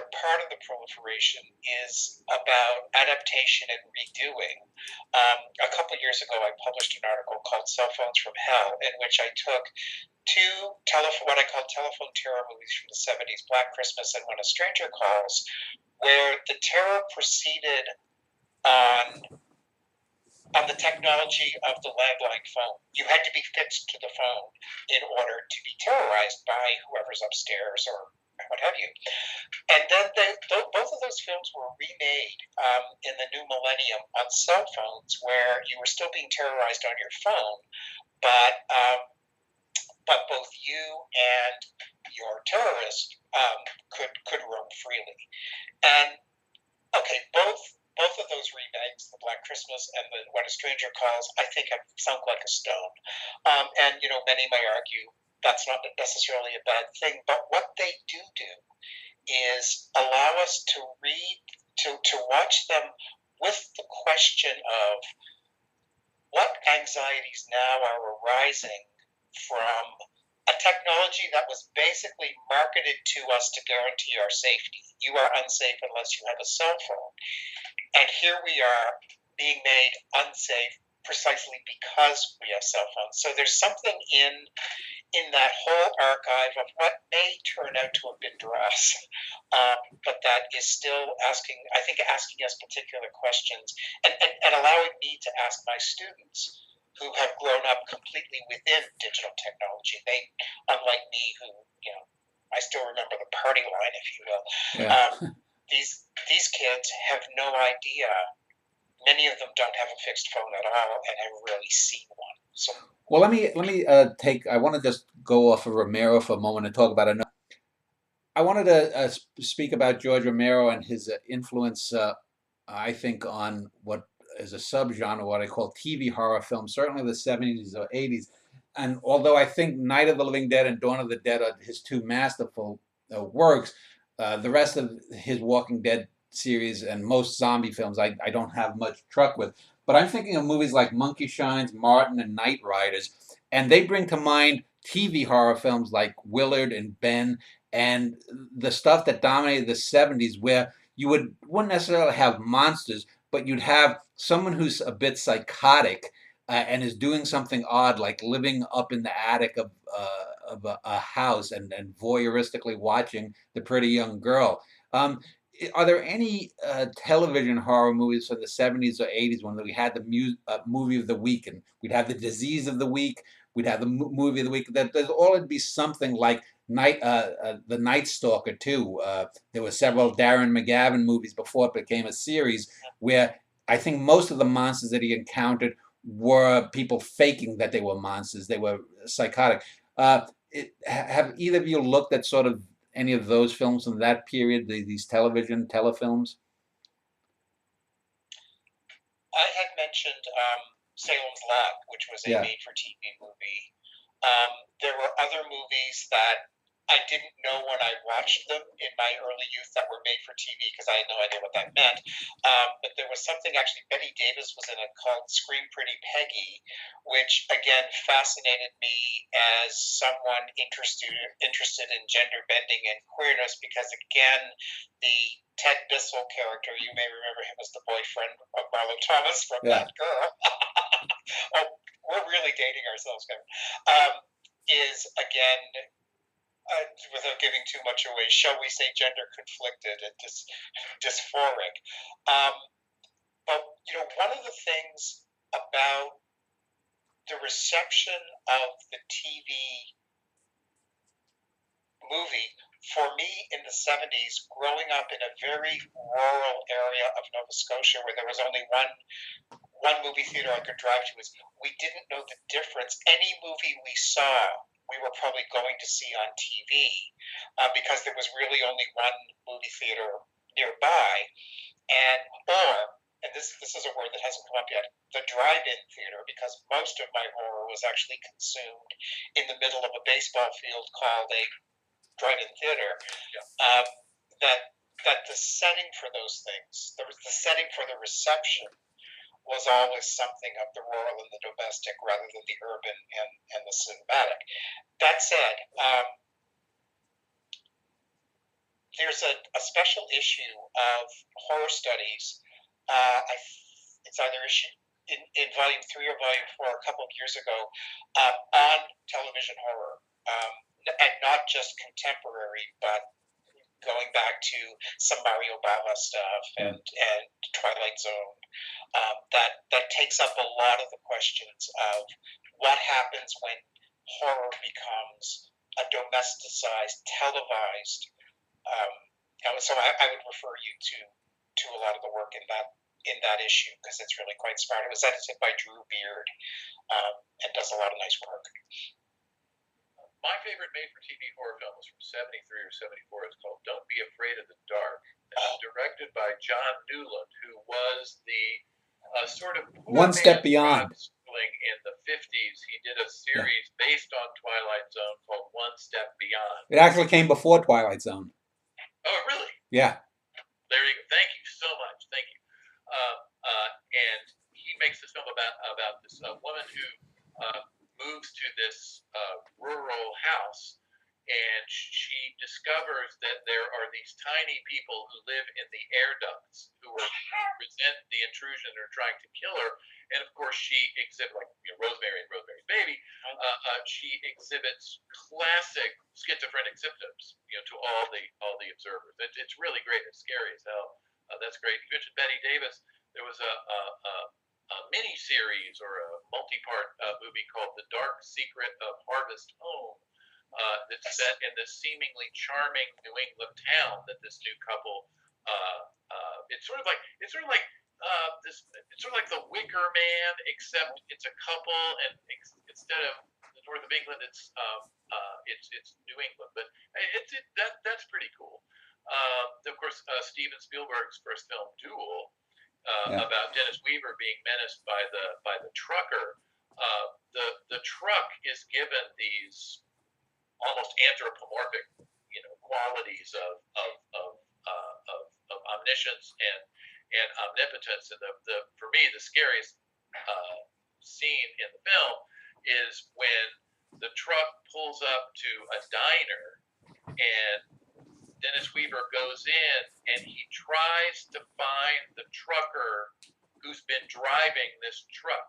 part of the proliferation is about adaptation and redoing. A couple years ago, I published an article called Cell Phones from Hell, in which I took two what I call telephone terror movies from the 70s, Black Christmas and When a Stranger Calls, where the terror proceeded on the technology of the landline phone. You had to be fixed to the phone in order to be terrorized by whoever's upstairs or what have you. And then both of those films were remade in the new millennium on cell phones, where you were still being terrorized on your phone, but both you and your terrorist could roam freely. And okay, both of those remakes, the Black Christmas and When a Stranger Calls, I think have sunk like a stone. And many may argue that's not necessarily a bad thing, but what they do is allow us to read, to watch them with the question of what anxieties now are arising from a technology that was basically marketed to us to guarantee our safety. You are unsafe unless you have a cell phone. And here we are being made unsafe precisely because we have cell phones. So there's something in that whole archive of what may turn out to have been dross, but that is still asking us particular questions and allowing me to ask my students who have grown up completely within digital technology. They, unlike me, who, I still remember the party line, if you will. Yeah. These kids have no idea. Many of them don't have a fixed phone at all and have really seen one. So, well, let me take. I want to just go off of Romero for a moment and talk about another. I wanted to speak about George Romero and his influence. I think on what is a subgenre, what I call TV horror films, certainly the 70s or 80s. And although I think Night of the Living Dead and Dawn of the Dead are his two masterful works, the rest of his Walking Dead series and most zombie films I don't have much truck with. But I'm thinking of movies like Monkey Shines, Martin, and Night Riders, and they bring to mind TV horror films like Willard and Ben and the stuff that dominated the 70s, where you wouldn't necessarily have monsters, but you'd have someone who's a bit psychotic and is doing something odd, like living up in the attic of a house and voyeuristically watching the pretty young girl. Are there any television horror movies from the 70s or 80s when we had the movie of the week, and we'd have the disease of the week, we'd have the movie of the week, that there's all it'd be something like the Night Stalker too. There were several Darren McGavin movies before it became a series where I think most of the monsters that he encountered were people faking that they were monsters. They were psychotic. Have either of you looked at sort of any of those films from that period, these telefilms? I had mentioned Salem's Lot, which was a Yeah. made-for-TV movie. There were other movies that I didn't know when I watched them in my early youth that were made for TV because I had no idea what that meant. But there was something, actually, Betty Davis was in it called Scream Pretty Peggy, which again fascinated me as someone interested in gender bending and queerness, because again, the Ted Bissell character, you may remember him as the boyfriend of Marlo Thomas from That Girl. Oh, we're really dating ourselves, Kevin. Is again, without giving too much away, shall we say gender conflicted and dysphoric. But one of the things about the reception of the TV movie for me in the 70s, growing up in a very rural area of Nova Scotia where there was only one movie theater I could drive to, is we didn't know the difference. Any movie we saw, we were probably going to see on TV because there was really only one movie theater nearby, and this is a word that hasn't come up yet, the drive-in theater, because most of my horror was actually consumed in the middle of a baseball field called a drive-in theater. That the setting for those things, the setting for the reception, was always something of the rural and the domestic rather than the urban and the cinematic. That said, there's a special issue of Horror Studies. It's either issue in volume 3 or volume 4 a couple of years ago on television horror, and not just contemporary, but going back to some Mario Bava stuff and Twilight Zone. That takes up a lot of the questions of what happens when horror becomes a domesticized, televised. So I would refer you to a lot of the work in that issue, because it's really quite smart. It was edited by Drew Beard and does a lot of nice work. My favorite made-for-TV horror film was from 73 or 74. It's called Don't Be Afraid of the Dark. And it's directed by John Newland, who was the sort of poor One Step man's Beyond. Rod Serling in the 50s. He did a Yeah. series based on Twilight Zone called One Step Beyond. It actually came before Twilight Zone. Oh, really? Yeah. There you go. Thank you so much. Thank you. And he makes this film about this woman who moves to this rural house, and she discovers that there are these tiny people who live in the air ducts who resent the intrusion and are trying to kill her. And of course, she exhibits, like Rosemary and Rosemary's Baby, she exhibits classic schizophrenic symptoms, to all the observers. It's really great. It's scary as hell. That's great. You mentioned Betty Davis. There was a mini series or a multi-part movie called The Dark Secret of Harvest Home. That's set in this seemingly charming New England town that this new couple. It's sort of like this. It's sort of like The Wicker Man, except it's a couple, and instead of the north of England, it's New England. But that's pretty cool. Of course, Steven Spielberg's first film, Duel, about Dennis Weaver being menaced by the trucker. The truck is given these almost anthropomorphic, qualities of omniscience and omnipotence. And for me, the scariest scene in the film is when the truck pulls up to a diner, and Dennis Weaver goes in and he tries to find the trucker who's been driving this truck,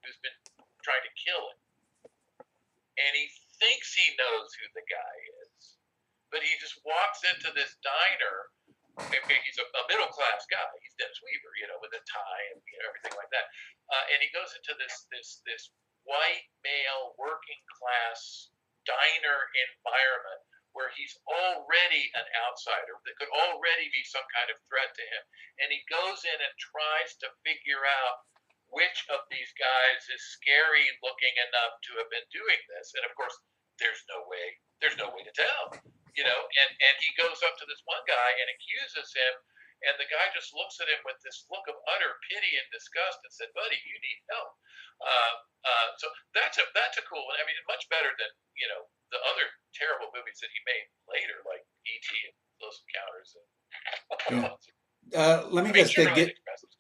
who's been trying to kill him. And he thinks he knows who the guy is, but he just walks into this diner. He's a middle-class guy. He's Dennis Weaver, with a tie and everything like that. And he goes into this white male working-class diner environment where he's already an outsider that could already be some kind of threat to him. And he goes in and tries to figure out which of these guys is scary looking enough to have been doing this. And of course, there's no way to tell, and he goes up to this one guy and accuses him, and the guy just looks at him with this look of utter pity and disgust and said, "Buddy, you need help." So that's a cool one. I mean, much better than the other terrible movies that he made later, like E.T. and Close Encounters.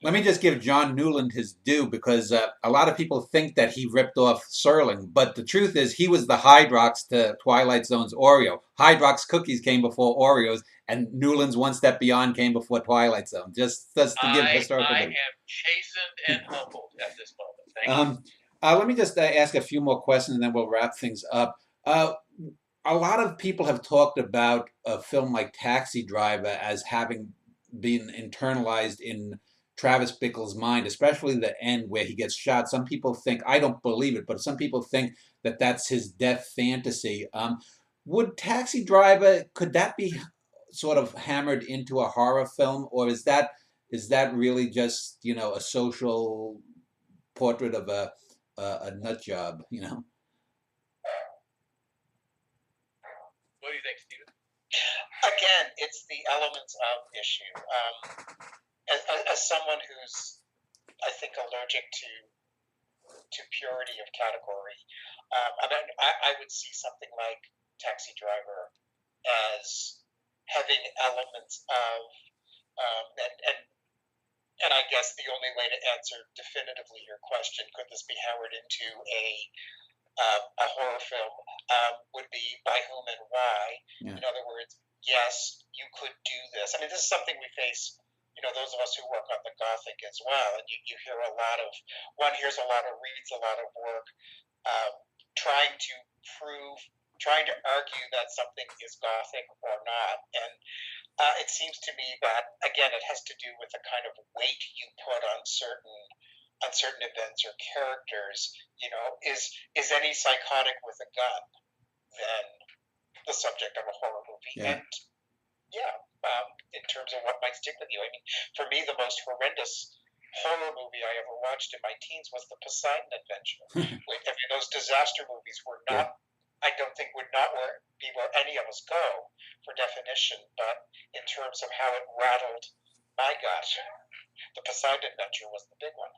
Let me just give John Newland his due, because a lot of people think that he ripped off Serling, but the truth is he was the Hydrox to Twilight Zone's Oreo. Hydrox cookies came before Oreos, and Newland's One Step Beyond came before Twilight Zone. Just to give historical. I am chastened and humbled at this moment. Thank you. Let me just ask a few more questions, and then we'll wrap things up. A lot of people have talked about a film like Taxi Driver as having been internalized in Travis Bickle's mind, especially the end where he gets shot. Some people think, I don't believe it, but some people think that that's his death fantasy. Would Taxi Driver, could that be sort of hammered into a horror film, or is that really just a social portrait of a nut job? What do you think, Stephen? Again, it's the elements of issue. As someone who's, I think, allergic to purity of category, I would see something like Taxi Driver as having elements of, and I guess the only way to answer definitively your question, could this be hammered into a horror film, would be by whom and why. Yeah. In other words, yes, you could do this. I mean, this is something we face, those of us who work on the Gothic as well. And you hear one hears a lot of, reads a lot of work, trying to argue that something is Gothic or not. And it seems to me that, again, it has to do with the kind of weight you put on certain events or characters. Is any psychotic with a gun then the subject of a horror movie? Yeah. And in terms of what might stick with you, I mean, for me, the most horrendous horror movie I ever watched in my teens was The Poseidon Adventure. I mean, those disaster movies were not, I don't think would not be where any of us go for definition, but in terms of how it rattled My gosh, the Poseidon Adventure was the big one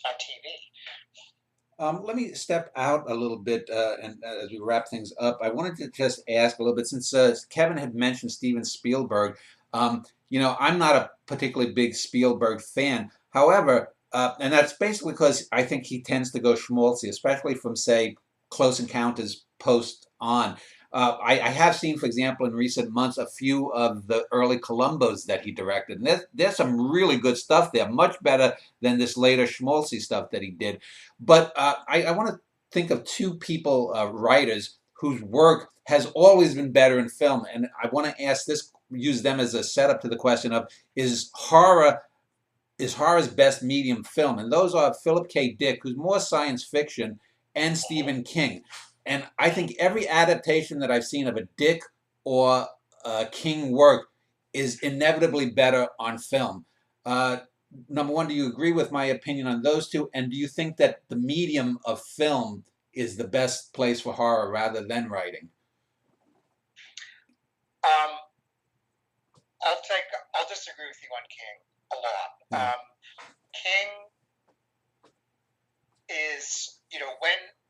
on TV. Let me step out a little bit, and as we wrap things up, I wanted to just ask a little bit since Kevin had mentioned Steven Spielberg. I'm not a particularly big Spielberg fan. However, and that's basically because I think he tends to go schmaltzy, especially from say Close Encounters post on. I have seen, for example, in recent months, a few of the early Columbos that he directed, and there's some really good stuff there, much better than this later schmaltzy stuff that he did. But I want to think of two people, writers, whose work has always been better in film. And I want to ask this, use them as a setup to the question of, is horror is horror's best medium film? And those are Philip K. Dick, who's more science fiction, and Stephen King. And I think every adaptation that I've seen of a Dick or a King work is inevitably better on film. Uh, Number one, do you agree with my opinion on those two? And do you think that the medium of film is the best place for horror rather than writing? Um, I'll disagree with you on King a lot. Yeah. King is,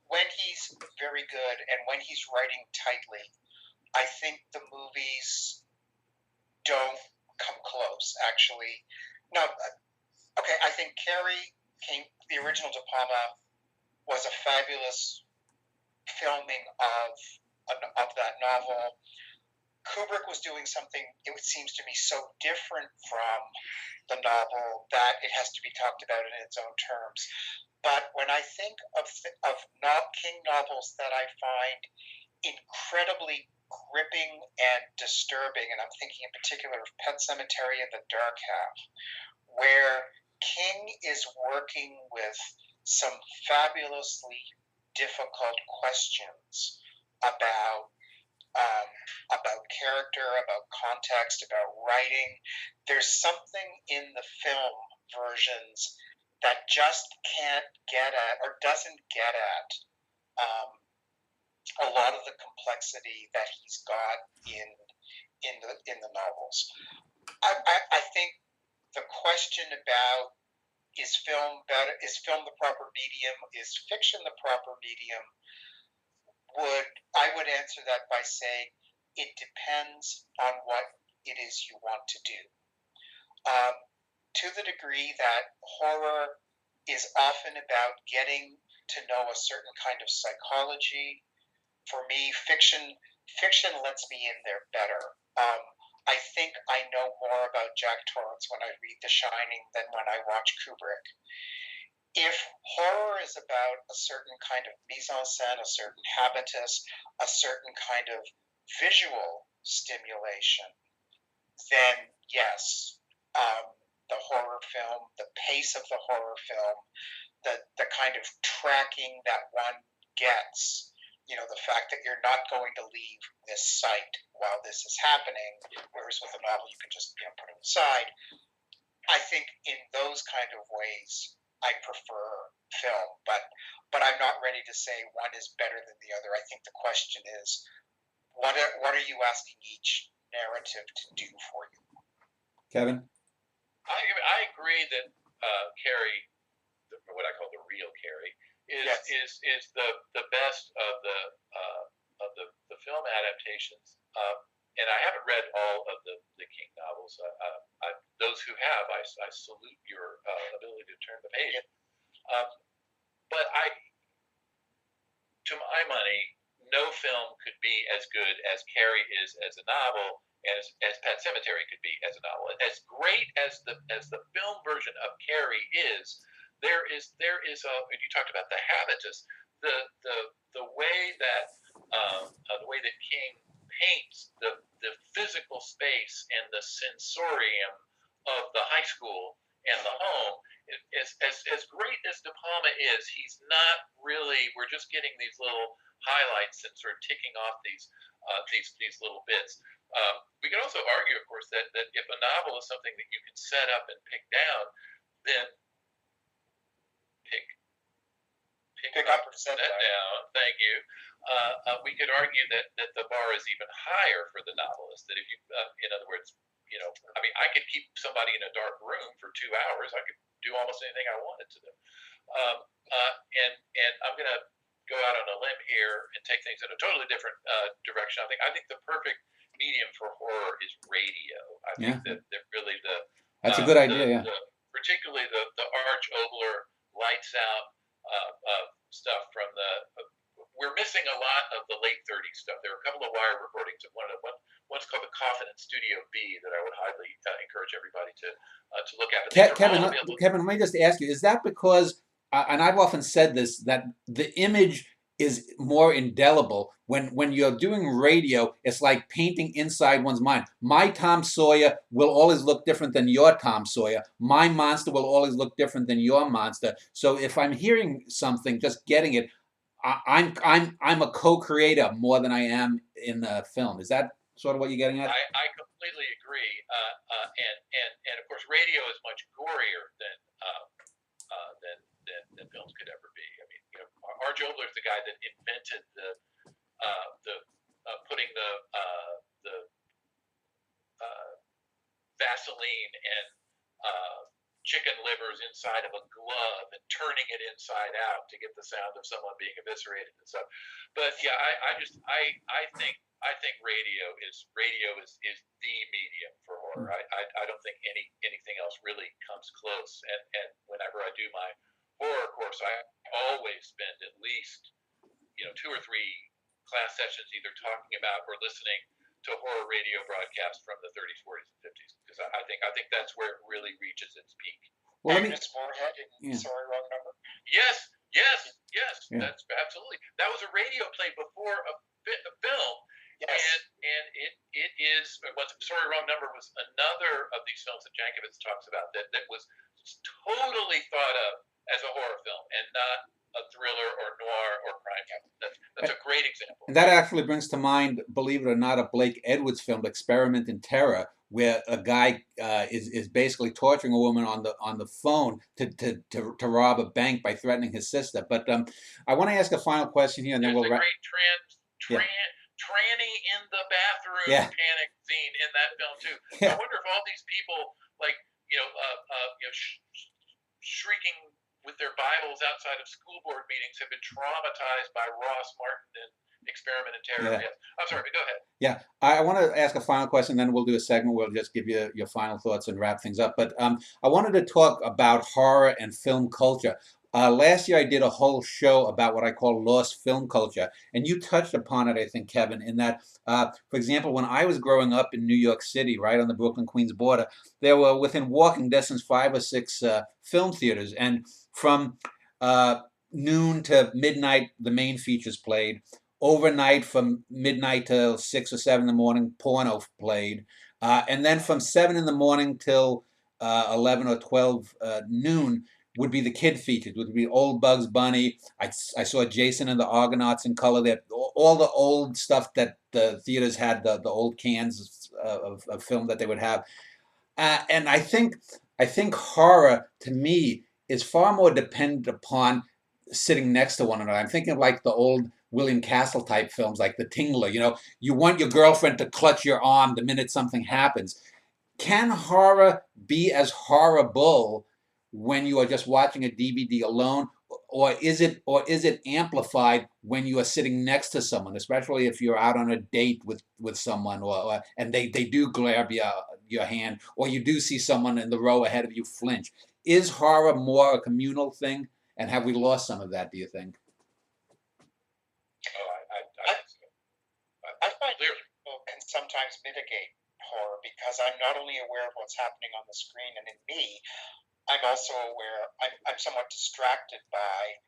when he's very good and when he's writing tightly, I think the movies don't come close, actually. No, okay, I think Carrie, King, the original De Palma, was a fabulous filming of that novel. Kubrick was doing something, it seems to me, so different from the novel that it has to be talked about in its own terms. But when I think of King novels that I find incredibly gripping and disturbing, and I'm thinking in particular of Pet Sematary and The Dark Half, where King is working with some fabulously difficult questions about character, about context, about writing. There's something in the film versions that just can't get at, or doesn't get at, a lot of the complexity that he's got in the novels. I think the question about is film better? Is film the proper medium? Is fiction the proper medium? I would answer that by saying it depends on what it is you want to do. To the degree that horror is often about getting to know a certain kind of psychology, for me, fiction lets me in there better. I think I know more about Jack Torrance when I read The Shining than when I watch Kubrick. If horror is about a certain kind of mise-en-scène, a certain habitus, a certain kind of visual stimulation, then yes, the horror film, the pace of the horror film, the kind of tracking that one gets, the fact that you're not going to leave this site while this is happening, whereas with a novel you can just put it aside. I think in those kind of ways I prefer film, but I'm not ready to say one is better than the other. I think the question is, what are you asking each narrative to do for you? Kevin? I agree that Carrie, what I call the real Carrie, is the best of the film adaptations. And I haven't read all of the King novels. Those who have, I salute your ability to turn the page. But to my money, no film could be as good as Carrie is as a novel, as Pet Sematary could be as a novel. As great as the film version of Carrie is, there is and you talked about the habitus, the way that King paints the physical space and the sensorium of the high school and the home. As great as De Palma is, he's not really. We're just getting these little highlights and sort of ticking off these little bits. We can also argue, of course, that if a novel is something that you can set up and pick down, then pick up or set that down. Thank you. We could argue that the bar is even higher for the novelist. That if you, in other words, I mean, I could keep somebody in a dark room for 2 hours. I could do almost anything I wanted to them. Um, and I'm going to go out on a limb here and take things in a totally different direction. I think the perfect medium for horror is radio. I think that really that's a good idea. Yeah. Particularly the Arch Obler lights out stuff from we're missing a lot of the late 30s stuff. There are a couple of wire recordings of one's called the Coffin in Studio B that I would highly encourage everybody to look at. Kevin, let me just ask you: is that because, and I've often said this, that the image is more indelible when you're doing radio? It's like painting inside one's mind. My Tom Sawyer will always look different than your Tom Sawyer. My monster will always look different than your monster. So if I'm hearing something, just getting it, I'm a co-creator more than I am in the film. Is that sort of what you're getting at? I completely agree. And of course, radio is much gorier than films could ever be. I mean, Arch Obler is the guy that invented the putting the Vaseline and chicken livers inside of a glove and turning it inside out to get the sound of someone being eviscerated and stuff. But yeah, I think radio is the medium for horror. I don't think anything else really comes close. And whenever I do my horror course, I always spend at least 2 or 3 class sessions either talking about or listening to horror radio broadcasts from the 30s, 40s, and 50s, because I think that's where it really reaches its peak. Well, Agnes Moorehead in Sorry, Wrong Number. Yes. Yeah. That's absolutely. That was a radio play before a film. Yes. And it is Sorry, Wrong Number was another of these films that Jankovich talks about that was totally thought of as a horror film and not a thriller or noir or crime. That's a great example. And that actually brings to mind, believe it or not, a Blake Edwards film, Experiment in Terror, where a guy is basically torturing a woman on the phone to rob a bank by threatening his sister. But I want to ask a final question here, and then There's we'll a great tranny in the bathroom panic scene in that film too. I wonder if all these people shrieking with their Bibles outside of school board meetings have been traumatized by Ross Martin and Experiment in Terror. Yeah. Yes. I'm sorry, but go ahead. Yeah, I want to ask a final question, then we'll do a segment where we'll just give you your final thoughts and wrap things up. But I wanted to talk about horror and film culture. Last year I did a whole show about what I call lost film culture, and you touched upon it, I think, Kevin, in that, for example, when I was growing up in New York City, right on the Brooklyn-Queens border, there were within walking distance 5 or 6 film theaters, and from noon to midnight, the main features played. Overnight, from midnight till 6 or 7 in the morning, porno played, and then from 7 in the morning till 11 or 12 noon would be the kid features, would be old Bugs Bunny. I saw Jason and the Argonauts in color. There, all the old stuff that the theaters had, the old cans of film that they would have, and I think horror to me is far more dependent upon sitting next to one another. I'm thinking of like the old William Castle type films, like The Tingler. You want your girlfriend to clutch your arm the minute something happens. Can horror be as horrible when you are just watching a DVD alone, or is it amplified when you are sitting next to someone, especially if you're out on a date with someone, and they do grab your hand, or you do see someone in the row ahead of you flinch? Is horror more a communal thing, and have we lost some of that, do you think? I find people can sometimes mitigate horror because I'm not only aware of what's happening on the screen and in me, I'm also aware, I'm somewhat distracted by,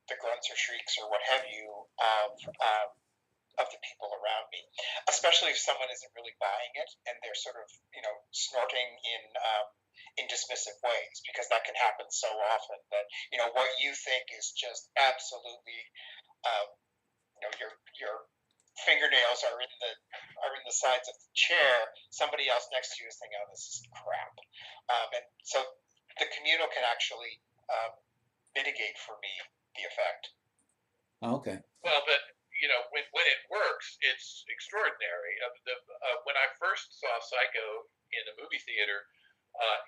the grunts or shrieks or what have you of the people around me, especially if someone isn't really buying it and they're sort of, snorting in dismissive ways, because that can happen so often that, what you think is just absolutely, your fingernails are in the sides of the chair. Somebody else next to you is thinking, "Oh, this is crap," and so the communal can actually mitigate for me the effect. Oh, okay. Well, but when it works, it's extraordinary. When I first saw Psycho in the movie theater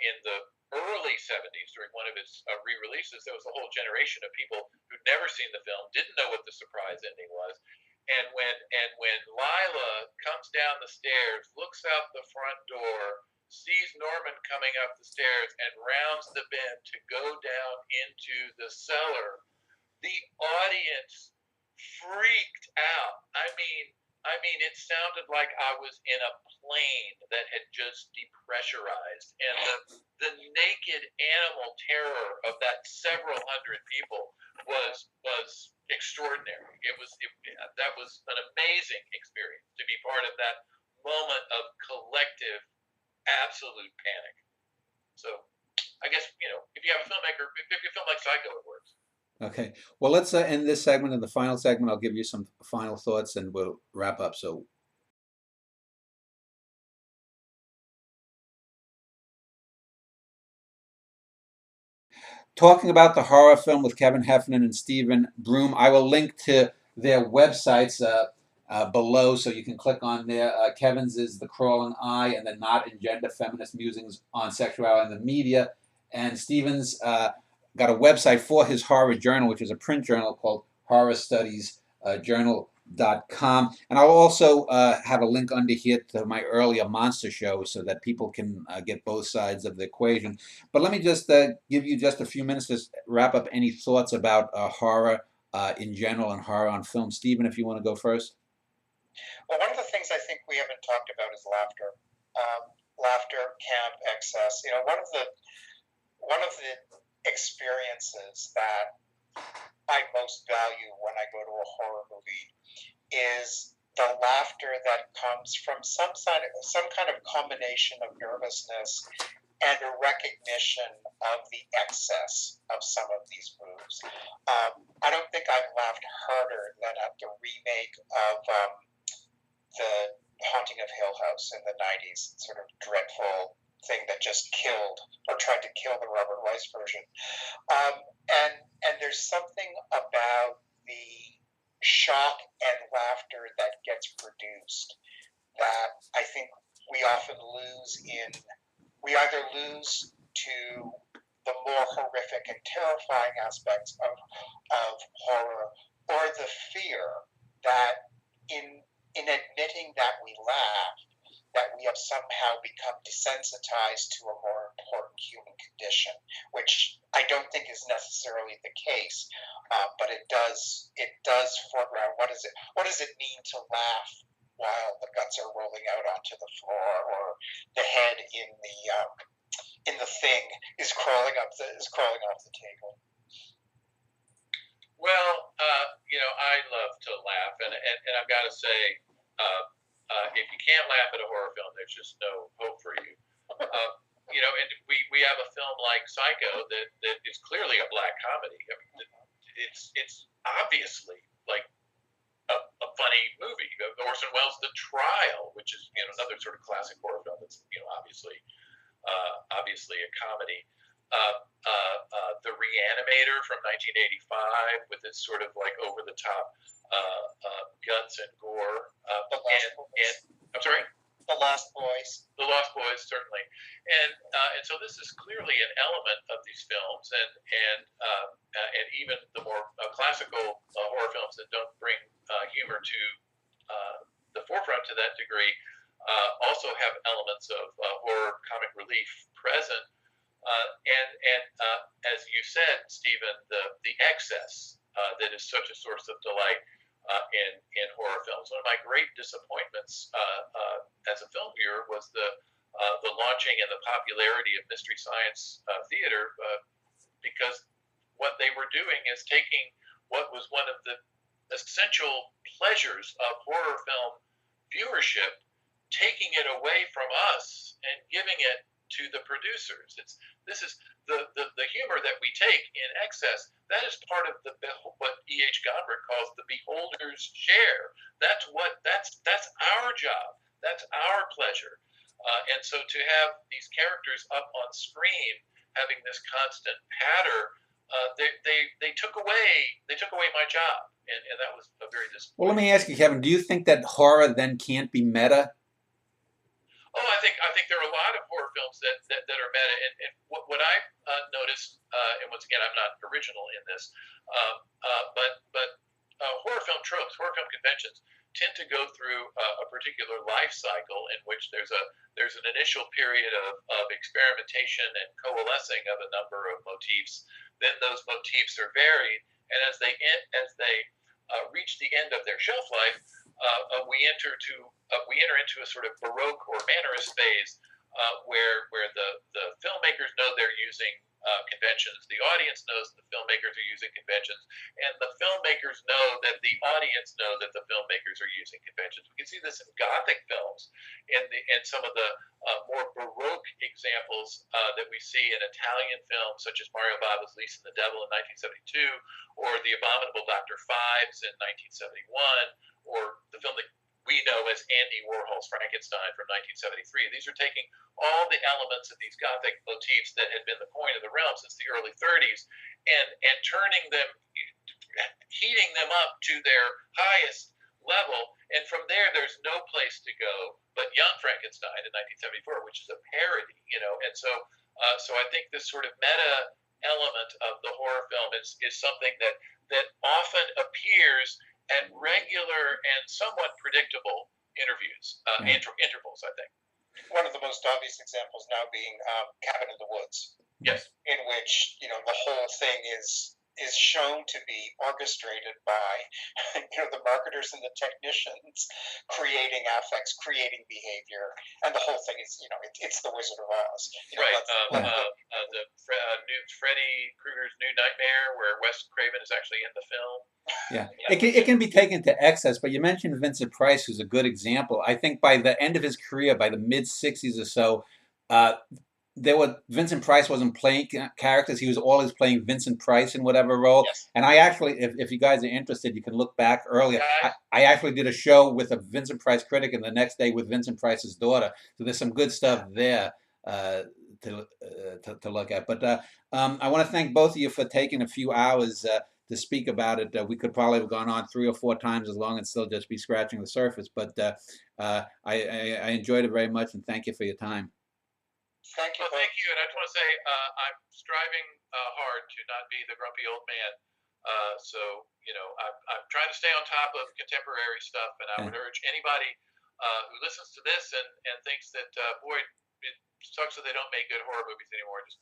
in the early 70s during one of its re-releases, there was a whole generation of people who'd never seen the film, didn't know what the surprise ending was. And when Lila comes down the stairs, looks out the front door, sees Norman coming up the stairs, and rounds the bend to go down into the cellar, the audience freaked out. It sounded like I was in a plane that had just depressurized, and the naked animal terror of that several hundred people was extraordinary. That was an amazing experience to be part of that moment of collective absolute panic. So I guess if you have a filmmaker, if you film like Psycho, it works. Okay. Well, let's end this segment. In the final segment, I'll give you some final thoughts and we'll wrap up. So, talking about the horror film with Kevin Heffernan and Stephen Broom, I will link to their websites below, so you can click on there. Kevin's is The Crawling Eye and the Not in Gender Feminist Musings on Sexuality in the Media. And Stephen's got a website for his horror journal, which is a print journal called horrorstudiesjournal.com. And I'll also have a link under here to my earlier monster show so that people can get both sides of the equation. But let me just give you just a few minutes to wrap up any thoughts about horror in general and horror on film. Stephen, if you want to go first. Well, one of the things I think we haven't talked about is laughter. Laughter, camp, excess. One of the experiences that I most value when I go to a horror movie is the laughter that comes from some kind of combination of nervousness and a recognition of the excess of some of these moves. I don't think I've laughed harder than at the remake of The Haunting of Hill House in the 90s, sort of dreadful thing that just killed or tried to kill the Robert Weiss version. And there's something about the shock and laughter that gets produced that I think we often lose we either lose to the more horrific and terrifying aspects of horror, or the fear that in admitting that we laugh, that we have somehow become desensitized to a more important human condition, which I don't think is necessarily the case, but it does foreground what does it mean to laugh while the guts are rolling out onto the floor, or the head in the thing is crawling off the table. Well, I love to laugh, and I've got to say, if you can't laugh at a horror film, there's just no hope for you. And we have a film like Psycho that is clearly a black comedy. I mean, it's obviously like a funny movie. Orson Welles' The Trial, which is another sort of classic horror film that's obviously a comedy. The Reanimator from 1985 with its sort of like over the top guts and gore. I'm sorry. The Lost Boys. The Lost Boys, certainly, and so this is clearly an element of these films, and even the more classical horror films that don't bring humor to the forefront to that degree also have elements of horror comic relief present. And as you said, Stephen, the excess that is such a source of delight in horror films. One of my great disappointments as a film viewer was the launching and the popularity of Mystery Science Theater, because what they were doing is taking what was one of the essential pleasures of horror film viewership, taking it away from us and giving it to the producers. This is the humor that we take in excess. That is part of what E.H. Gombrich calls the beholder's share. That's our job. That's our pleasure. And so to have these characters up on screen having this constant patter they took away my job, and that was a very Well, let disappointing me thing. ask you, Kevin. Do you think that horror then can't be meta? Oh, I think there are a lot of horror films that are meta, and what I've noticed, and once again, I'm not original in this, but horror film tropes, horror film conventions tend to go through a particular life cycle in which there's an initial period of experimentation and coalescing of a number of motifs. Then those motifs are varied, and as they reach the end of their shelf life, we enter into a sort of Baroque or Mannerist phase, where the filmmakers know they're using conventions, the audience knows the filmmakers are using conventions, and the filmmakers know that the audience know that the filmmakers are using conventions. We can see this in Gothic films, and some of the more Baroque examples that we see in Italian films, such as Mario Bava's Lisa and the Devil in 1972, or The Abominable Dr. Phibes in 1971, or the film that we know as Andy Warhol's Frankenstein from 1973. These are taking all the elements of these Gothic motifs that had been the coin of the realm since the early 30s, and turning them, heating them up to their highest level. And from there, there's no place to go but Young Frankenstein in 1974, which is a parody, And so I think this sort of meta element of the horror film is something that often appears at regular and somewhat predictable intervals, I think. One of the most obvious examples now being Cabin in the Woods. Yes. In which, the whole thing is shown to be orchestrated by, the marketers and the technicians creating affects, creating behavior, and the whole thing is, it's the Wizard of Oz. Right. New Freddy Krueger's New Nightmare, where Wes Craven is actually in the film. Yeah, it can be taken to excess, but you mentioned Vincent Price, who's a good example. I think by the end of his career, by the mid-60s or so, Vincent Price wasn't playing characters. He was always playing Vincent Price in whatever role. Yes. And I actually, if you guys are interested, you can look back earlier. I actually did a show with a Vincent Price critic, and the next day with Vincent Price's daughter. So there's some good stuff there to look at. But I want to thank both of you for taking a few hours to speak about it. We could probably have gone on 3 or 4 times as long and still just be scratching the surface. But I enjoyed it very much, and thank you for your time. Thank you. Well, thank you. And I just want to say I'm striving hard to not be the grumpy old man. I'm trying to stay on top of contemporary stuff, and I would urge anybody who listens to this and thinks that, boy, it sucks that they don't make good horror movies anymore, just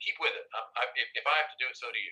keep with it. If I have to do it, so do you.